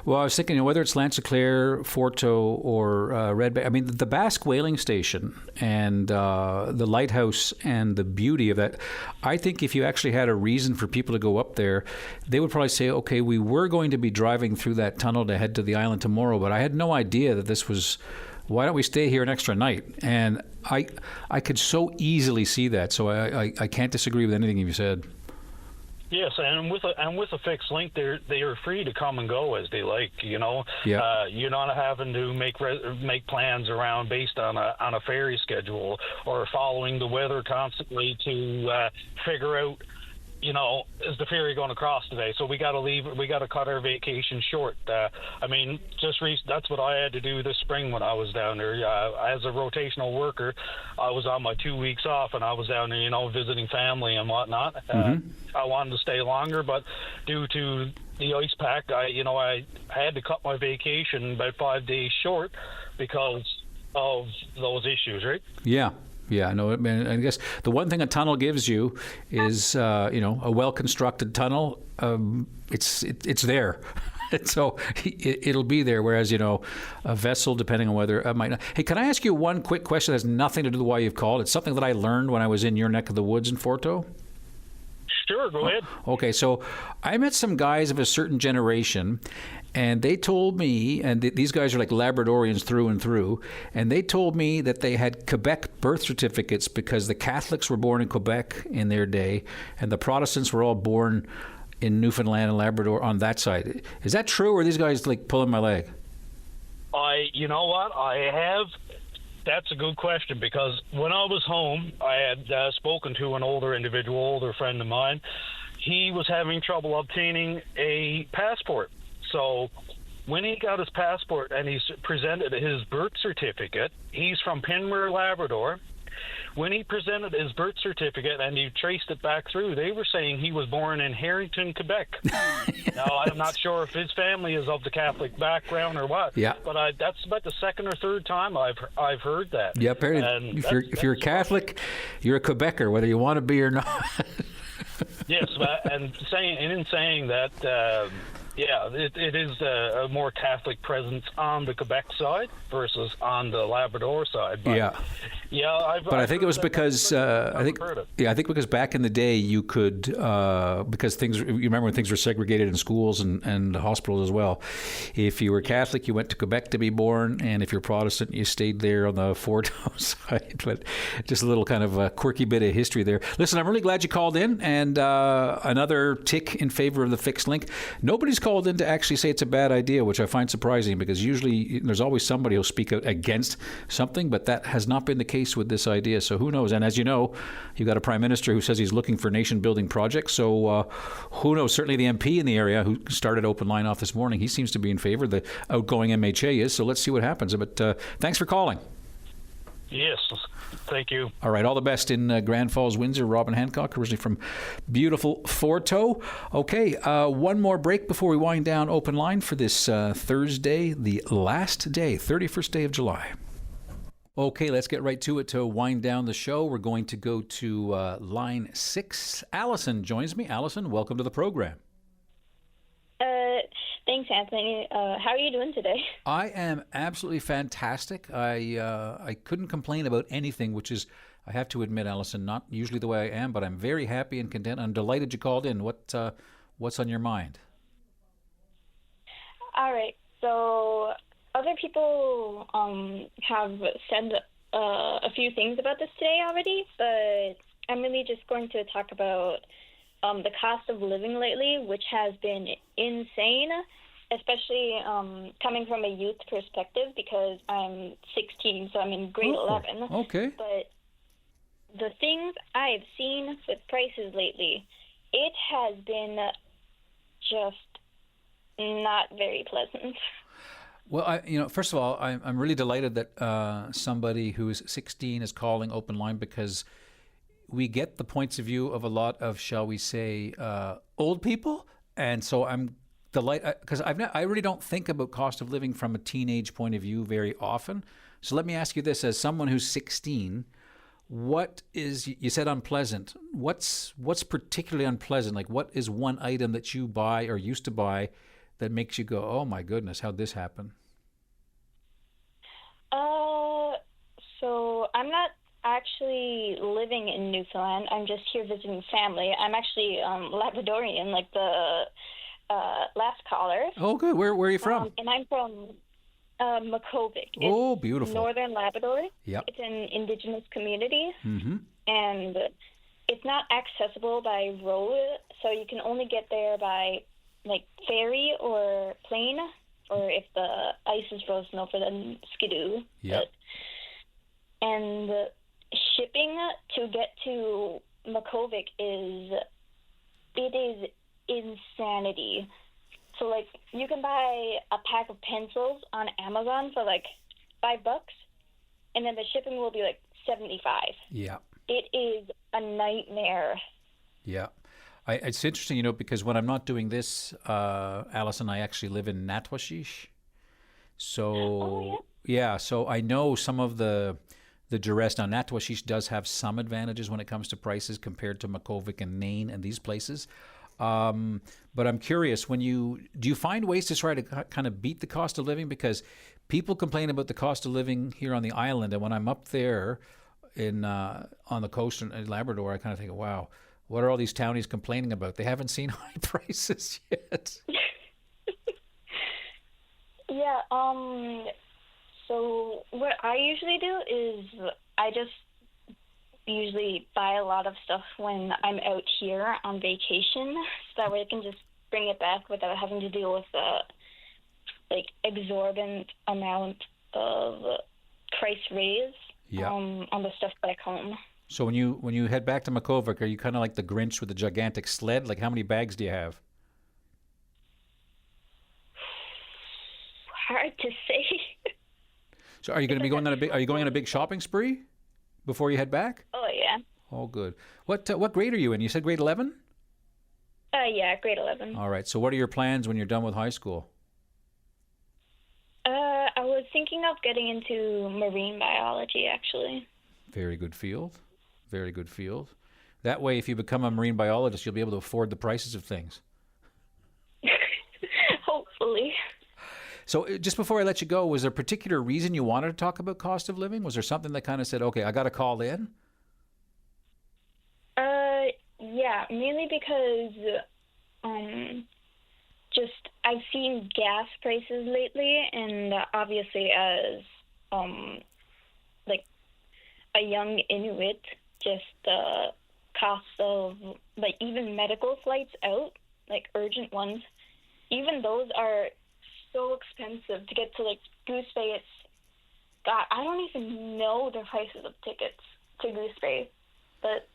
Well, I was thinking, whether it's Lanticleer, Forto, or Red Bay, I mean, the Basque Whaling Station and the lighthouse and the beauty of that, I think if you actually had a reason for people to go up there, they would probably say, okay, we were going to be driving through that tunnel to head to the island tomorrow, but I had no idea that this was, why don't we stay here an extra night? And I could so easily see that, so I can't disagree with anything you said. Yes, and with a fixed link, they are free to come and go as they like. You're not having to make plans around based on a ferry schedule or following the weather constantly to figure out, is the ferry going to cross today? So we got to cut our vacation short. I mean, that's what I had to do this spring when I was down there. As a rotational worker, I was on my 2 weeks off, and I was down there, visiting family and whatnot. I wanted to stay longer, but due to the ice pack, I had to cut my vacation about 5 days short because of those issues, right? Yeah. Yeah, no, I guess the one thing a tunnel gives you is, a well-constructed tunnel. It's there. So it'll be there, whereas, a vessel, depending on whether it might not. Hey, can I ask you one quick question that has nothing to do with why you've called? It's something that I learned when I was in your neck of the woods in Forto. Sure, go ahead. Okay, so I met some guys of a certain generation, and they told me, and these guys are like Labradorians through and through, and they told me that they had Quebec birth certificates because the Catholics were born in Quebec in their day, and the Protestants were all born in Newfoundland and Labrador on that side. Is that true, or are these guys like pulling my leg? You know what? That's a good question, because when I was home, I had spoken to an older friend of mine. He was having trouble obtaining a passport. So when he got his passport and he presented his birth certificate, he's from Penmere, Labrador. When he presented his birth certificate and you traced it back through, they were saying he was born in Harrington, Quebec. Now, I'm not sure if his family is of the Catholic background or what. Yeah. But that's about the second or third time I've heard that. Yeah, apparently, if you're a Catholic, you're a Quebecer, whether you want to be or not. Yes, and in saying that. It is a more Catholic presence on the Quebec side versus on the Labrador side. But, I think it was because I think because back in the day you could because you remember when things were segregated in schools and hospitals as well. If you were Catholic, you went to Quebec to be born, and if you're Protestant, you stayed there on the Forto side. But just a little kind of a quirky bit of history there. Listen, I'm really glad you called in, and another tick in favor of the fixed link. Nobody's called in to actually say it's a bad idea, which I find surprising, because usually there's always somebody who'll speak out against something, but that has not been the case with this idea. So who knows? And as you know, you've got a prime minister who says he's looking for nation-building projects. So who knows? Certainly the MP in the area who started Open Line off this morning, he seems to be in favor. The outgoing MHA is. So let's see what happens. But thanks for calling. Yes, thank you. All right, all the best in Grand Falls, Windsor. Robin Hancock, originally from beautiful Forto. Okay, one more break before we wind down Open Line for this Thursday, the last day, 31st day of July. Okay, let's get right to it to wind down the show. We're going to go to line 6. Allison joins me. Allison, welcome to the program. Thanks, Anthony. How are you doing today? I am absolutely fantastic. I couldn't complain about anything, which is, I have to admit, Allison, not usually the way I am, but I'm very happy and content. I'm delighted you called in. What's on your mind? All right. So other people have said a few things about this today already, but I'm really just going to talk about the cost of living lately, which has been insane, especially coming from a youth perspective, because I'm 16, so I'm in grade 11. Okay. But the things I've seen with prices lately, it has been just not very pleasant. Well, first of all, I'm really delighted that somebody who is 16 is calling Open Line, because we get the points of view of a lot of, shall we say, old people. And so I'm delighted, because I really don't think about cost of living from a teenage point of view very often. So let me ask you this, as someone who's 16, what is, you said unpleasant, what's particularly unpleasant? Like, what is one item that you buy or used to buy that makes you go, oh my goodness, how'd this happen? So I'm not actually living in Newfoundland. I'm just here visiting family. I'm actually Labradorian, like the last caller. Oh, good. Where are you from? And I'm from Makovic. Oh, It's beautiful. Northern Labrador. Yep. It's an indigenous community. Mm-hmm. And it's not accessible by road, so you can only get there by like ferry or plane, or if the ice is frozen over, then skidoo. Yeah. And shipping to get to Makovic is insanity. So like you can buy a pack of pencils on Amazon for like $5, and then the shipping will be like $75. Yeah. It is a nightmare. Yeah. It's interesting, because when I'm not doing this, Alice and I actually live in Natwashish. So, so I know some of the duress. Now, Natwashish does have some advantages when it comes to prices compared to Makovic and Nain and these places. But I'm curious, do you find ways to try to kind of beat the cost of living? Because people complain about the cost of living here on the island, and when I'm up there on the coast in Labrador, I kind of think, wow, what are all these townies complaining about? They haven't seen high prices yet. Yeah, so what I usually do is I just usually buy a lot of stuff when I'm out here on vacation, so that way I can just bring it back without having to deal with the exorbitant amount of price raise on the stuff back home. So when you head back to Makovic, are you kind of like the Grinch with the gigantic sled? Like, how many bags do you have? Hard to say. So are you going to be going on a big shopping spree before you head back? Oh yeah. Oh, good. What grade are you in? You said grade 11? Yeah, grade 11. All right. So what are your plans when you're done with high school? I was thinking of getting into marine biology, actually. Very good field. Very good field. That way, if you become a marine biologist, you'll be able to afford the prices of things. Hopefully. So just before I let you go, was there a particular reason you wanted to talk about cost of living? Was there something that kind of said, okay, I got to call in? Yeah, mainly because just I've seen gas prices lately, and obviously as like a young Inuit, just the cost of like even medical flights out, like urgent ones, even those are so expensive to get to like Goose Bay. God, I don't even know the prices of tickets to Goose Bay, but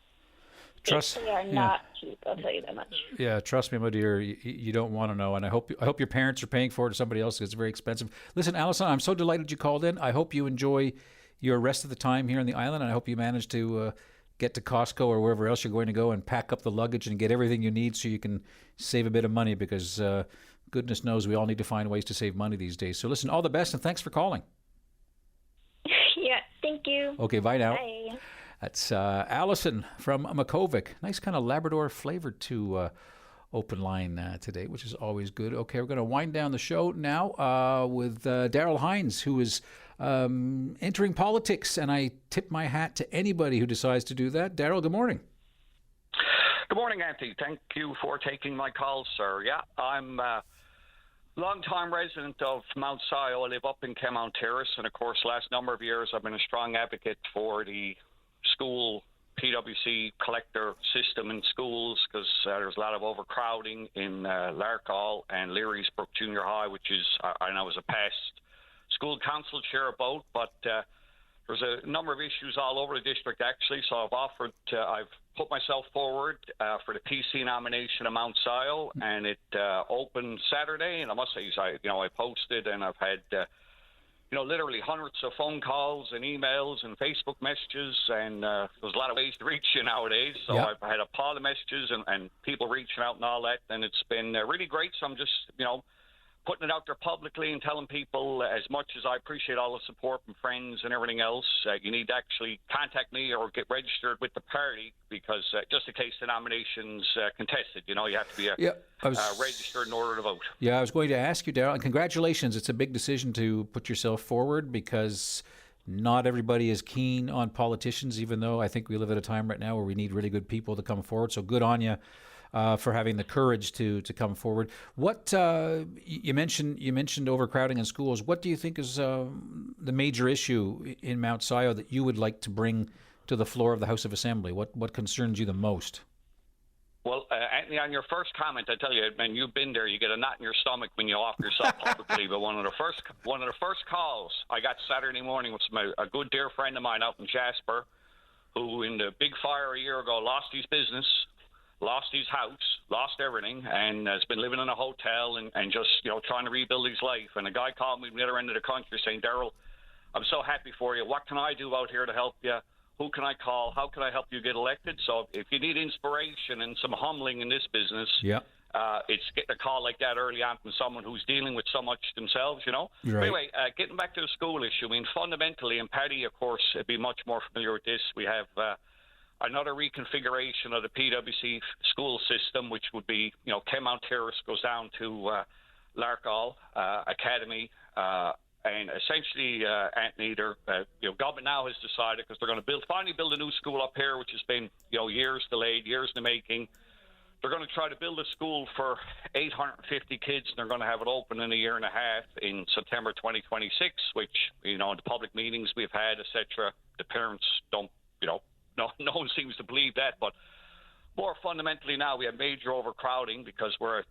they are not cheap. I'll tell you that much. Yeah, trust me, my dear, you don't want to know, and I hope your parents are paying for it or somebody else, because it's very expensive. Listen, Alison, I'm so delighted you called in. I hope you enjoy your rest of the time here on the island, and I hope you manage to get to Costco or wherever else you're going to go and pack up the luggage and get everything you need so you can save a bit of money, because goodness knows we all need to find ways to save money these days. So listen, all the best, and thanks for calling. Yeah, thank you. Okay, bye now. Bye. That's Alison from Makovic. Nice kind of Labrador flavor to Open Line today, which is always good. Okay, we're going to wind down the show now with Daryl Hines, who is entering politics, and I tip my hat to anybody who decides to do that. Daryl, good morning. Good morning, Anthony. Thank you for taking my call, sir. Yeah, I'm a long-time resident of Mount Si. I live up in Kenmount Terrace, and of course, last number of years, I've been a strong advocate for the school PwC collector system in schools, because there's a lot of overcrowding in Larkhall and Leary's Brook Junior High, which is, I know, is a past school council chair about, but there's a number of issues all over the district, actually. So I've put myself forward for the PC nomination of Mount Sion, and it opened Saturday. And I must say, I posted, and I've had, literally hundreds of phone calls and emails and Facebook messages, and there's a lot of ways to reach you nowadays. So Yeah. I've had a pile of messages and people reaching out and all that, and it's been really great. So I'm just, putting it out there publicly and telling people, as much as I appreciate all the support from friends and everything else, you need to actually contact me or get registered with the party, because just in case the nomination's contested, you have to be registered in order to vote. Yeah, I was going to ask you, Darrell, and congratulations. It's a big decision to put yourself forward, because not everybody is keen on politicians, even though I think we live at a time right now where we need really good people to come forward. So good on you. For having the courage to come forward. What you mentioned overcrowding in schools. What do you think is the major issue in Mount Sion that you would like to bring to the floor of the House of Assembly? What concerns you the most? Well, Anthony, on your first comment, I tell you, man, you've been there. You get a knot in your stomach when you offer yourself publicly. But one of the first calls I got Saturday morning was from a good dear friend of mine out in Jasper, who in the big fire a year ago lost his business, lost his house, lost everything, and has been living in a hotel and just, trying to rebuild his life. And a guy called me from the other end of the country saying, Darrell, I'm so happy for you. What can I do out here to help you? Who can I call? How can I help you get elected? So if you need inspiration and some humbling in this business, it's getting a call like that early on from someone who's dealing with so much themselves, Right. But anyway, getting back to the school issue, I mean, fundamentally, and Paddy, of course, would be much more familiar with this, we have another reconfiguration of the PwC school system, which would be, Mount Terrace goes down to Larkhall Academy, and essentially, Anthony, government now has decided, because they're going to finally build a new school up here, which has been, years delayed, years in the making. They're going to try to build a school for 850 kids, and they're going to have it open in a year and a half in September 2026, which, in the public meetings we've had, etc., the parents don't, no one seems to believe that. But more fundamentally now, we have major overcrowding because we're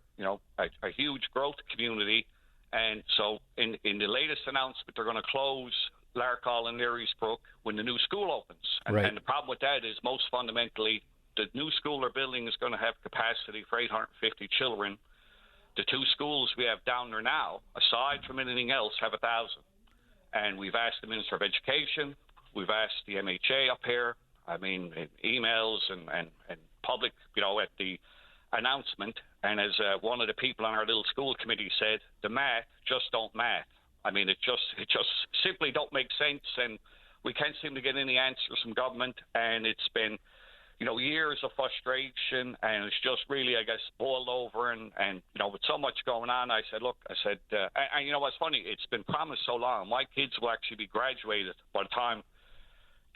a huge growth community. And so in the latest announcement, they're going to close Larkhall and Leary's Brook when the new school opens. And the problem with that is, most fundamentally, the new school they're building is going to have capacity for 850 children. The two schools we have down there now, aside from anything else, have 1,000. And we've asked the Minister of Education, we've asked the MHA up here, emails and public, at the announcement. And as one of the people on our little school committee said, the math just don't math. It just simply don't make sense, and we can't seem to get any answers from government. And it's been, years of frustration, and it's just really, I guess, boiled over. And with so much going on, I said, look, and what's funny, it's been promised so long. My kids will actually be graduated by the time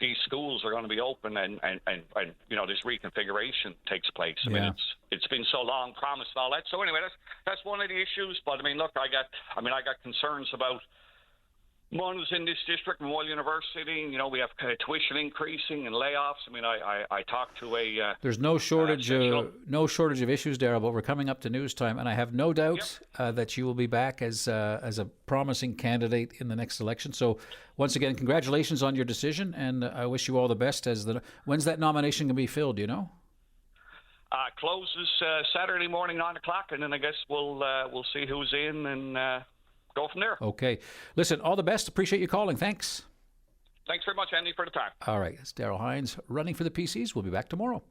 these schools are going to be open and this reconfiguration takes place. It's been so long promised and all that. So anyway, that's one of the issues. But look, I got concerns about ones in this district, Memorial University. We have tuition increasing and layoffs. I talked to a. There's no shortage of issues, Darrell. But we're coming up to news time, and I have no doubt that you will be back as a promising candidate in the next election. So once again, congratulations on your decision, and I wish you all the best. When's that nomination going to be filled? Do you know? Closes Saturday morning, 9:00, and then I guess we'll see who's in and. Go from there. Okay. Listen, all the best. Appreciate you calling. Thanks. Thanks very much, Andy, for the time. All right. It's Darrell Hines running for the PCs. We'll be back tomorrow.